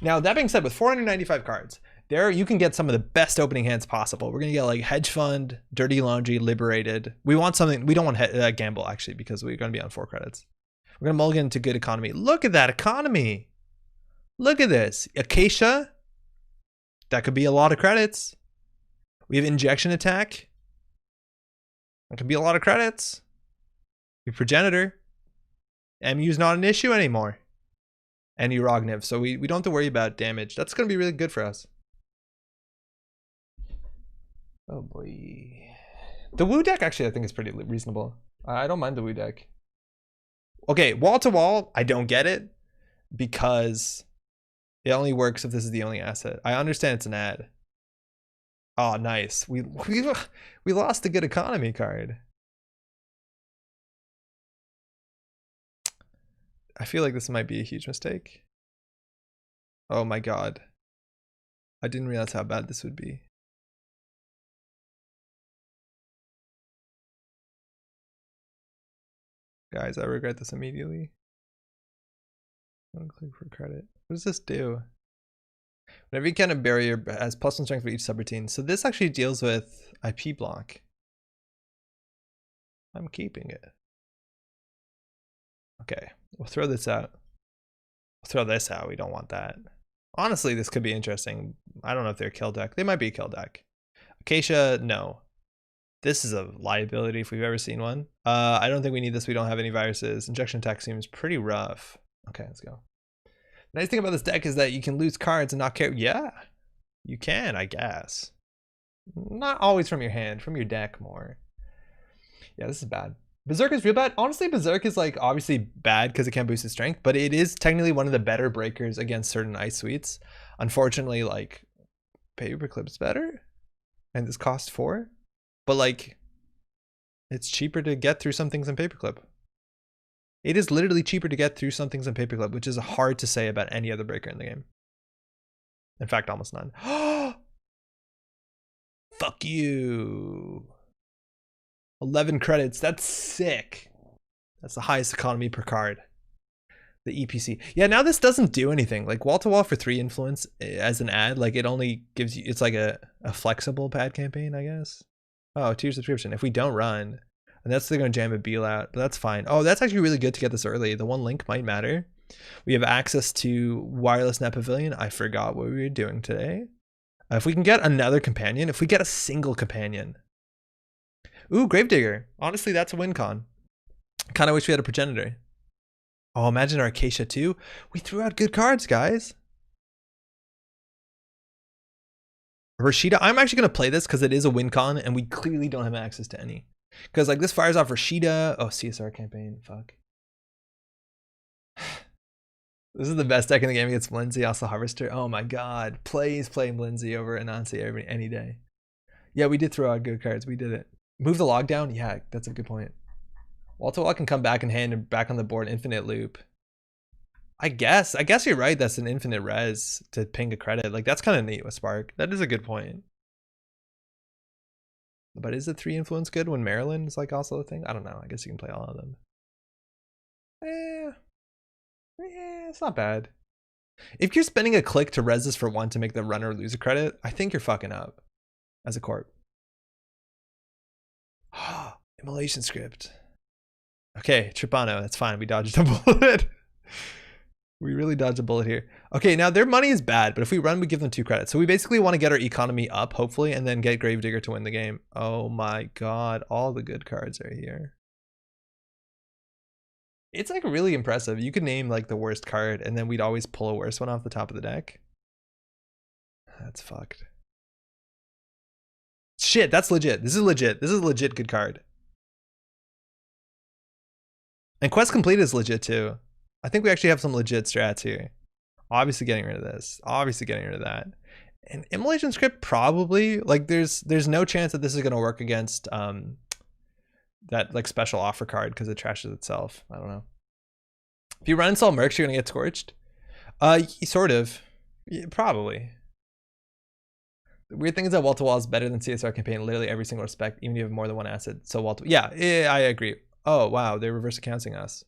Speaker 1: Now, that being said, with 495 cards, there you can get some of the best opening hands possible. We're going to get like Hedge Fund, Dirty Laundry, Liberated. We want something. We don't want Gamble, actually, because we're going to be on 4 credits. We're going to mulligan into good economy. Look at that economy. Look at this. Acacia. That could be a lot of credits. We have Injection Attack. That could be a lot of credits. We have Progenitor. MU's not an issue anymore. And Urogniv. So we don't have to worry about damage. That's going to be really good for us. Oh boy. The Woo deck actually I think is pretty reasonable. I don't mind the Woo deck. Okay, wall to wall, I don't get it because it only works if this is the only asset. I understand it's an ad. Oh, nice. We lost a good economy card. I feel like this might be a huge mistake. Oh my god. I didn't realize how bad this would be. Guys, I regret this immediately. Don't click for credit. What does this do? Whenever you can, a barrier has +1 strength for each subroutine. So this actually deals with IP block. I'm keeping it. Okay, we'll throw this out. We'll throw this out. We don't want that. Honestly, this could be interesting. I don't know if they're a kill deck. They might be a kill deck. Acacia, no. This is a liability if we've ever seen one. I don't think we need this. We don't have any viruses. Injection Attack seems pretty rough. Okay, let's go. The nice thing about this deck is that you can lose cards and not care. Yeah, you can, I guess. Not always from your hand, from your deck more. Yeah, this is bad. Berserk is real bad. Honestly, Berserk is like obviously bad because it can't boost its strength, but it is technically one of the better breakers against certain ice suites. Unfortunately, like Paperclip's better, and this costs 4. But like, it's cheaper to get through some things than Paperclip. It is literally cheaper to get through some things than Paperclip, which is hard to say about any other breaker in the game. In fact, almost none. Fuck you. 11 credits. That's sick. That's the highest economy per card. The EPC. Yeah, now this doesn't do anything. Like wall to wall for 3 influence as an ad, like it only gives you, it's like a flexible pad campaign, I guess. Oh, 2 subscription. If we don't run, and that's they're going to jam a Beal out, but that's fine. Oh, that's actually really good to get this early. The 1 link might matter. We have access to wireless net pavilion. I forgot what we were doing today. If we can get another companion, if we get a single companion. Ooh, Gravedigger. Honestly, that's a win con. Kind of wish we had a Progenitor. Oh, imagine our Acacia too. We threw out good cards, guys. Rashida, I'm actually going to play this because it is a win con and we clearly don't have access to any. Because like this fires off Rashida. Oh, CSR campaign. Fuck. This is the best deck in the game against Lindsay, also Harvester. Oh my god. Please play Lindsay over Anansi any day. Yeah, we did throw out good cards. We did it. Move the log down? Yeah, that's a good point. Wall to wall can come back in hand and back on the board. Infinite loop. I guess you're right. That's an infinite res to ping a credit. Like that's kind of neat with Spark. That is a good point. But is the 3 influence good when Maryland is like also a thing? I don't know. I guess you can play all of them. It's not bad. If you're spending a click to res this for 1 to make the runner lose a credit, I think you're fucking up as a corp. Immolation script. Okay, Tripano, that's fine. We dodged a bullet. We really dodged a bullet here. Okay, now their money is bad, but if we run, we give them 2 credits. So we basically want to get our economy up, hopefully, and then get Gravedigger to win the game. Oh my god, all the good cards are here. It's like really impressive. You could name like the worst card, and then we'd always pull a worse one off the top of the deck. That's fucked. Shit, that's legit. This is legit. This is a legit good card. And Quest Complete is legit too. I think we actually have some legit strats here. Obviously getting rid of this. Obviously getting rid of that. And Immolation Script probably, like there's no chance that this is going to work against that like special offer card because it trashes itself. I don't know. If you run Install Mercs, you're going to get Scorched. Sort of. Yeah, probably. The weird thing is that wall-to-wall is better than CSR campaign in literally every single respect, even if you have more than one asset. So wall-to-wall. Yeah, I agree. Oh, wow. They're reverse accounting us.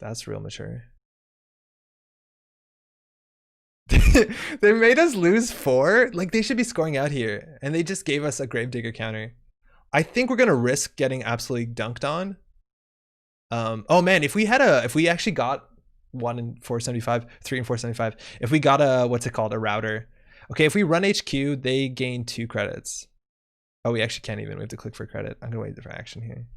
Speaker 1: That's real mature. They made us lose 4. Like, they should be scoring out here. And they just gave us a Gravedigger counter. I think we're going to risk getting absolutely dunked on. Oh, man. If we actually got 1 and 475, 3 and 475. If we got a, what's it called? A router. Okay, if we run HQ, they gain 2 credits. Oh, we actually can't even. We have to click for credit. I'm going to wait for action here.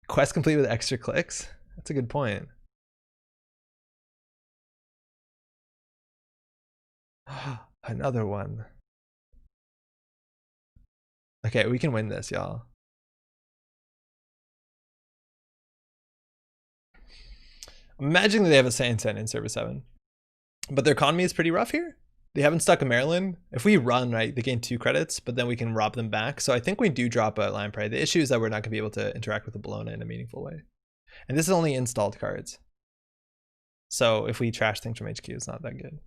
Speaker 1: Quest complete with extra clicks? That's a good point. Another one. Okay, we can win this, y'all. Imagine that they have a Sand in Server 7. But their economy is pretty rough here. They haven't stuck a Maryland. If we run, right, they gain 2 credits, but then we can rob them back. So I think we do drop a Lion Prey. The issue is that we're not going to be able to interact with the Bologna in a meaningful way. And this is only installed cards. So if we trash things from HQ, it's not that good.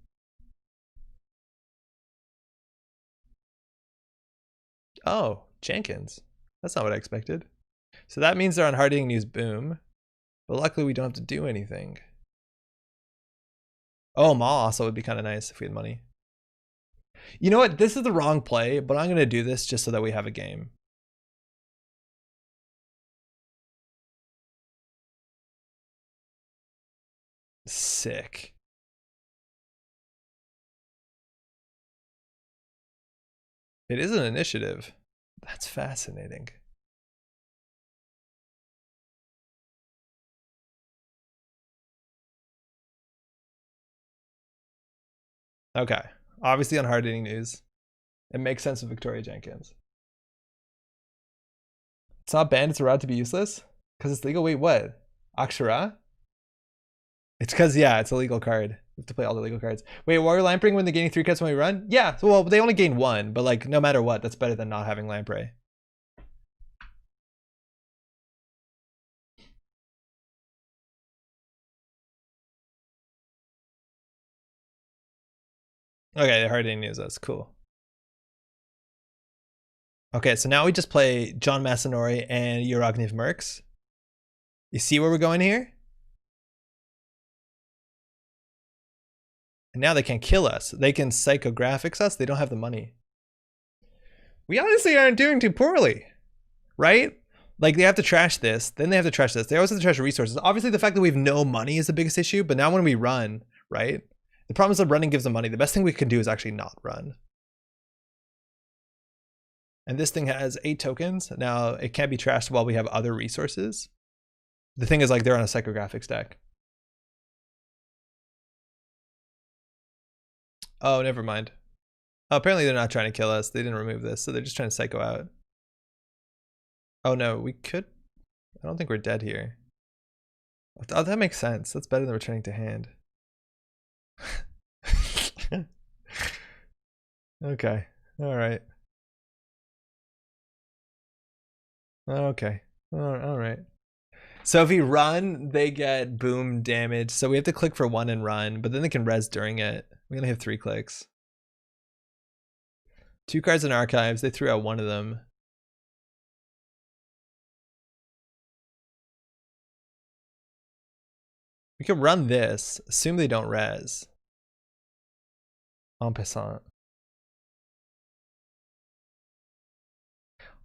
Speaker 1: Oh, Jenkins. That's not what I expected. So that means they're on hard-hitting news, boom. But luckily we don't have to do anything. Oh, Maul also would be kind of nice if we had money. You know what? This is the wrong play, but I'm going to do this just so that we have a game. Sick. It is an initiative. That's fascinating. Okay. Obviously on hard-hitting news. It makes sense with Victoria Jenkins. It's not banned, it's allowed to be useless? Because it's legal? Wait, what? Akshara? It's because, yeah, it's a legal card. We have to play all the legal cards. Wait, Warrior Lamprey when they're gaining 3 cuts when we run? Yeah, well, they only gain 1, but like, no matter what, that's better than not having Lamprey. Okay, they're hard-hitting news us. Cool. Okay, so now we just play John Masanori and Uragniv Mercs. You see where we're going here? And now they can kill us. They can psychographics us. They don't have the money. We honestly aren't doing too poorly, right? Like, they have to trash this, then they have to trash this. They always have to trash resources. Obviously, the fact that we have no money is the biggest issue, but now when we run, right? The problem is that running gives them money. The best thing we can do is actually not run. And this thing has 8 tokens. Now, it can't be trashed while we have other resources. The thing is, like, they're on a psychographics deck. Oh, never mind. Oh, apparently they're not trying to kill us. They didn't remove this, so they're just trying to psycho out. Oh no, we could... I don't think we're dead here. Oh, that makes sense. That's better than returning to hand. Okay. Alright. Okay. Alright. So if we run, they get boom damage. So we have to click for 1 and run, but then they can res during it. We only have 3 clicks. 2 cards in archives. They threw out 1 of them. We can run this. Assume they don't res. En passant.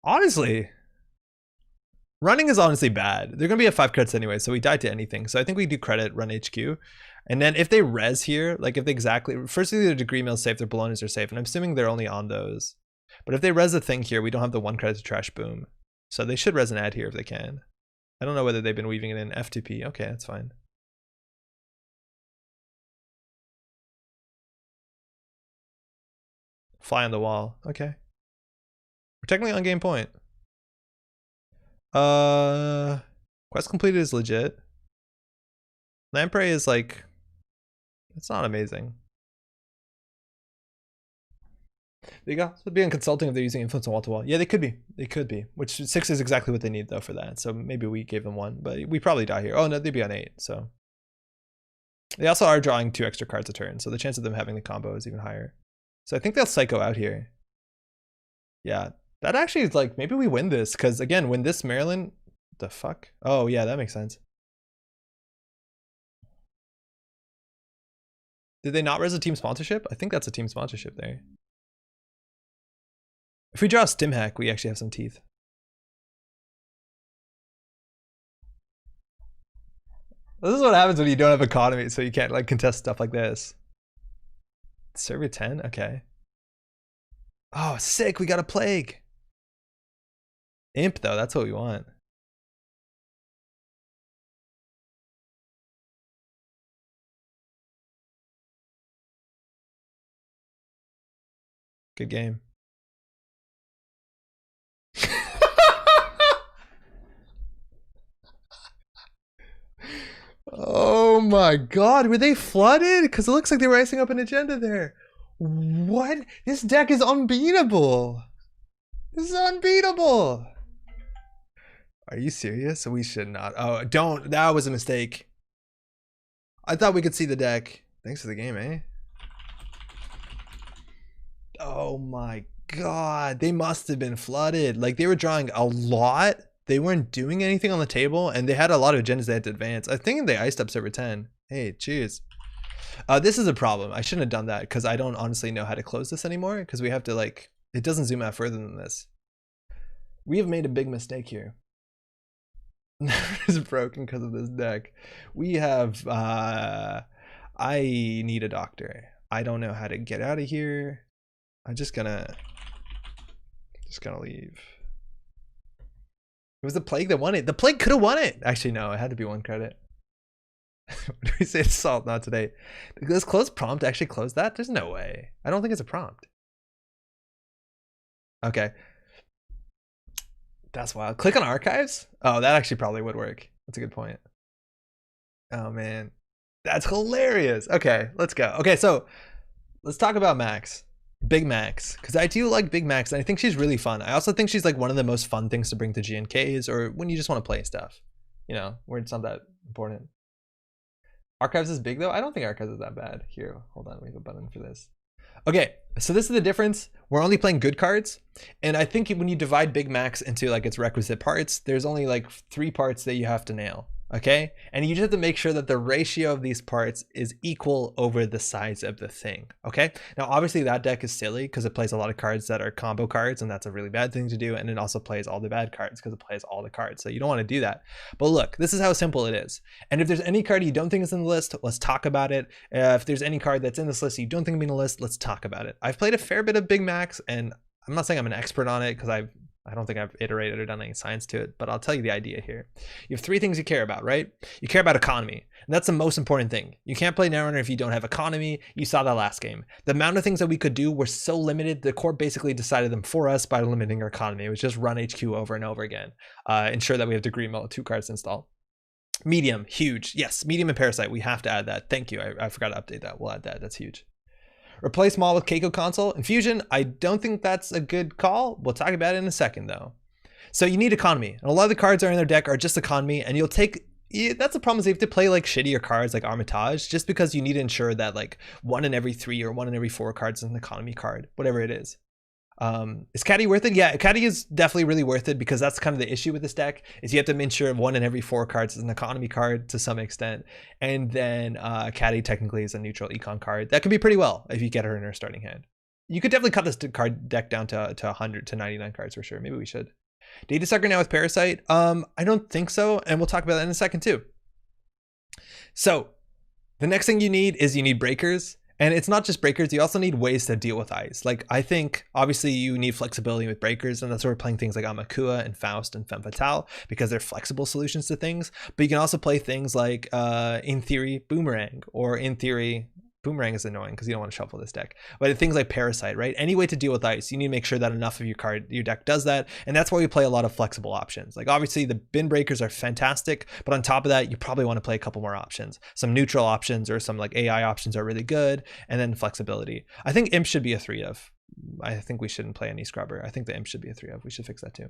Speaker 1: Honestly, running is honestly bad. They're going to be at 5 credits anyway, so we die to anything. So I think we do credit, run HQ. And then if they res here, like if they exactly... Firstly, the degree mill is safe, their Bolognas are safe, and I'm assuming they're only on those. But if they res the thing here, we don't have the 1 credit to trash boom. So they should res an ad here if they can. I don't know whether they've been weaving it in F2P. Okay, that's fine. Fly on the wall. Okay. We're technically on game point. Quest completed is legit. Lamprey is like... It's not amazing. They could also be in consulting if they're using influence on wall-to-wall. Yeah, they could be. They could be. Which 6 is exactly what they need, though, for that. So maybe we gave them 1. But we probably die here. Oh, no, they'd be on 8, so... They also are drawing 2 extra cards a turn, so the chance of them having the combo is even higher. So I think they'll Psycho out here. Yeah, that actually is like, maybe we win this, because again, when this Maryland, the fuck? Oh yeah, that makes sense. Did they not res a team sponsorship? I think that's a team sponsorship there. If we draw a Stim Hack, we actually have some teeth. This is what happens when you don't have economy, so you can't like contest stuff like this. Server 10? Okay. Oh, sick, we got a Plague. Imp though, that's what we want. Good game. Oh my god, were they flooded? Because it looks like they were icing up an agenda there. What? This deck is unbeatable. This is unbeatable. Are you serious? We should not. Oh, don't. That was a mistake. I thought we could see the deck. Thanks for the game, eh? Oh my god. They must have been flooded. Like, they were drawing a lot. They weren't doing anything on the table, and they had a lot of agendas they had to advance. I think they iced up server 10. Hey, cheers. This is a problem. I shouldn't have done that, because I don't honestly know how to close this anymore, because we have to, like, it doesn't zoom out further than this. We have made a big mistake here. Is broken because of this deck. We have I need a doctor. I don't know how to get out of here. I'm just gonna leave. It was the Plague that won it. The Plague could have won it. Actually, no, it had to be 1 credit. What do we say? Assault, not today. Does this close prompt actually close that? There's no way. I don't think it's a prompt. Okay. That's wild. Click on archives. Oh, that actually probably would work. That's a good point. Oh man, that's hilarious. Okay, let's go. Okay, so let's talk about Max. Big Max, because I do like Big Max, and I think she's really fun. I also think she's like one of the most fun things to bring to GNKs, or when you just want to play stuff, you know, where it's not that important. Archives is big though. I don't think archives is that bad. Here, hold on, we have a button for this. Okay, so this is the difference. We're only playing good cards, and I think when you divide Big Max into like its requisite parts, there's only like 3 parts that you have to nail. Okay, and you just have to make sure that the ratio of these parts is equal over the size of the thing. Okay, now obviously that deck is silly because it plays a lot of cards that are combo cards, and that's a really bad thing to do, and it also plays all the bad cards because it plays all the cards, so you don't want to do that. But look, this is how simple it is. And if there's any card you don't think is in the list, let's talk about it. If there's any card that's in this list you don't think will be in the list, let's talk about it. I've played a fair bit of Big Max, and I'm not saying I'm an expert on it because I don't think I've iterated or done any science to it, but I'll tell you the idea here. You have 3 things you care about, right? You care about economy, and that's the most important thing. You can't play Netrunner if you don't have economy. You saw that last game. The amount of things that we could do were so limited, the core basically decided them for us by limiting our economy. It was just run HQ over and over again. Ensure that we have degree mode, 2 cards installed. Medium, huge. Yes, medium and Parasite, we have to add that. Thank you, I forgot to update that. We'll add that, that's huge. Replace Maul with Keiko console. Infusion, I don't think that's a good call. We'll talk about it in a second though. So you need economy. And a lot of the cards that are in their deck are just economy, and you'll take, that's the problem is you have to play like shittier cards like Armitage, just because you need to ensure that like 1 in every 3 or 1 in every 4 cards is an economy card, whatever it is. Is Caddy worth it? Yeah, Caddy is definitely really worth it, because that's kind of the issue with this deck is you have to ensure 1 in every 4 cards is an economy card to some extent, and then Caddy technically is a neutral econ card that can be pretty well if you get her in her starting hand. You could definitely cut this card deck down to 100 to 99 cards for sure. Maybe we should. Data Sucker now with Parasite? I don't think so, and we'll talk about that in a second too. So the next thing you need is you need breakers. And it's not just breakers, you also need ways to deal with ice. Like, I think obviously you need flexibility with breakers, and that's where we're playing things like Amakua and Faust and Femme Fatale, because they're flexible solutions to things. But you can also play things like, in theory, Boomerang, or in theory, Boomerang is annoying because you don't want to shuffle this deck. But things like Parasite, right? Any way to deal with ice, you need to make sure that enough of your deck does that. And that's why we play a lot of flexible options. Like, obviously the bin breakers are fantastic, but on top of that, you probably want to play a couple more options. Some neutral options or some like AI options are really good. And then flexibility. I think Imp should be a 3 of. I think we shouldn't play any Scrubber. I think the Imp should be a 3 of. We should fix that too.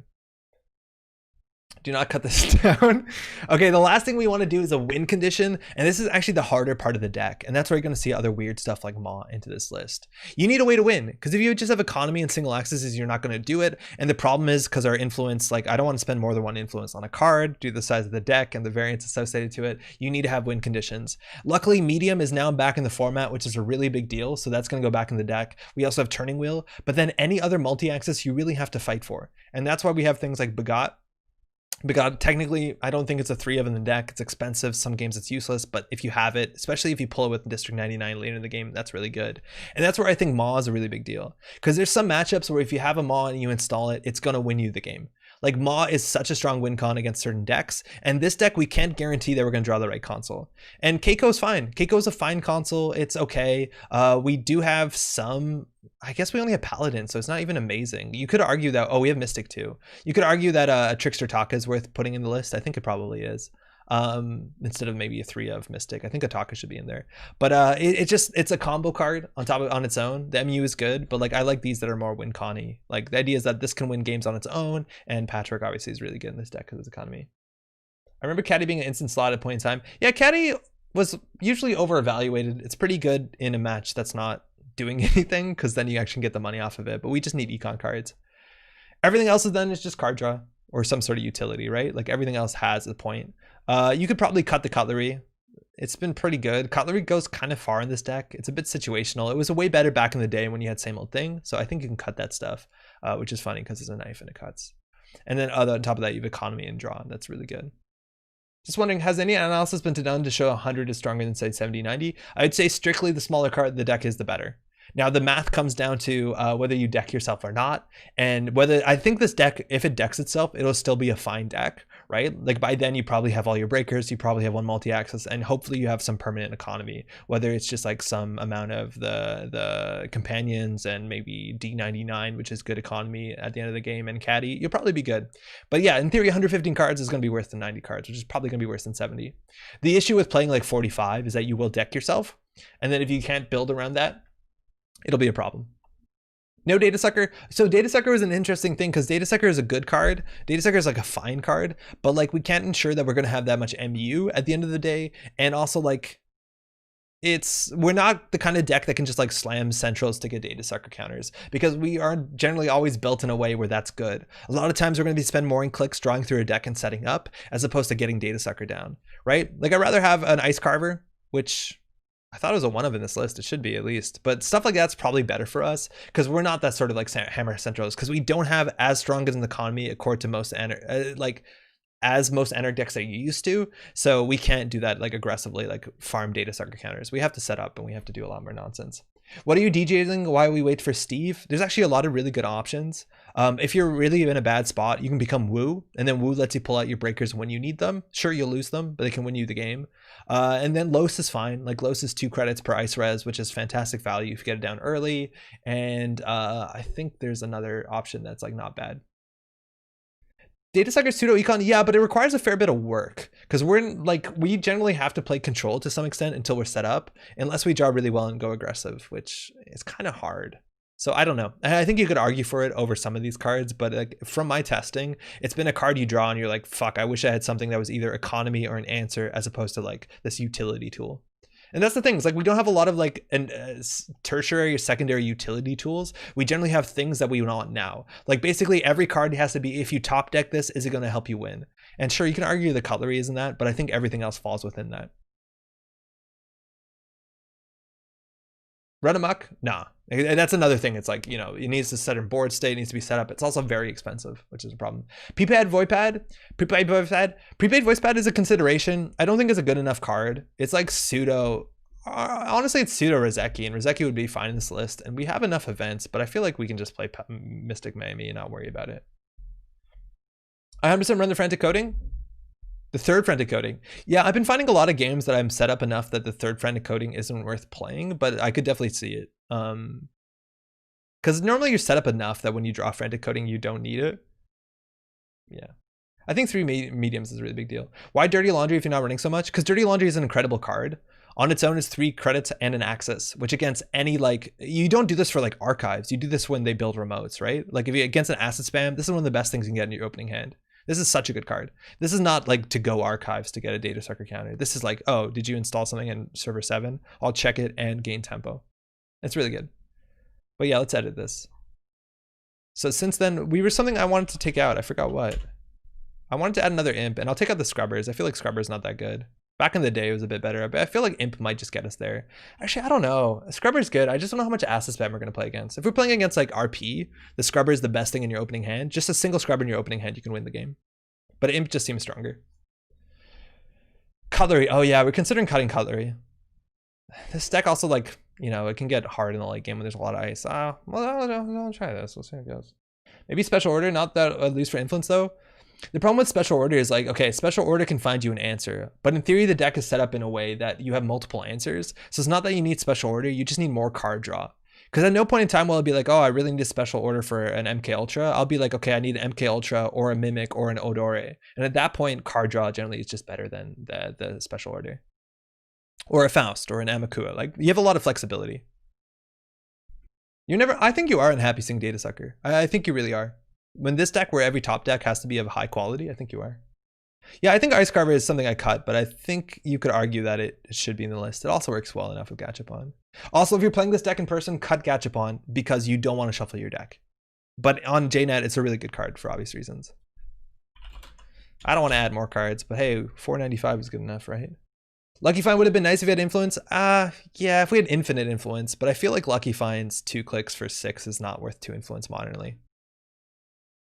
Speaker 1: Do not cut this down. Okay, the last thing we want to do is a win condition, and this is actually the harder part of the deck, and that's where you're going to see other weird stuff like Maw into this list. You need a way to win, because if you just have economy and single accesses, you're not going to do it, and the problem is because our influence, like I don't want to spend more than one influence on a card due to the size of the deck and the variance associated to it. You need to have win conditions. Luckily, medium is now back in the format, which is a really big deal, so that's going to go back in the deck. We also have turning wheel, but then any other multi-access you really have to fight for, and that's why we have things like Begot. Because technically, I don't think it's a 3 of in the deck. It's expensive. Some games it's useless, but if you have it, especially if you pull it with District 99 later in the game, that's really good. And that's where I think Maw is a really big deal. Because there's some matchups where if you have a Maw and you install it, it's going to win you the game. Like Maw is such a strong win con against certain decks, and this deck we can't guarantee that we're going to draw the right console. And Keiko's fine. Keiko's a fine console. It's okay. We do have some. I guess we only have Paladin, so it's not even amazing. You could argue that, oh, we have Mystic too. You could argue that Trickster Taka is worth putting in the list. I think it probably is. Instead of maybe a 3 of Mystic. I think Ataka should be in there. But it's a combo card on its own. The MU is good, but like I like these that are more win con-y. Like the idea is that this can win games on its own, and Patchwork obviously is really good in this deck because of its economy. I remember Caddy being an instant slot at a point in time. Yeah, Caddy was usually over evaluated. It's pretty good in a match that's not doing anything, because then you actually get the money off of it, but we just need econ cards. Everything else then is just card draw or some sort of utility, right? Like everything else has a point. You could probably cut the Cutlery. It's been pretty good. Cutlery goes kind of far in this deck. It's a bit situational. It was a way better back in the day when you had same old thing, so I think you can cut that stuff, which is funny because it's a knife and it cuts. And then on top of that, you have economy and draw. That's really good. Just wondering, has any analysis been done to show 100 is stronger than say 70, 90? I'd say strictly the smaller card the deck is, the better. Now the math comes down to whether you deck yourself or not, and whether I think this deck, if it decks itself, it'll still be a fine deck, right? Like by then you probably have all your breakers, you probably have one multi-access, and hopefully you have some permanent economy, whether it's just like some amount of the companions and maybe D99, which is good economy at the end of the game, and Caddy, you'll probably be good. But yeah, in theory 115 cards is going to be worse than 90 cards, which is probably going to be worse than 70. The issue with playing like 45 is that you will deck yourself, and then if you can't build around that, it'll be a problem. No Data Sucker. So Data Sucker is an interesting thing because Data Sucker is a good card. Data Sucker is like a fine card, but like we can't ensure that we're going to have that much MU at the end of the day. And also like we're not the kind of deck that can just like slam centrals to get Data Sucker counters, because we are generally always built in a way where that's good. A lot of times we're going to be spend more in clicks drawing through a deck and setting up as opposed to getting Data Sucker down, right? Like I'd rather have an Ice Carver, which I thought it was a 1 of in this list. It should be at least, but stuff like that's probably better for us because we're not that sort of like hammer centrals, because we don't have as strong as an economy according to most most Anarch decks that you used to. So we can't do that like aggressively, like farm Data Sucker counters. We have to set up and we have to do a lot more nonsense. What are you DJing while we wait for Steve? There's actually a lot of really good options. If you're really in a bad spot, you can become Woo, and then Woo lets you pull out your breakers when you need them. Sure, you'll lose them, but they can win you the game. And then Los is fine. Like Los is 2 credits per ice res, which is fantastic value if you get it down early. And I think there's another option that's like not bad. Data Sucker pseudo econ, yeah, but it requires a fair bit of work because we generally have to play control to some extent until we're set up, unless we draw really well and go aggressive, which is kind of hard. So I don't know. I think you could argue for it over some of these cards, but like from my testing, it's been a card you draw and you're like, fuck, I wish I had something that was either economy or an answer as opposed to like this utility tool. And that's the thing, it's like we don't have a lot of like tertiary or secondary utility tools. We generally have things that we want now. Like basically every card has to be, if you top deck this, is it going to help you win? And sure, you can argue the Cutlery isn't that, but I think everything else falls within that. Run amok? Nah. And that's another thing. It's like, you know, it needs to set in board state, it needs to be set up. It's also very expensive, which is a problem. Prepaid voice pad is a consideration. I don't think it's a good enough card. It's like pseudo, honestly, it's pseudo Rozeki, and Rozeki would be fine in this list. And we have enough events, but I feel like we can just play Mystic Miami and not worry about it. I 100% run the frantic coding. The third frantic coding. Yeah, I've been finding a lot of games that I'm set up enough that the third frantic coding isn't worth playing, but I could definitely see it. Because normally you're set up enough that when you draw frantic coding, you don't need it. Yeah. I think 3 mediums is a really big deal. Why Dirty Laundry if you're not running so much? Because Dirty Laundry is an incredible card. On its own is 3 credits and an access, which against any, like, you don't do this for like archives. You do this when they build remotes, right? Like if you against an asset spam, this is one of the best things you can get in your opening hand. This is such a good card. This is not like to go archives to get a data sucker counter. This is like, oh, did you install something in server 7? I'll check it and gain tempo. It's really good. But yeah, let's edit this. So since then, we were something I wanted to take out. I forgot what. I wanted to add another imp, and I'll take out the scrubbers. I feel like scrubber's not that good. Back in the day, it was a bit better, but I feel like imp might just get us there. Actually, I don't know. Scrubber's good. I just don't know how much acid spam we're going to play against. If we're playing against like RP, the scrubber is the best thing in your opening hand. Just a single scrubber in your opening hand, you can win the game. But imp just seems stronger. Cutlery. Oh yeah, we're considering cutting cutlery. This deck also, like, you know, it can get hard in the late game when there's a lot of ice. Well, I'll try this. We'll see how it goes. Maybe special order, not that at least for influence though. The problem with special order is like, okay, special order can find you an answer, but in theory, the deck is set up in a way that you have multiple answers. So it's not that you need special order, you just need more card draw. Because at no point in time will it be like, oh, I really need a special order for an MK Ultra. I'll be like, okay, I need an MK Ultra or a Mimic or an Odore. And at that point, card draw generally is just better than the special order. Or a Faust or an Amakua. Like, you have a lot of flexibility. You're never, I think you are unhappy seeing Data Sucker. I think you really are. When this deck where every top deck has to be of high quality, I think you are. Yeah, I think Ice Carver is something I cut, but I think you could argue that it should be in the list. It also works well enough with Gachapon. Also, if you're playing this deck in person, cut Gachapon because you don't want to shuffle your deck. But on JNet, it's a really good card for obvious reasons. I don't want to add more cards, but hey, 495 is good enough, right? Lucky Find would have been nice if you had influence. Yeah, if we had infinite influence, but I feel like Lucky Find's 2 clicks for 6 is not worth 2 influence modernly.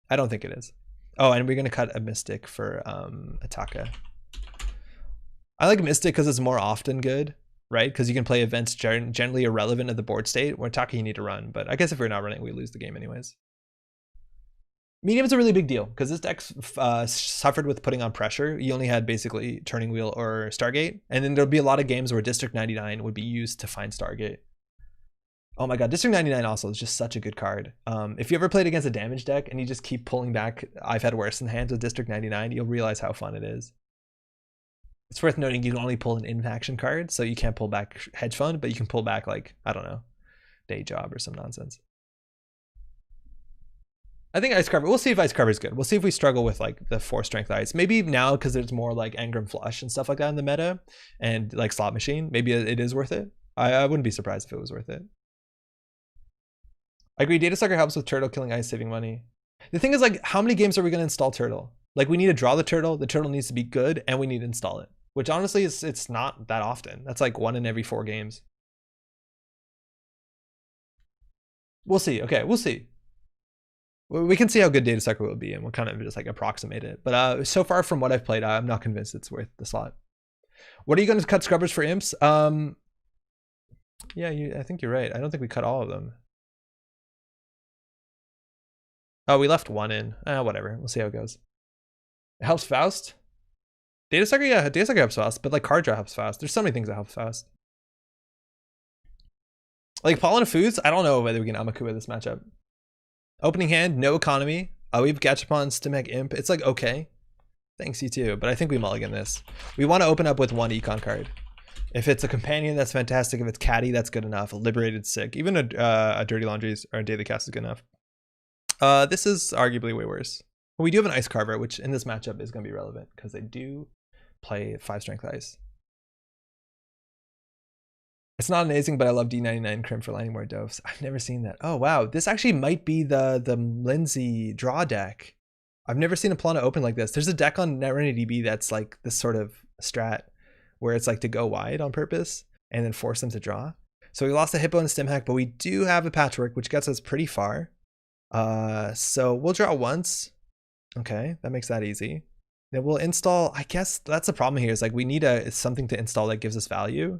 Speaker 1: I don't think it is. Oh, and we're going to cut a Mystic for Ataka. I like Mystic because it's more often good, right? Because you can play events generally irrelevant of the board state. Where Ataka you need to run, but I guess if we're not running, we lose the game anyways. Medium is a really big deal because this deck suffered with putting on pressure. You only had basically Turning Wheel or Stargate, and then there'll be a lot of games where District 99 would be used to find Stargate. Oh my god, District 99 also is just such a good card. If you ever played against a damage deck and you just keep pulling back, I've had worse in hands with District 99, you'll realize how fun it is. It's worth noting you can only pull an in-faction card, so you can't pull back Hedge Fund, but you can pull back, like, I don't know, Day Job or some nonsense. I think Ice Carver, we'll see if Ice Carver is good. We'll see if we struggle with like the 4 strength ice. Maybe now because there's more like Engram Flush and stuff like that in the meta and like Slot Machine, maybe it is worth it. I wouldn't be surprised if it was worth it. I agree, Data Sucker helps with Turtle killing ice, saving money. The thing is, like, how many games are we going to install Turtle? Like, we need to draw the Turtle needs to be good, and we need to install it. Which, honestly, it's not that often. That's like 1 in every 4 games. We'll see. Okay, we'll see. We can see how good Data Sucker will be, and we'll kind of just, like, approximate it. But so far from what I've played, I'm not convinced it's worth the slot. What are you going to cut Scrubbers for Imps? Yeah, I think you're right. I don't think we cut all of them. Oh, we left 1 in. Whatever. We'll see how it goes. It helps Faust. Data Sucker, yeah, Data Sucker helps Faust, but like card draw helps Faust. There's so many things that help Faust. Like Pollen of Foods, I don't know whether we can Amakua this matchup. Opening hand, no economy. We have Gachapon, Stimek, Imp. It's like okay. Thanks, you too. But I think we mulligan this. We want to open up with 1 econ card. If it's a companion, that's fantastic. If it's Caddy, that's good enough. A Liberated, sick. Even a Dirty Laundries or a Daily Cast is good enough. This is arguably way worse. But we do have an Ice Carver, which in this matchup is going to be relevant because they do play 5 strength ice. It's not amazing, but I love D99 Crimp for lining more dopes. I've never seen that. Oh wow, this actually might be the Lindsay draw deck. I've never seen a Plana open like this. There's a deck on Netrunner DB that's like this sort of strat where it's like to go wide on purpose and then force them to draw. So we lost a Hippo and a Stim Hack, but we do have a Patchwork, which gets us pretty far. So we'll draw once. Okay, that makes that easy. Then we'll install, I guess that's the problem here is like we need something to install that gives us value.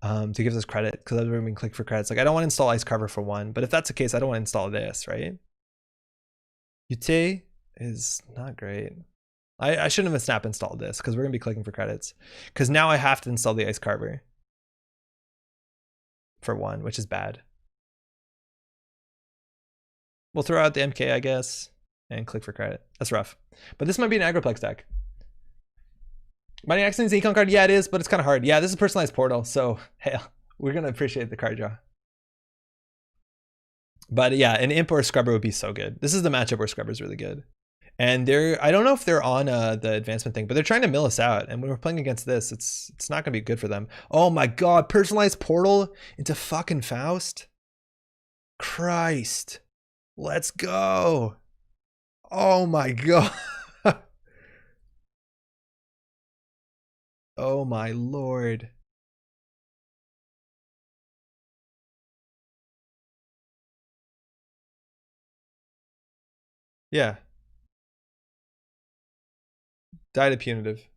Speaker 1: To give us credit, because I've been click for credits. Like I don't want to install Ice Carver for 1, but if that's the case, I don't want to install this, right? Yute is not great. I shouldn't have snap installed this because we're gonna be clicking for credits. Because now I have to install the Ice Carver for 1, which is bad. We'll throw out the MK, I guess, and click for credit. That's rough. But this might be an Agroplex deck. Mighty Accident's econ card, yeah, it is, but it's kind of hard. Yeah, this is personalized portal, so hey, we're gonna appreciate the card draw. But yeah, an Imp or a Scrubber would be so good. This is the matchup where Scrubber is really good. And I don't know if they're on the advancement thing, but they're trying to mill us out. And when we're playing against this, it's not gonna be good for them. Oh my god, personalized portal into fucking Faust. Christ. Let's go. Oh my god. Oh my lord. Yeah. Die to punitive.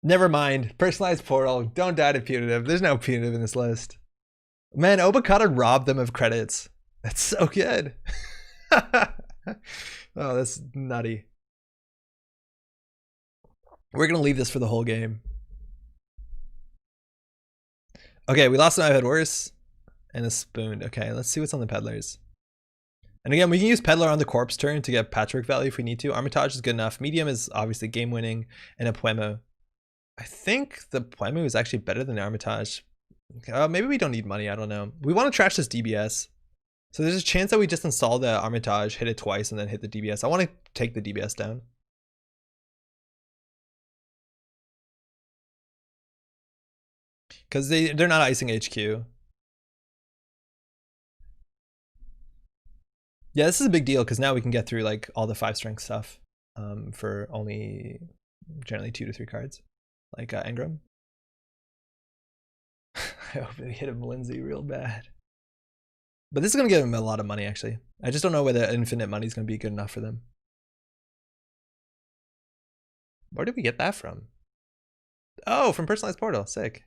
Speaker 1: Never mind. Personalized portal. Don't die to punitive. There's no punitive in this list. Man, Obokata robbed them of credits. That's so good. Oh, that's nutty. We're gonna leave this for the whole game. Okay, we lost an I've had worse. And a spoon. Okay, let's see what's on the peddlers. And again, we can use peddler on the corpse turn to get patchwork value if we need to. Armitage is good enough. Medium is obviously game winning. And a Puemo. I think the Puemo is actually better than the Armitage. Maybe we don't need money, I don't know. We want to trash this DBS. So there's a chance that we just install the Armitage, hit it twice, and then hit the DBS. I want to take the DBS down. Because they're not icing HQ. Yeah, this is a big deal because now we can get through like all the 5 strength stuff for only generally 2 to 3 cards. Like Engram. I hope they hit him Lindsay real bad. But this is going to give him a lot of money, actually. I just don't know whether infinite money is going to be good enough for them. Where did we get that from? Oh, from Personalized Portal. Sick.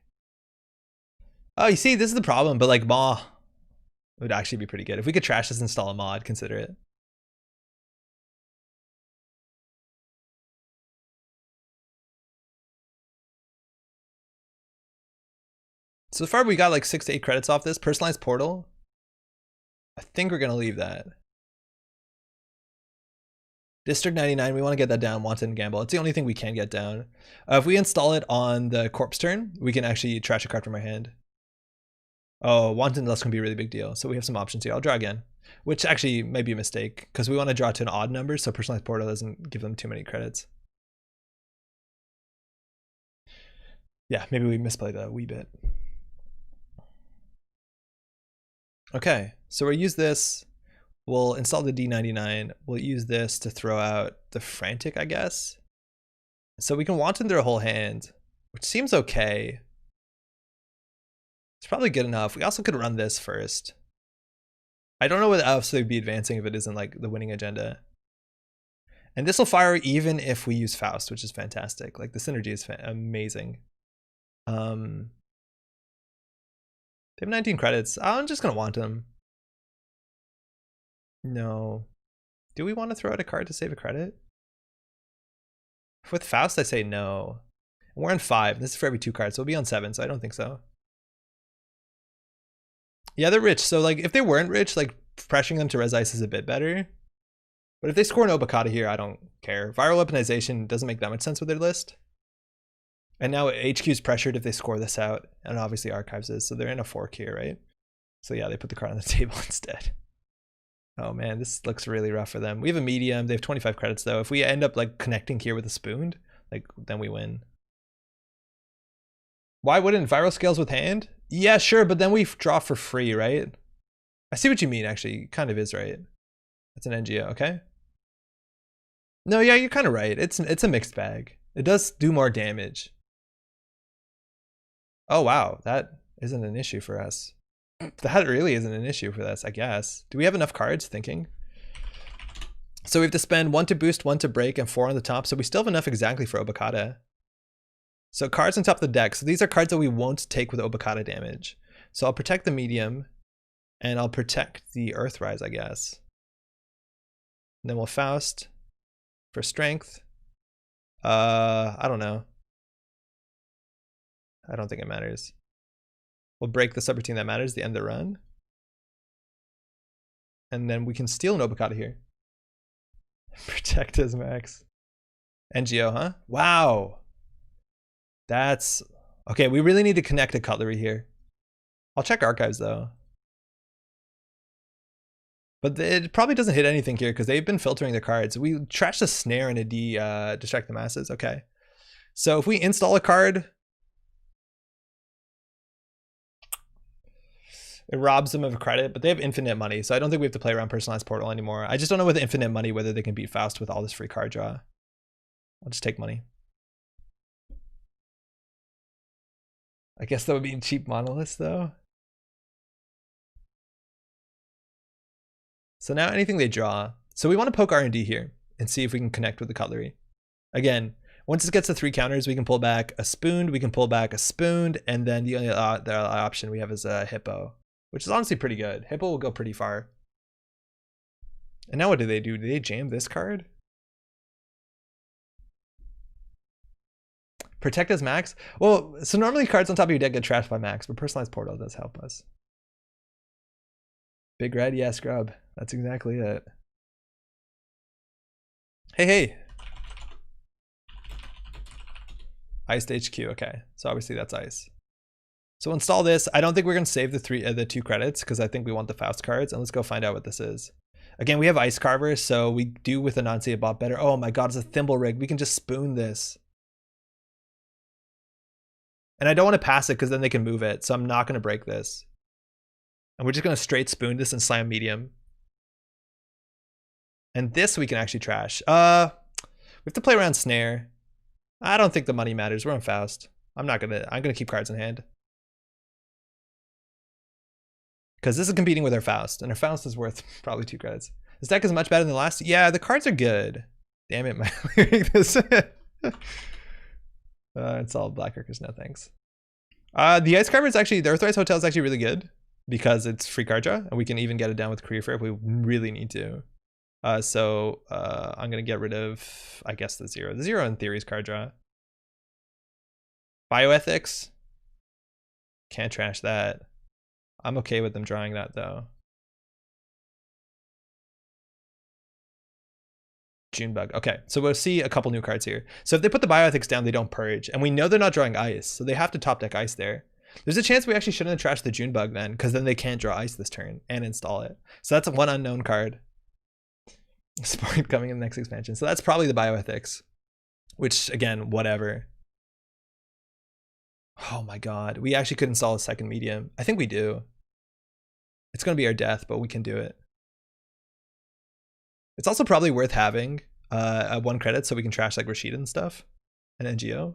Speaker 1: Oh, you see, this is the problem. But like Maw would actually be pretty good. If we could trash this, install a mod, consider it. So far, we got like 6 to 8 credits off this. Personalized Portal. I think we're going to leave that. District 99, we want to get that down. Wanton Gamble. It's the only thing we can get down. If we install it on the corpse turn, we can actually trash a card from our hand. Oh, Wanton Lust can be a really big deal. So we have some options here. I'll draw again, which actually might be a mistake because we want to draw to an odd number so Personalized Portal doesn't give them too many credits. Yeah, maybe we misplayed that a wee bit. Okay, so we'll use this. We'll install the D99. We'll use this to throw out the Frantic, I guess. So we can Wanton their whole hand, which seems okay. It's probably good enough. We also could run this first. I don't know what else they'd be advancing if it isn't like the winning agenda. And this will fire even if we use Faust, which is fantastic. Like the synergy is amazing. They have 19 credits. I'm just gonna want them. No. Do we want to throw out a card to save a credit? With Faust, I say no. We're on 5. This is for every 2 cards, so we'll be on 7, so I don't think so. Yeah, they're rich. So like if they weren't rich, like pressuring them to res ice is a bit better. But if they score an Obokata here, I don't care. Viral weaponization doesn't make that much sense with their list. And now HQ is pressured if they score this out, and obviously Archives is, so they're in a fork here, right? So yeah, they put the card on the table instead. Oh man, this looks really rough for them. We have a medium. They have 25 credits though. If we end up like connecting here with a spoon, like then we win. Why wouldn't viral scales with hand? Yeah, sure, but then we draw for free, right? I see what you mean, actually. It kind of is right. It's an NGO, okay? No, yeah, you're kind of right. It's a mixed bag. It does do more damage. Oh, wow. That isn't an issue for us. That really isn't an issue for us, I guess. Do we have enough cards? Thinking. So we have to spend 1 to boost, 1 to break, and 4 on the top. So we still have enough exactly for Obokata. So cards on top of the deck. So these are cards that we won't take with Obokata damage. So I'll protect the medium, and I'll protect the Earthrise, I guess. And then we'll Faust for strength. I don't know. I don't think it matters. We'll break the subroutine that matters, the end of the run. And then we can steal an Obokata here. Protect his max. NGO, huh? Wow. That's... Okay, we really need to connect a cutlery here. I'll check Archives, though. But it probably doesn't hit anything here because they've been filtering the cards. We trashed a snare and a distract the masses. Okay. So if we install a card, it robs them of a credit, but they have infinite money. So I don't think we have to play around personalized portal anymore. I just don't know with infinite money whether they can beat Faust with all this free card draw. I'll just take money. I guess that would be cheap monoliths though. So now anything they draw. So we want to poke R&D here and see if we can connect with the cutlery. Again, once it gets to 3 counters, we can pull back a spooned, we can pull back a spooned, and then the only option we have is a hippo, which is honestly pretty good. Hippo will go pretty far. And now what do? Do they jam this card? Protect as max? Well, so normally cards on top of your deck get trashed by max, but personalized portal does help us. Big red, yeah, scrub. That's exactly it. Hey. Iced HQ, okay. So obviously that's ice. So install this. I don't think we're gonna save the 2 credits because I think we want the Faust cards, and let's go find out what this is. Again, we have Ice Carver, so we do with Enunciate Bot better. Oh my god, it's a thimble rig. We can just spoon this. And I don't want to pass it because then they can move it, so I'm not gonna break this. And we're just gonna straight spoon this and slam medium. And this we can actually trash. We have to play around snare. I don't think the money matters. We're on Faust. I'm gonna keep cards in hand. Because this is competing with our Faust, and our Faust is worth probably 2 credits. This deck is much better than the last. Yeah, the cards are good. Damn it, my this. It's all Black Workers, no thanks. The Ice Carver is actually, the Earthrise Hotel is actually really good because it's free card draw, and we can even get it down with Career Fair if we really need to. So I'm gonna get rid of, I guess, the 0. The 0 in theory is card draw. Bioethics. Can't trash that. I'm okay with them drawing that though. Junebug. Okay, so we'll see a couple new cards here. So if they put the bioethics down, they don't purge, and we know they're not drawing ice, so they have to top deck ice there. There's a chance we actually shouldn't have trashed the Junebug then, because then they can't draw ice this turn and install it. So that's one unknown card. Sport coming in the next expansion. So that's probably the bioethics, which again, whatever. Oh my god, we actually could install a second medium. I think we do. It's gonna be our death, but we can do it. It's also probably worth having a 1 credit so we can trash like Rashida and stuff and NGO.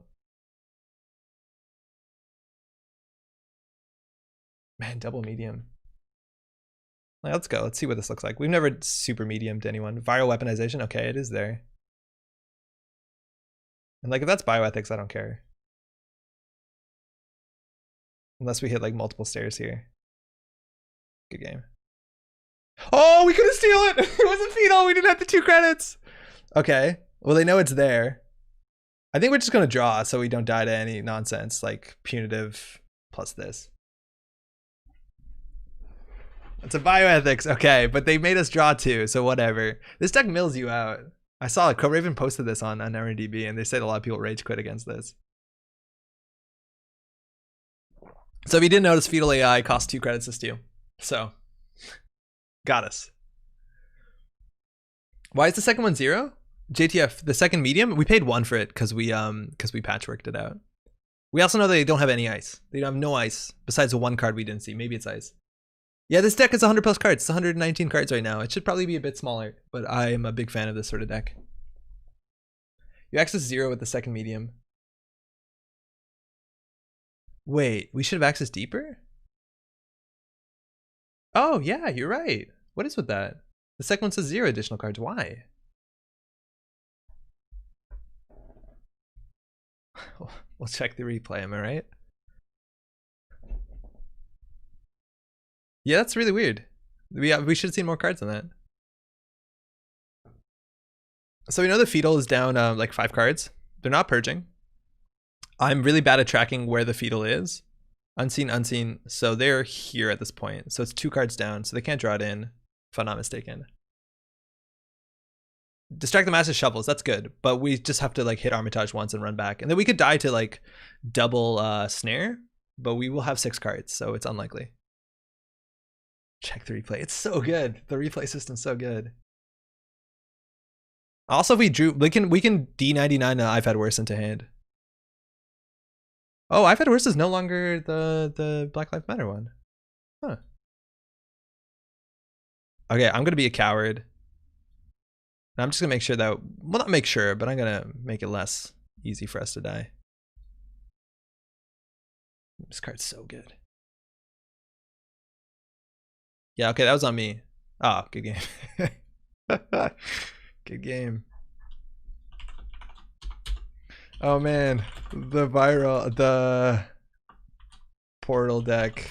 Speaker 1: Man, double medium. Let's go. Let's see what this looks like. We've never super mediumed anyone. Viral weaponization. Okay, it is there. And like if that's bioethics, I don't care. Unless we hit like multiple stairs here. Good game. Oh, we couldn't steal it. It wasn't fetal. We didn't have the 2 credits. Okay. Well, they know it's there. I think we're just going to draw so we don't die to any nonsense like punitive plus this. It's a bioethics. Okay, but they made us draw 2, so whatever. This deck mills you out. I saw it. Co-Raven posted this on RDB, and they said a lot of people rage quit against this. So if you didn't notice, Fetal AI costs 2 credits to steal. So, got us. Why is the second one 0? JTF, the second medium, we paid 1 for it because we patchworked it out. We also know they don't have any ice. They don't have no ice besides the 1 card we didn't see. Maybe it's ice. Yeah, this deck is 100 plus cards. It's 119 cards right now. It should probably be a bit smaller, but I am a big fan of this sort of deck. You access 0 with the second medium. Wait, we should have accessed deeper? Oh, yeah, you're right. What is with that? The second one says 0 additional cards. Why? We'll check the replay, am I right? Yeah, that's really weird. We should have seen more cards than that. So we know the Fetal is down like 5 cards. They're not purging. I'm really bad at tracking where the Fetal is. Unseen, unseen. So they're here at this point. So it's 2 cards down. So they can't draw it in, if I'm not mistaken. Distract the Massive Shovels. That's good. But we just have to like hit Armitage once and run back. And then we could die to like double Snare. But we will have 6 cards. So it's unlikely. Check the replay. It's so good. The replay system's so good. Also, if we drew, we can D99 I've had worse into hand. Oh, I've had worse is no longer the Black Lives Matter one. Huh. Okay, I'm gonna be a coward. I'm just gonna make sure that, well, not make sure, but I'm gonna make it less easy for us to die. This card's so good. Yeah, okay, that was on me. Oh, good game. Good game. Oh man, the portal deck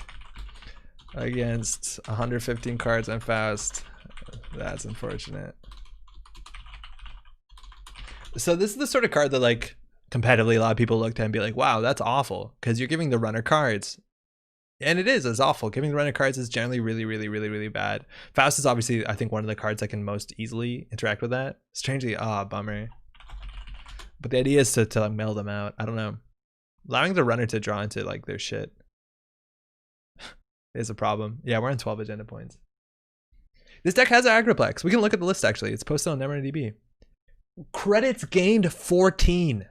Speaker 1: against 115 cards and fast. That's unfortunate. So this is the sort of card that like competitively a lot of people look at and be like, wow, that's awful, because you're giving the runner cards. And it's awful. Giving the runner cards is generally really bad. Faust is obviously, I think, one of the cards that can most easily interact with that. Strangely, bummer. But the idea is to like mail them out. I don't know. Allowing the runner to draw into like their shit is a problem. Yeah, we're on 12 agenda points. This deck has Agroplex. We can look at the list actually. It's posted on NetRunnerDB. Credits gained 14.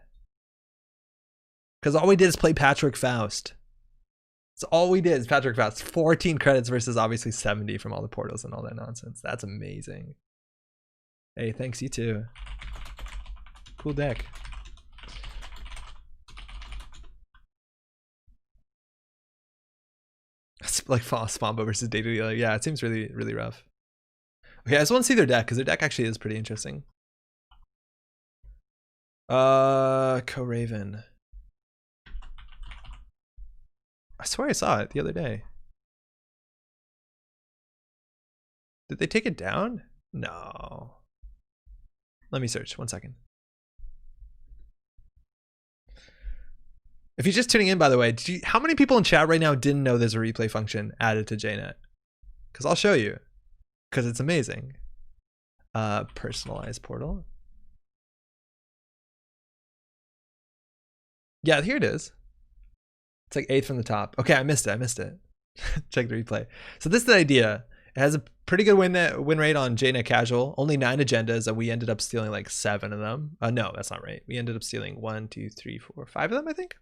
Speaker 1: Because all we did is play Patchwork Faust. So all we did is Patchwork Faust. 14 credits versus obviously 70 from all the portals and all that nonsense. That's amazing. Hey, thanks, you too. Cool deck. It's like Spombo versus Data Dealer. Yeah, it seems really rough. Okay, I just want to see their deck, because their deck actually is pretty interesting. Co-Raven. I swear I saw it the other day. Did they take it down? No. Let me search, 1 second. If you're just tuning in, by the way, how many people in chat right now didn't know there's a replay function added to JNet? Because I'll show you. Because it's amazing. Personalized portal. Yeah, here it is. It's like 8th from the top. Okay, I missed it. Check the replay. So this is the idea. It has a pretty good win rate on JNet Casual. Only 9 agendas, and we ended up stealing like 7 of them. No, that's not right. We ended up stealing 1, 2, 3, 4, 5 of them, I think.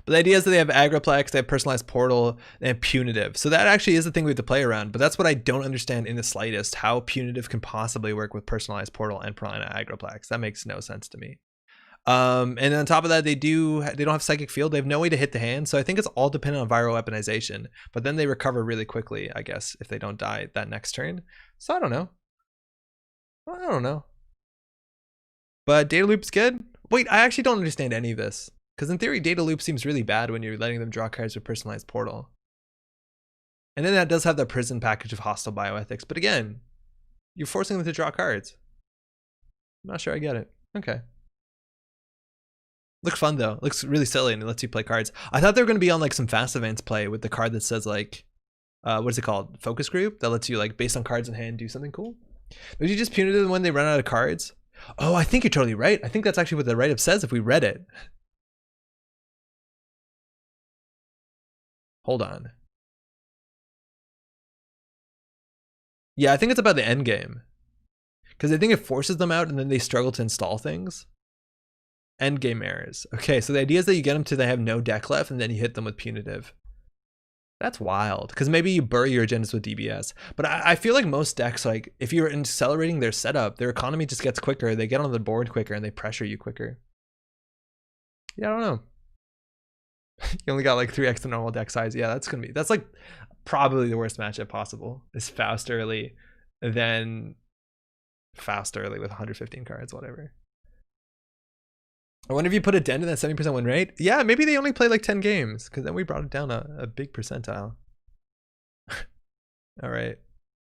Speaker 1: But the idea is that they have Agroplex, they have Personalized Portal, they have Punitive. So that actually is the thing we have to play around. But that's what I don't understand in the slightest, how Punitive can possibly work with Personalized Portal and Agroplex. That makes no sense to me. And on top of that, they don't have Psychic Field. They have no way to hit the hand. So I think it's all dependent on viral weaponization. But then they recover really quickly, I guess, if they don't die that next turn. So I don't know. But Data Loop's good. Wait, I actually don't understand any of this. Because in theory, Data Loop seems really bad when you're letting them draw cards with Personalized Portal. And then that does have the prison package of Hostile Bioethics. But again, you're forcing them to draw cards. I'm not sure I get it. Okay. Looks fun though. Looks really silly, and it lets you play cards. I thought they were going to be on like some fast events play with the card that says like, what is it called? Focus group that lets you like based on cards in hand do something cool. Would you just punitive when they run out of cards? Oh, I think you're totally right. I think that's actually what the write-up says if we read it. Hold on. Yeah, I think it's about the end game. Because I think it forces them out and then they struggle to install things. End game errors. Okay, so the idea is that you get them to they have no deck left and then you hit them with punitive. That's wild. Because maybe you bury your agendas with DBS. But I feel like most decks, like if you're accelerating their setup, their economy just gets quicker. They get on the board quicker and they pressure you quicker. Yeah, I don't know. You only got like 3x the normal deck size. Yeah, that's like probably the worst matchup possible. Is Faust early, then Faust early with 115 cards, whatever. I wonder if you put a dent in that 70% win rate. Yeah, maybe they only play like 10 games, because then we brought it down a big percentile. All right,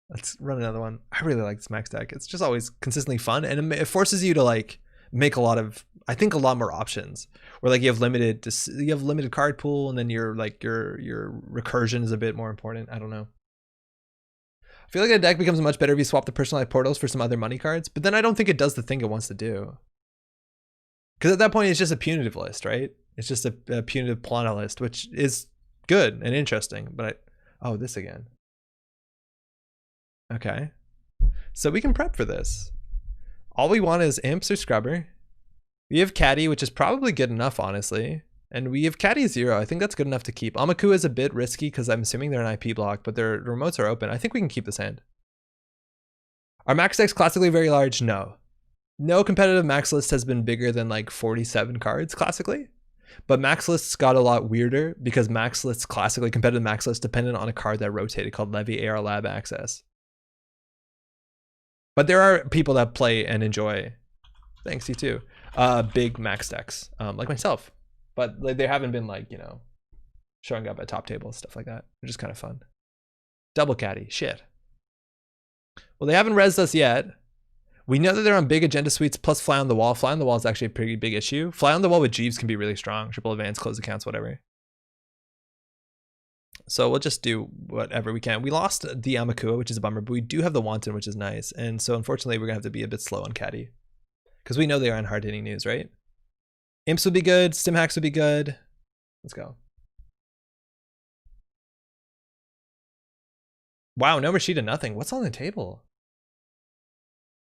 Speaker 1: let's run another one. I really like this max deck. It's just always consistently fun, and it forces you to like make a lot more options. Where like you have limited card pool, and then your recursion is a bit more important. I don't know. I feel like the deck becomes much better if you swap the Personalized Portals for some other money cards, but then I don't think it does the thing it wants to do. Because at that point, it's just a punitive list, right? It's just a punitive Plana list, which is good and interesting. But oh, this again. Okay. So we can prep for this. All we want is imps or scrubber. We have caddy, which is probably good enough, honestly. And we have caddy 0. I think that's good enough to keep. Amaku is a bit risky because I'm assuming they're an IP block, but their remotes are open. I think we can keep this hand. Are max decks classically very large? No. No competitive max list has been bigger than like 47 cards classically. But max lists got a lot weirder because max lists classically, competitive max lists depended on a card that rotated called Levy AR Lab Access. But there are people that play and enjoy, thanks you too, big max decks, like myself. But like, they haven't been like, you know, showing up at top tables, stuff like that. They're just kind of fun. Double caddy, shit. Well, they haven't rezzed us yet. We know that they're on big agenda suites plus fly on the wall. Fly on the wall is actually a pretty big issue. Fly on the wall with Jeeves can be really strong. Triple advance, close accounts, whatever. So we'll just do whatever we can. We lost the Amakua, which is a bummer, but we do have the Wanton, which is nice. And so unfortunately, we're going to have to be a bit slow on caddy. Because we know they are on hard-hitting news, right? Imps would be good. Stim hacks would be good. Let's go. Wow, no Rashida, nothing. What's on the table?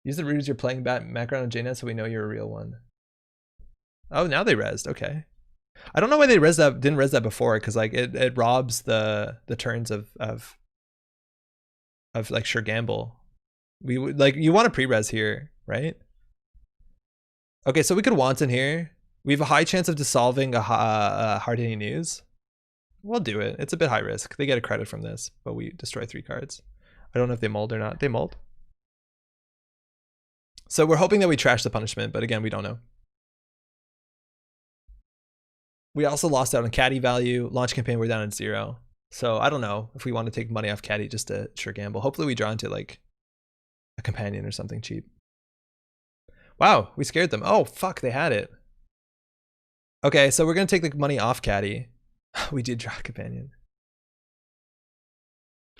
Speaker 1: Use the ruse you're playing background on JNet so we know you're a real one. Oh, now they rezzed. Okay. I don't know why they didn't res that before, because like it robs the turns of like sure gamble. We would like, you want to pre-res here, right? Okay, so we could Wanton here. We have a high chance of dissolving a hard-hitting news. We'll do it. It's a bit high risk. They get a credit from this, but we destroy 3 cards. I don't know if they mold or not. They mold. So we're hoping that we trash the punishment, but again, we don't know. We also lost out on caddy value. Launch campaign, we're down at 0. So I don't know if we want to take money off caddy just to sure gamble. Hopefully we draw into like a companion or something cheap. Wow, we scared them. Oh, fuck, they had it. Okay, so we're going to take the money off caddy. We did draw a companion.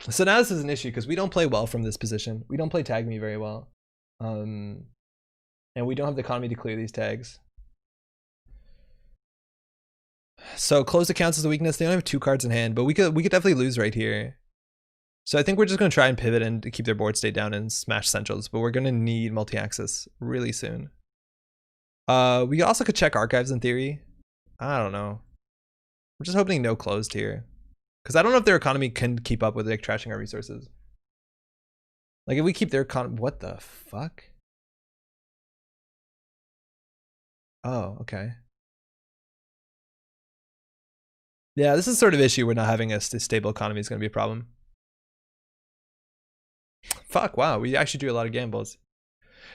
Speaker 1: So now this is an issue because we don't play well from this position. We don't play tag me very well. And we don't have the economy to clear these tags. So closed accounts is a weakness. They only have 2 cards in hand, but we could definitely lose right here. So I think we're just going to try and pivot and keep their board state down and smash centrals, but we're going to need multi-axis really soon. We also could check archives in theory. I don't know. I'm just hoping no closed here, because I don't know if their economy can keep up with like trashing our resources. Like if we keep their what the fuck? Oh, okay. Yeah, this is sort of issue where not having a stable economy is going to be a problem. Fuck, wow, we actually do a lot of gambles.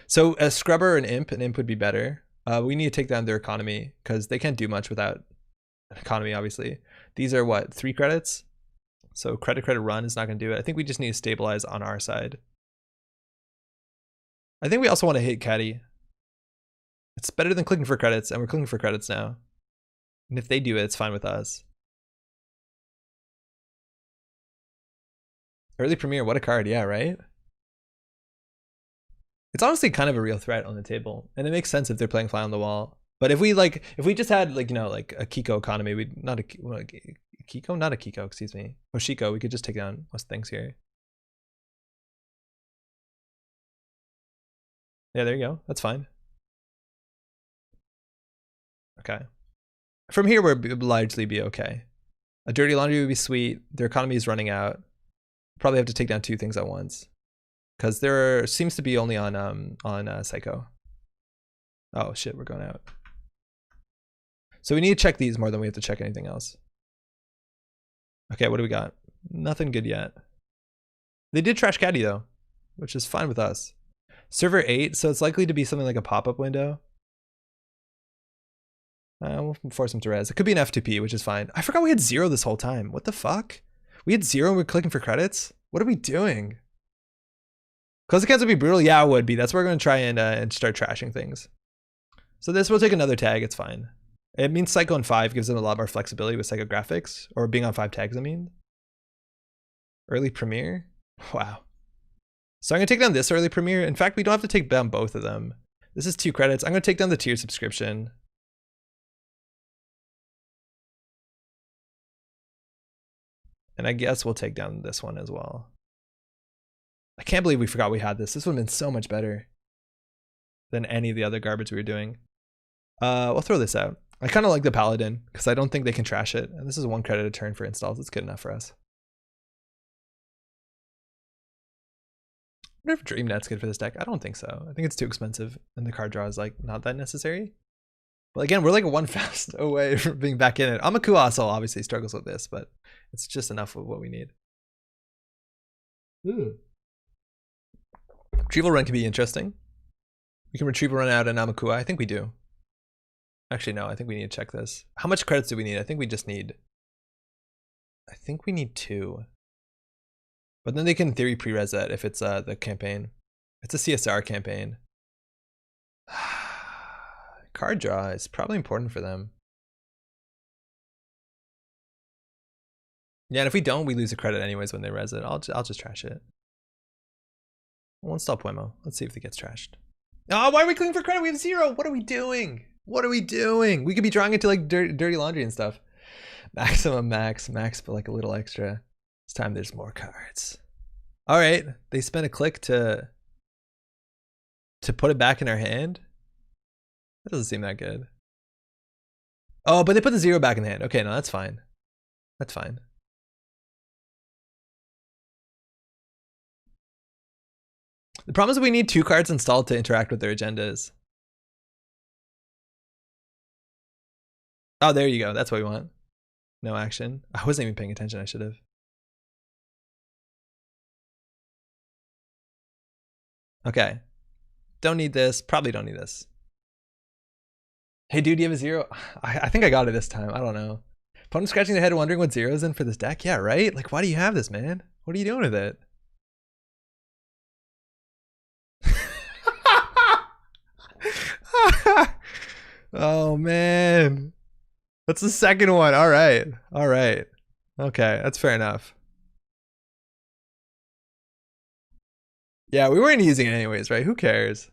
Speaker 1: So a scrubber or an imp would be better. We need to take down their economy because they can't do much without an economy, obviously. These are what, 3 credits? So credit run is not going to do it. I think we just need to stabilize on our side. I think we also want to hit caddy. It's better than clicking for credits, and we're clicking for credits now. And if they do it, it's fine with us. Early Premier, what a card, yeah, right? It's honestly kind of a real threat on the table, and it makes sense if they're playing fly on the wall. But if we just had like, you know, like a Kiko economy, we'd not a Kiko, not a Kiko, excuse me, Oshiko, we could just take down most things here. Yeah, there you go. That's fine. Okay. From here, we'll largely be okay. A dirty laundry would be sweet. Their economy is running out. Probably have to take down 2 things at once, because there seems to be only on Psycho. Oh shit, we're going out. So we need to check these more than we have to check anything else. Okay, what do we got? Nothing good yet. They did trash caddy though, which is fine with us. Server 8, so it's likely to be something like a pop-up window. We'll force them to res. It could be an F2P, which is fine. I forgot we had 0 this whole time. What the fuck? We had 0 and we're clicking for credits? What are we doing? Close accounts would be brutal. Yeah, it would be. That's where we're going to try and start trashing things. So this will take another tag. It's fine. It means Psycho on 5 gives them a lot more flexibility with psychographics, or being on 5 tags, I mean. Early Premiere? Wow. So I'm going to take down this early Premiere. In fact, we don't have to take down both of them. This is 2 credits. I'm going to take down the tier subscription. And I guess we'll take down this one as well. I can't believe we forgot we had this. This would have been so much better than any of the other garbage we were doing. We'll throw this out. I kind of like the Paladin because I don't think they can trash it. And this is 1 credit a turn for installs. It's good enough for us. I wonder if Dream Net's good for this deck. I don't think so. I think it's too expensive and the card draw is like not that necessary. But again, we're like 1 fast away from being back in it. Amaku also obviously struggles with this, but it's just enough of what we need. Retrieval run can be interesting. We can retrieval run out an Amakua. I think we do. Actually, no, I think we need to check this. How much credits do we need? I think we just need... I think we need 2. But then they can in theory pre-res that if it's the campaign. It's a CSR campaign. Card draw is probably important for them. Yeah, and if we don't, we lose a credit anyways when they res it. I'll just trash it. We'll install Puemo. Let's see if it gets trashed. Oh, why are we clicking for credit? We have 0. What are we doing? What are we doing? We could be drawing into like dirty laundry and stuff. Maximum max, but like a little extra. This time there's more cards. All right, they spent a click to put it back in our hand. That doesn't seem that good. Oh, but they put the 0 back in the hand. Okay, no, that's fine. That's fine. The problem is we need 2 cards installed to interact with their agendas. Oh, there you go. That's what we want. No action. I wasn't even paying attention. I should have. Okay. Don't need this. Probably don't need this. Hey, dude, you have a 0? I think I got it this time. I don't know. Opponent scratching their head wondering what 0's in for this deck? Yeah, right? Like, why do you have this, man? What are you doing with it? Oh, man. That's the second one. All right. All right. Okay, that's fair enough. Yeah, we weren't using it anyways, right? Who cares?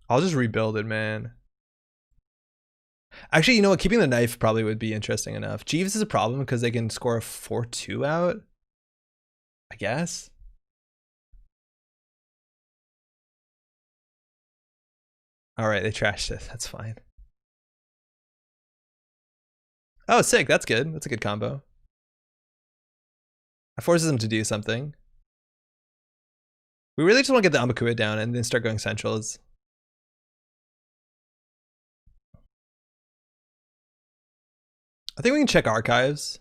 Speaker 1: I'll just rebuild it, man. Actually, you know what? Keeping the knife probably would be interesting enough. Jeeves is a problem because they can score a 4-2 out, I guess. All right, they trashed it. That's fine. Oh, sick. That's good. That's a good combo. It forces them to do something. We really just want to get the Amakua down and then start going centrals. I think we can check archives.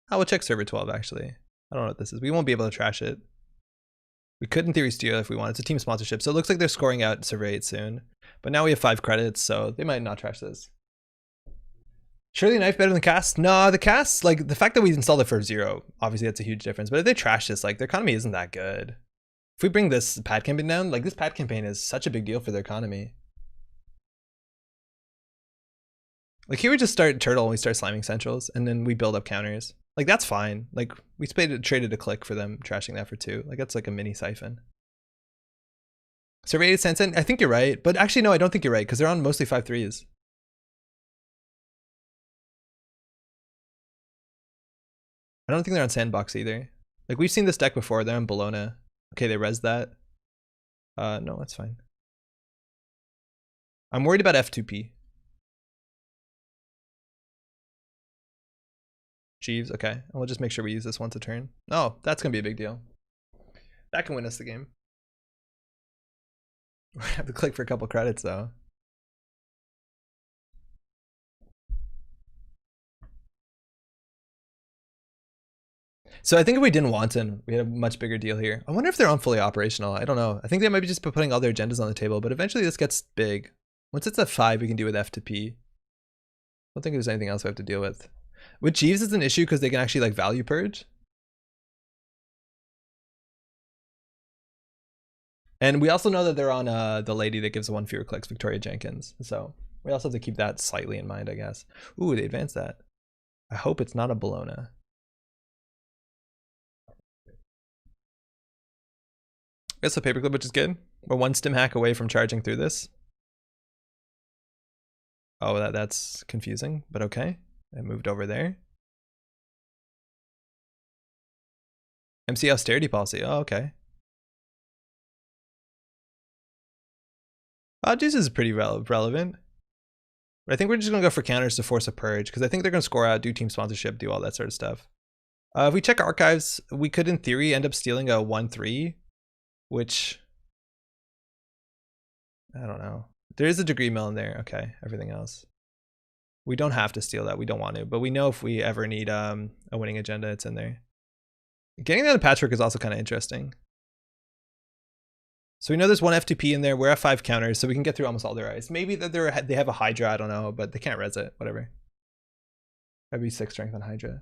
Speaker 1: I will check server 12 actually. I don't know what this is. We won't be able to trash it. We could in theory steal if we want. It's a team sponsorship. So it looks like they're scoring out server 8 soon. But now we have 5 credits, so they might not trash this. Surely knife better than cast? No, the cast, like the fact that we installed it for 0, obviously that's a huge difference. But if they trash this, like their economy isn't that good. If we bring this pad campaign down, like this pad campaign is such a big deal for their economy. Like here we just start turtle and we start slamming centrals and then we build up counters. Like that's fine. Like we traded a click for them trashing that for 2. Like that's like a mini siphon. Survey 8 cents in? I think you're right. But actually no, I don't think you're right because they're on mostly 5-3s. I don't think they're on Sandbox either. Like we've seen this deck before. They're on Bologna. Okay, they res that. No, that's fine. I'm worried about F2P. Jeeves, okay. And we'll just make sure we use this once a turn. Oh, that's gonna be a big deal. That can win us the game. We have to click for a couple credits though. So I think if we didn't Wanton, we had a much bigger deal here. I wonder if they're on fully operational. I don't know. I think they might be just putting all their agendas on the table, but eventually this gets big. Once it's at 5, we can do with F2P. I don't think there's anything else we have to deal with. With Jeeves, it's an issue because they can actually like value purge. And we also know that they're on the lady that gives 1 fewer clicks, Victoria Jenkins. So we also have to keep that slightly in mind, I guess. Ooh, they advanced that. I hope it's not a Bologna. It's a paperclip, which is good. We're 1 stim hack away from charging through this. Oh, that's confusing, but okay. and moved over there. MC austerity policy. Oh, okay. Juice is pretty relevant. But I think we're just going to go for counters to force a purge, because I think they're going to score out, do team sponsorship, do all that sort of stuff. If we check archives, we could, in theory, end up stealing a 1-3, which... I don't know. There is a degree mill in there. Okay, everything else. We don't have to steal that. We don't want to. But we know if we ever need a winning agenda, it's in there. Getting that in patchwork is also kind of interesting. So we know there's one F2P in there. We're at 5 counters, so we can get through almost all their eyes. Maybe that they have a Hydra, I don't know, but they can't res it. Whatever. That'd be 6 strength on Hydra.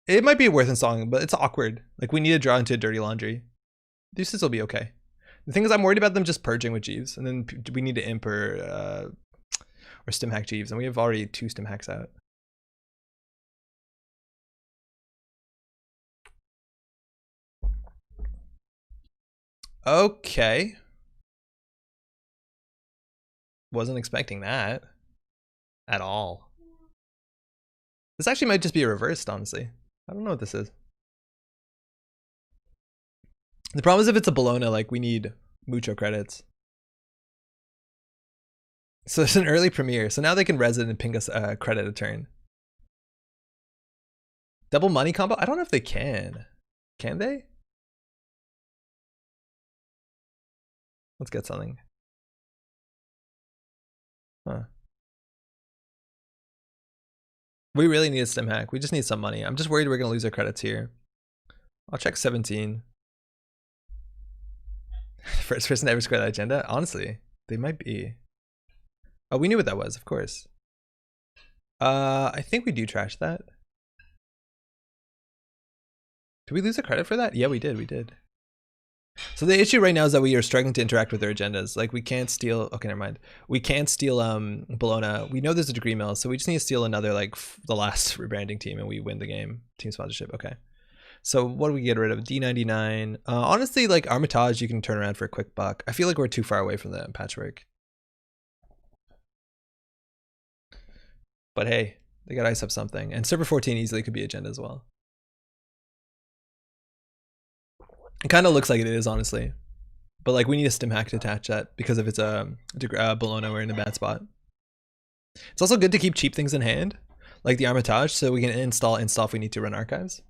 Speaker 1: It might be worth installing, but it's awkward. Like, we need to draw into dirty laundry. Deuces will be okay. The thing is, I'm worried about them just purging with Jeeves, and then we need to imp or stim hack Jeeves, and we have already 2 stim hacks out. Okay. Wasn't expecting that at all. This actually might just be a reversed, honestly. I don't know what this is. The problem is if it's a Bologna, like, we need mucho credits. So it's an early premiere. So now they can res it and ping us a credit a turn. Double money combo? I don't know if they can. Can they? Let's get something. Huh. We really need a stim hack. We just need some money. I'm just worried we're going to lose our credits here. I'll check 17. First person to ever score that agenda? Honestly, they might be. Oh, we knew what that was, of course. I think we do trash that. Did we lose a credit for that? Yeah, we did. So the issue right now is that we are struggling to interact with their agendas. Like, we can't steal. Okay, never mind. We can't steal Bologna. We know there's a degree mill, so we just need to steal another, like, the last rebranding team, and we win the game. Team sponsorship. Okay. So what do we get rid of? D99. Honestly, like, Armitage, you can turn around for a quick buck. I feel like we're too far away from the patchwork. But hey, they got ice up something, and server 14 easily could be agenda as well. It kind of looks like it is, honestly. But, like, we need a stim hack to attach that because if it's a Bologna, we're in a bad spot. It's also good to keep cheap things in hand, like the Armitage, so we can install if we need to run archives.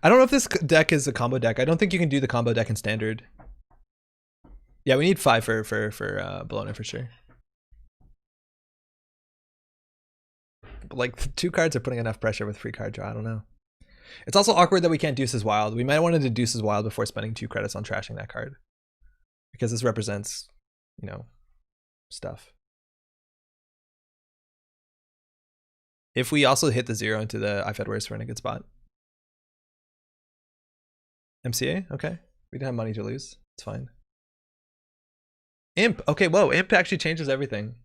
Speaker 1: I don't know if this deck is a combo deck. I don't think you can do the combo deck in standard. Yeah, we need 5 for Bologna for sure. But, like, 2 cards are putting enough pressure with free card draw. I don't know. It's also awkward that we can't Deuces Wild. We might want to do Deuces Wild before spending 2 credits on trashing that card. Because this represents, you know, stuff. If we also hit the 0 into the I've had worse, we're in a good spot. MCA? Okay. We didn't have money to lose. It's fine. Imp. Okay, whoa. Imp actually changes everything.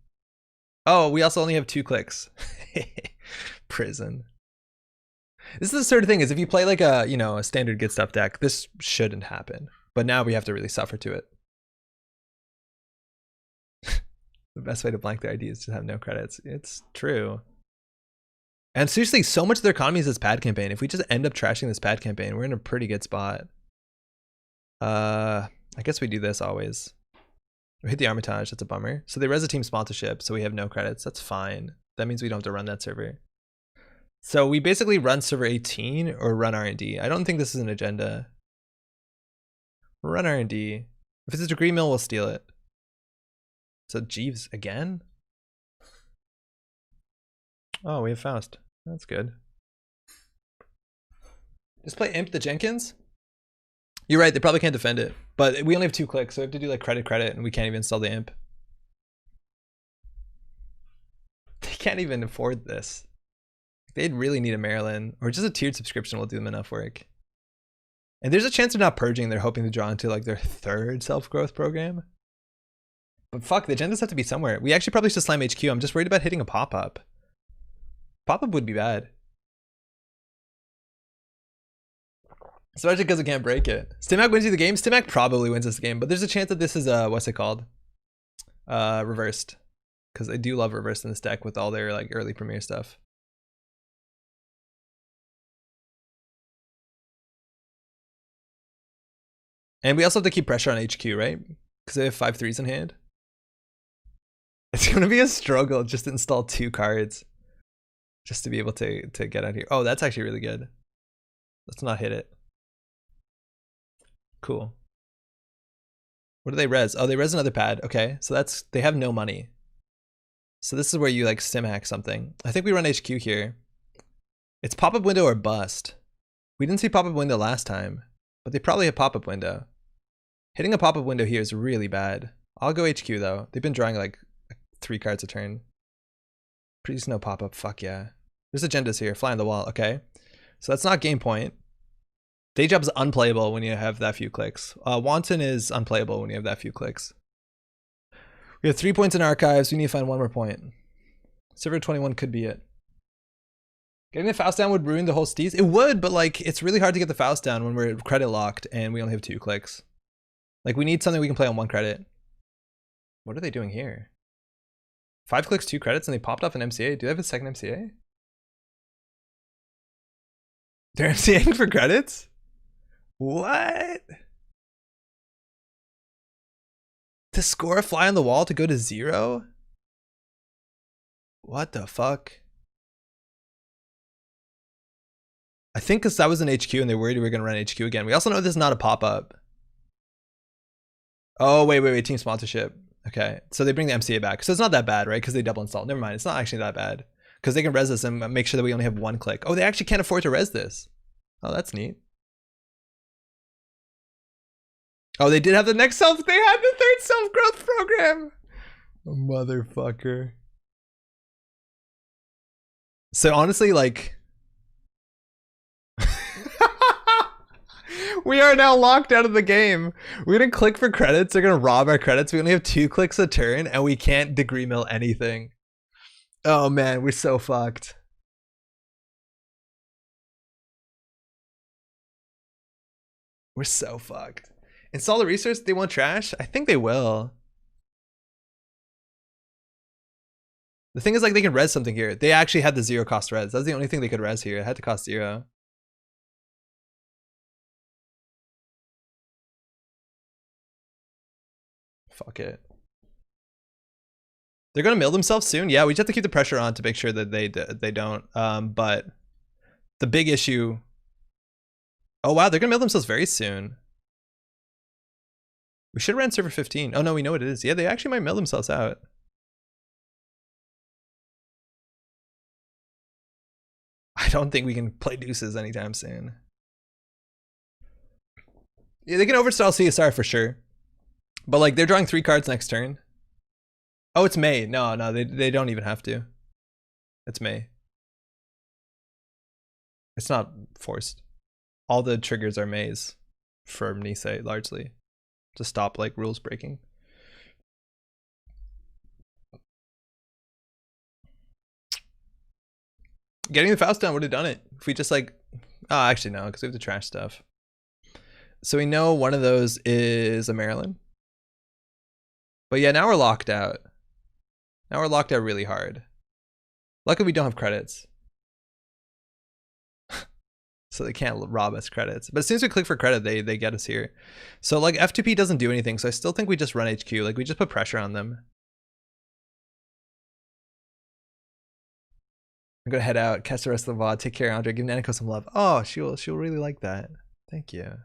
Speaker 1: Oh, we also only have 2 clicks. Prison. This is the sort of thing is if you play like a, you know, a standard good stuff deck, this shouldn't happen. But now we have to really suffer to it. The best way to blank their ID is to have no credits. It's true. And seriously, so much of their economy is this pad campaign. If we just end up trashing this pad campaign, we're in a pretty good spot. I guess we do this always. We hit the Armitage, that's a bummer. So they res a team sponsorship, so we have no credits. That's fine. That means we don't have to run that server. So we basically run server 18 or run R&D. I don't think this is an agenda. We'll run R&D. If it's a degree mill, we'll steal it. So Jeeves again? Oh, we have Faust. That's good. Just play Imp the Jenkins? You're right, they probably can't defend it. But we only have 2 clicks, so we have to do like credit, and we can't even install the Imp. They can't even afford this. They'd really need a Maryland, or just a tiered subscription will do them enough work. And there's a chance they're not purging, they're hoping to draw into like their 3rd self-growth program. But fuck, the agendas have to be somewhere. We actually probably should slam HQ. I'm just worried about hitting a pop-up. Pop-up would be bad. Especially because it can't break it. Stimac wins you the game. Stimac probably wins this game, but there's a chance that this is what's it called? Reversed. because I do love reversing this deck with all their like early Premier stuff. And we also have to keep pressure on HQ, right? Because they have 5/3s in hand. It's gonna be a struggle just to install 2 cards just to be able to get out here. Oh, that's actually really good. Let's not hit it. Cool. What do they res? Oh, they res another pad. Okay, so that's, they have no money. So this is where you like sim hack something. I think we run HQ here. It's pop-up window or bust. We didn't see pop-up window last time, but they probably have pop-up window. Hitting a pop-up window here is really bad. I'll go HQ though. They've been drawing like 3 cards a turn. Please no pop-up, fuck yeah. There's agendas here, fly on the wall, okay. So that's not game point. Day Job's unplayable when you have that few clicks. Wanton is unplayable when you have that few clicks. We have 3 points in archives, we need to find 1 more point. Server 21 could be it. Getting the Faust down would ruin the whole steez? It would, but like, it's really hard to get the Faust down when we're credit locked and we only have 2 clicks. Like, we need something we can play on 1 credit. What are they doing here? 5 clicks, 2 credits, and they popped off an MCA. Do they have a second MCA? They're MCAing for credits? What? To score a fly on the wall to go to 0? What the fuck? I think because that was an HQ and they're worried we were going to run HQ again. We also know this is not a pop-up. Oh, wait. Team sponsorship. Okay, so they bring the MCA back. So it's not that bad, right? Because they double install. Never mind, it's not actually that bad. Because they can res this and make sure that we only have 1 click. Oh, they actually can't afford to res this. Oh, that's neat. Oh, they did have the next self. They had the 3rd self-growth program. Oh, motherfucker. So honestly, like, we are now locked out of the game. We're gonna click for credits. They're gonna rob our credits. We only have 2 clicks a turn, and we can't degree mill anything. Oh man, we're so fucked. We're so fucked. Install the resource. They want trash? I think they will. The thing is, like, they can res something here. They actually had the 0 cost res. That's the only thing they could res here. It had to cost 0. Fuck it. They're gonna mill themselves soon. Yeah, we just have to keep the pressure on to make sure that they don't. But the big issue. Oh wow, they're gonna mill themselves very soon. We should have ran server 15. Oh no, we know what it is. Yeah, they actually might mill themselves out. I don't think we can play deuces anytime soon. Yeah, they can overstall CSR for sure. But like, they're drawing 3 cards next turn. Oh, it's May. No, they don't even have to. It's May. It's not forced. All the triggers are Mays for Nisei largely to stop like rules breaking. Getting the Faust down would have done it if we just like, oh, actually no, because we have the trash stuff. So we know one of those is a Maryland. But yeah, now we're locked out. Now we're locked out really hard. Luckily we don't have credits. So they can't rob us credits. But as soon as we click for credit, they get us here. So like F2P doesn't do anything. So I still think we just run HQ. Like we just put pressure on them. I'm gonna head out, catch the rest of the VOD, take care, Andre, give Nanako some love. Oh, she'll really like that. Thank you.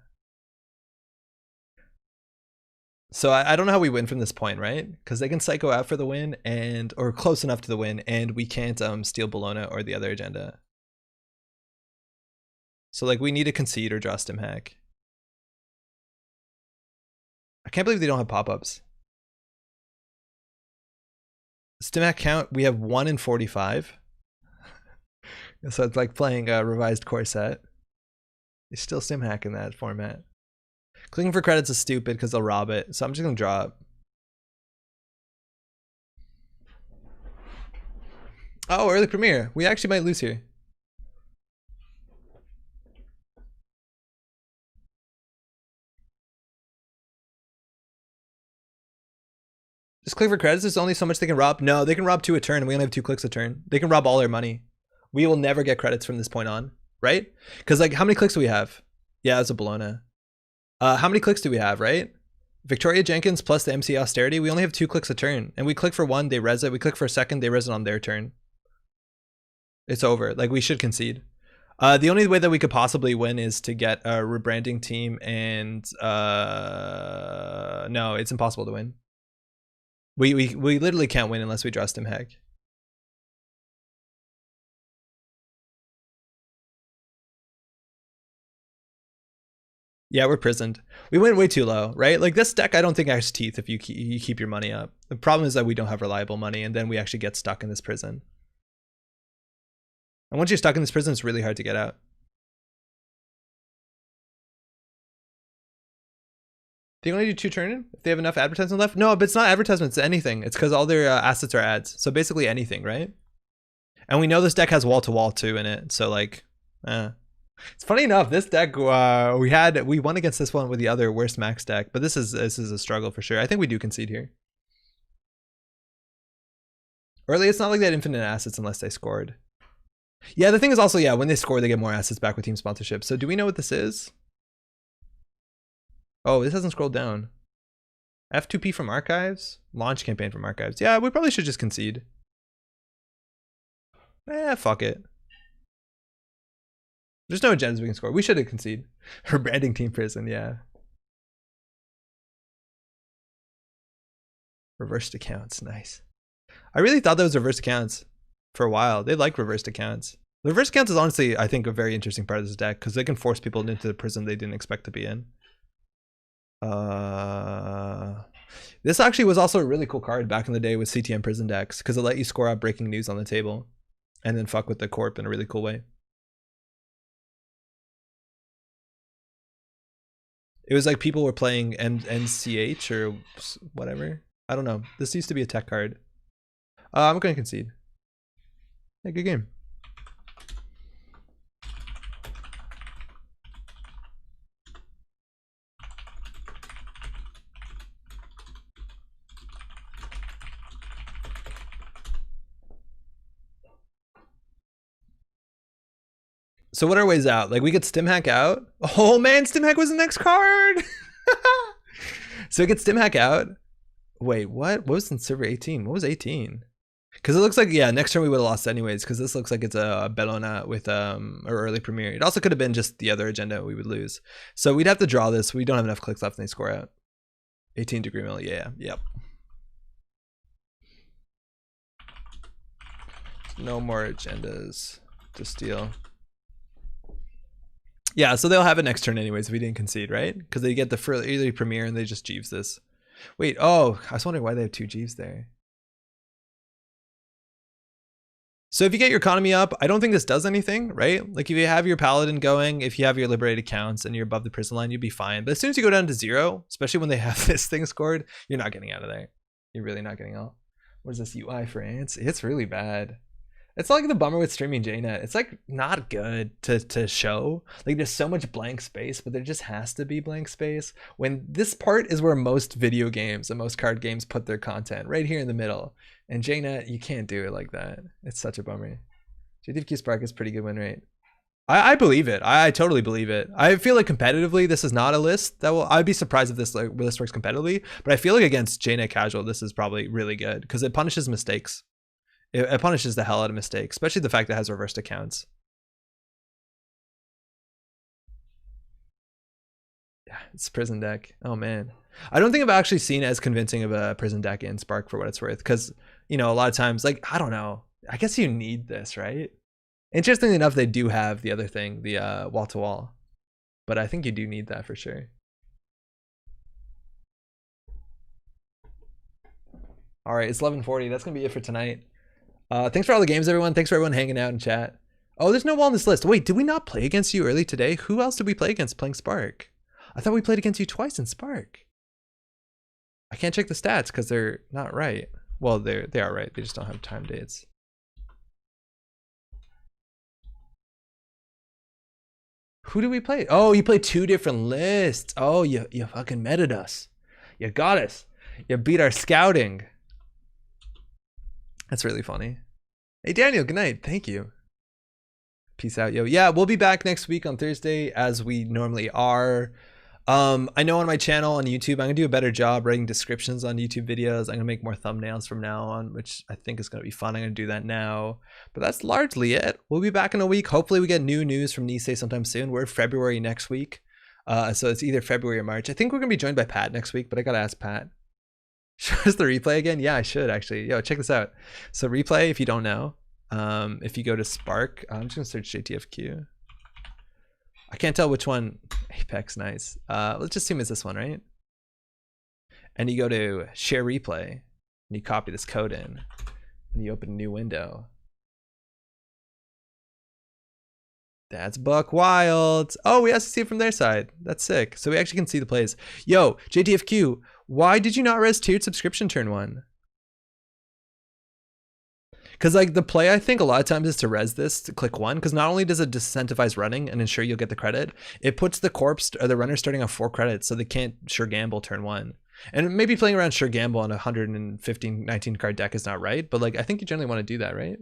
Speaker 1: So I don't know how we win from this point, right? Because they can psycho out for the win and or close enough to the win, and we can't steal Bologna or the other agenda. So like we need to concede or draw stim hack. I can't believe they don't have pop-ups. Stim hack count, we have 1 in 45. So it's like playing a revised core set. They still stim hack in that format. Clicking for credits is stupid because they'll rob it. So I'm just gonna draw it. Oh, early premiere. We actually might lose here. Just Just click for credits. There's only so much they can rob. No, they can rob 2 a turn, and we only have 2 clicks a turn. They can rob all our money. We will never get credits from this point on, right? Because like, how many clicks do we have? Yeah, it's a Bologna. How many clicks do we have, right? Victoria Jenkins plus the MC Austerity. We only have 2 clicks a turn, and we click for 1, they res it. We click for a second, they res it on their turn. It's over. Like, we should concede. The only way that we could possibly win is to get a rebranding team, and no, it's impossible to win. We literally can't win unless we draw Stim Hack. Yeah, we're prisoned. We went way too low, right? Like this deck, I don't think has teeth if you keep your money up. The problem is that we don't have reliable money, and then we actually get stuck in this prison. And once you're stuck in this prison, it's really hard to get out. Do you only do 2 turn if they have enough advertisement left? No, but it's not advertisements, it's anything. It's because all their assets are ads. So basically anything, right? And we know this deck has wall-to-wall too in it. So like, it's funny enough, this deck, we won against this one with the other worst max deck, but this is a struggle for sure. I think we do concede here. Early, it's not like they had infinite assets unless they scored. Yeah, the thing is also, yeah, when they score, they get more assets back with team sponsorship. So do we know what this is? Oh, this hasn't scrolled down. F2P from archives? Launch campaign from archives. Yeah, we probably should just concede. Fuck it. There's no agendas we can score. We should have conceded. Her branding team prison, yeah. Reversed accounts, nice. I really thought that was reversed accounts for a while. They like reversed accounts. The reversed accounts is honestly, I think, a very interesting part of this deck because they can force people into the prison they didn't expect to be in. This actually was also a really cool card back in the day with CTM prison decks because it let you score out breaking news on the table and then fuck with the corp in a really cool way. It was like people were playing NCH or whatever. I don't know. This used to be a tech card. I'm going to concede. Hey, good game. So what are ways out? Like we could stim hack out. Oh man, stim hack was the next card. So we could stim hack out. Wait, what was in server 18? What was 18? Because it looks like, yeah, next turn we would have lost anyways, because this looks like it's a Bellona with our early premiere. It also could have been just the other agenda we would lose. So we'd have to draw this. We don't have enough clicks left and they score out. 18 degree mill, yeah, yep. No more agendas to steal. Yeah, so they'll have it next turn anyways if we didn't concede, right? Because they get the early premiere and they just Jeeves this. Wait, oh, I was wondering why they have 2 Jeeves there. So if you get your economy up, I don't think this does anything, right? Like if you have your paladin going, if you have your liberated counts and you're above the prison line, you'd be fine. But as soon as you go down to 0, especially when they have this thing scored, you're not getting out of there. You're really not getting out. What is this UI for ants? It's really bad. It's like the bummer with streaming JNet. It's like not good to show. Like there's so much blank space, but there just has to be blank space. When this part is where most video games and most card games put their content, right here in the middle. And JNet, you can't do it like that. It's such a bummer. JTFQ Spark is pretty good win rate. I believe it. I totally believe it. I feel like competitively, this is not a list that will. I'd be surprised if this list works competitively. But I feel like against JNet casual, this is probably really good because it punishes mistakes. It punishes the hell out of mistakes, especially the fact that it has reversed accounts. Yeah, it's prison deck. Oh man. I don't think I've actually seen as convincing of a prison deck in Spark for what it's worth. Because, you know, a lot of times, like, I don't know. I guess you need this, right? Interestingly enough, they do have the other thing, the wall-to-wall. But I think you do need that for sure. All right, it's 11:40. That's going to be it for tonight. Thanks for all the games, everyone. Thanks for everyone hanging out in chat. Oh, there's no wall on this list. Wait, did we not play against you early today? Who else did we play against playing Spark? I thought we played against you twice in Spark. I can't check the stats because they're not right. Well, they are right. They just don't have time dates. Who did we play? Oh, you played 2 different lists. Oh, you fucking meted us. You got us. You beat our scouting. That's really funny. Hey, Daniel, good night. Thank you. Peace out, yo. Yeah, we'll be back next week on Thursday as we normally are. I know on my channel on YouTube, I'm gonna do a better job writing descriptions on YouTube videos. I'm gonna make more thumbnails from now on, which I think is gonna be fun. I'm gonna do that now. But that's largely it. We'll be back in a week. Hopefully we get new news from Nisei sometime soon. We're February next week. So it's either February or March. I think we're gonna be joined by Pat next week, but I gotta ask Pat. Show us the replay again? Yeah, I should actually. Yo, check this out. So replay, if you don't know, if you go to Spark, I'm just gonna search JTFQ. I can't tell which one. Apex, nice. Let's just assume it's this one, right? And you go to share replay, and you copy this code in, and you open a new window. That's buck wild. Oh, we have to see it from their side. That's sick. So we actually can see the plays. Yo, JTFQ, why did you not res tiered subscription turn 1? Because like the play, I think a lot of times is to res this to click 1, because not only does it disincentivize running and ensure you'll get the credit, it puts the corpse or the runner starting on 4 credits, so they can't sure gamble turn 1. And maybe playing around sure gamble on a 115, 19 card deck is not right, but like I think you generally want to do that, right?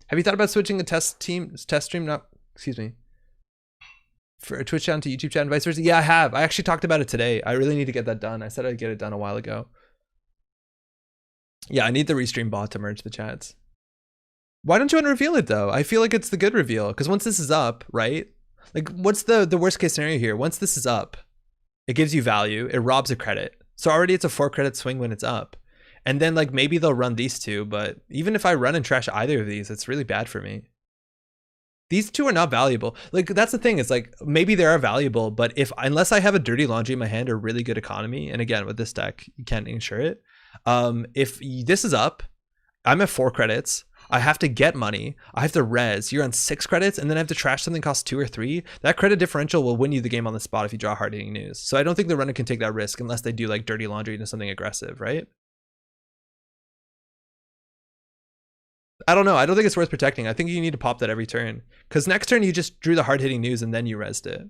Speaker 1: Have you thought about switching the test stream? Not, excuse me. For a Twitch channel to YouTube channel and vice versa? Yeah, I have. I actually talked about it today. I really need to get that done. I said I'd get it done a while ago. Yeah, I need the restream bot to merge the chats. Why don't you want to reveal it though? I feel like it's the good reveal, because once this is up, right? Like what's the worst case scenario here? Once this is up, it gives you value, it robs a credit. So already it's a 4 credit swing when it's up. And then like maybe they'll run these two, but even if I run and trash either of these, it's really bad for me. These two are not valuable. Like that's the thing, is like maybe they are valuable, but unless I have a dirty laundry in my hand or really good economy, and again with this deck you can't ensure it. If this is up, I'm at 4 credits, I have to get money, I have to res, you're on 6 credits, and then I have to trash something costs 2 or 3. That credit differential will win you the game on the spot if you draw hard hitting news. So I don't think the runner can take that risk unless they do like dirty laundry into something aggressive, right? I don't know. I don't think it's worth protecting. I think you need to pop that every turn, because next turn you just drew the hard hitting news and then you resed it.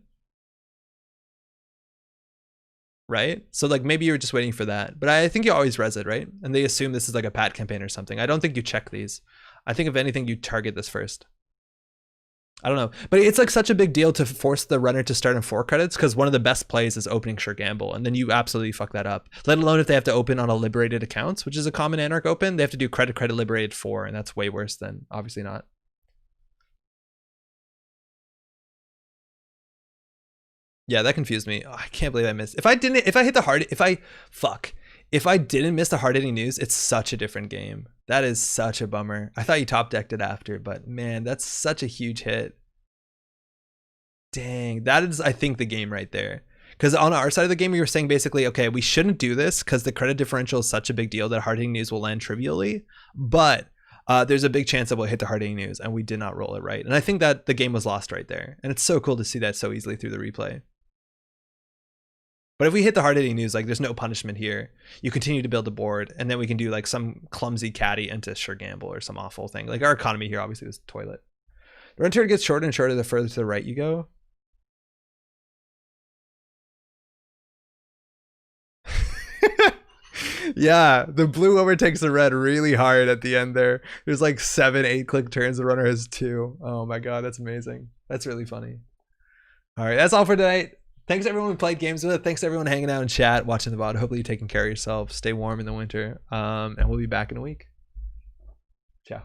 Speaker 1: Right? So like maybe you're just waiting for that, but I think you always res it, right? And they assume this is like a pat campaign or something. I don't think you check these. I think if anything, you target this first. I don't know, but it's like such a big deal to force the runner to start in 4 credits, because one of the best plays is opening sure gamble, and then you absolutely fuck that up. Let alone if they have to open on a liberated accounts, which is a common Anarch open, they have to do credit liberated 4, and that's way worse than obviously not. Yeah, that confused me. Oh, I can't believe I missed. If I didn't miss the hard hitting news, it's such a different game. That is such a bummer. I thought you top decked it after, but man, that's such a huge hit. Dang, that is, I think, the game right there. Because on our side of the game, we were saying basically, okay, we shouldn't do this because the credit differential is such a big deal that hard hitting news will land trivially. But there's a big chance that we'll hit the hard hitting news, and we did not roll it right. And I think that the game was lost right there. And it's so cool to see that so easily through the replay. But if we hit the hard hitting news, like there's no punishment here. You continue to build the board, and then we can do like some clumsy caddy into sure gamble or some awful thing. Like our economy here obviously was toilet. The run turn gets shorter and shorter the further to the right you go. Yeah, the blue overtakes the red really hard at the end there. There's like 7, 8 click turns. The runner has 2. Oh my god, that's amazing. That's really funny. All right, that's all for tonight. Thanks to everyone who played games with it. Thanks to everyone hanging out in chat, watching the VOD. Hopefully you're taking care of yourself. Stay warm in the winter. And we'll be back in a week. Ciao.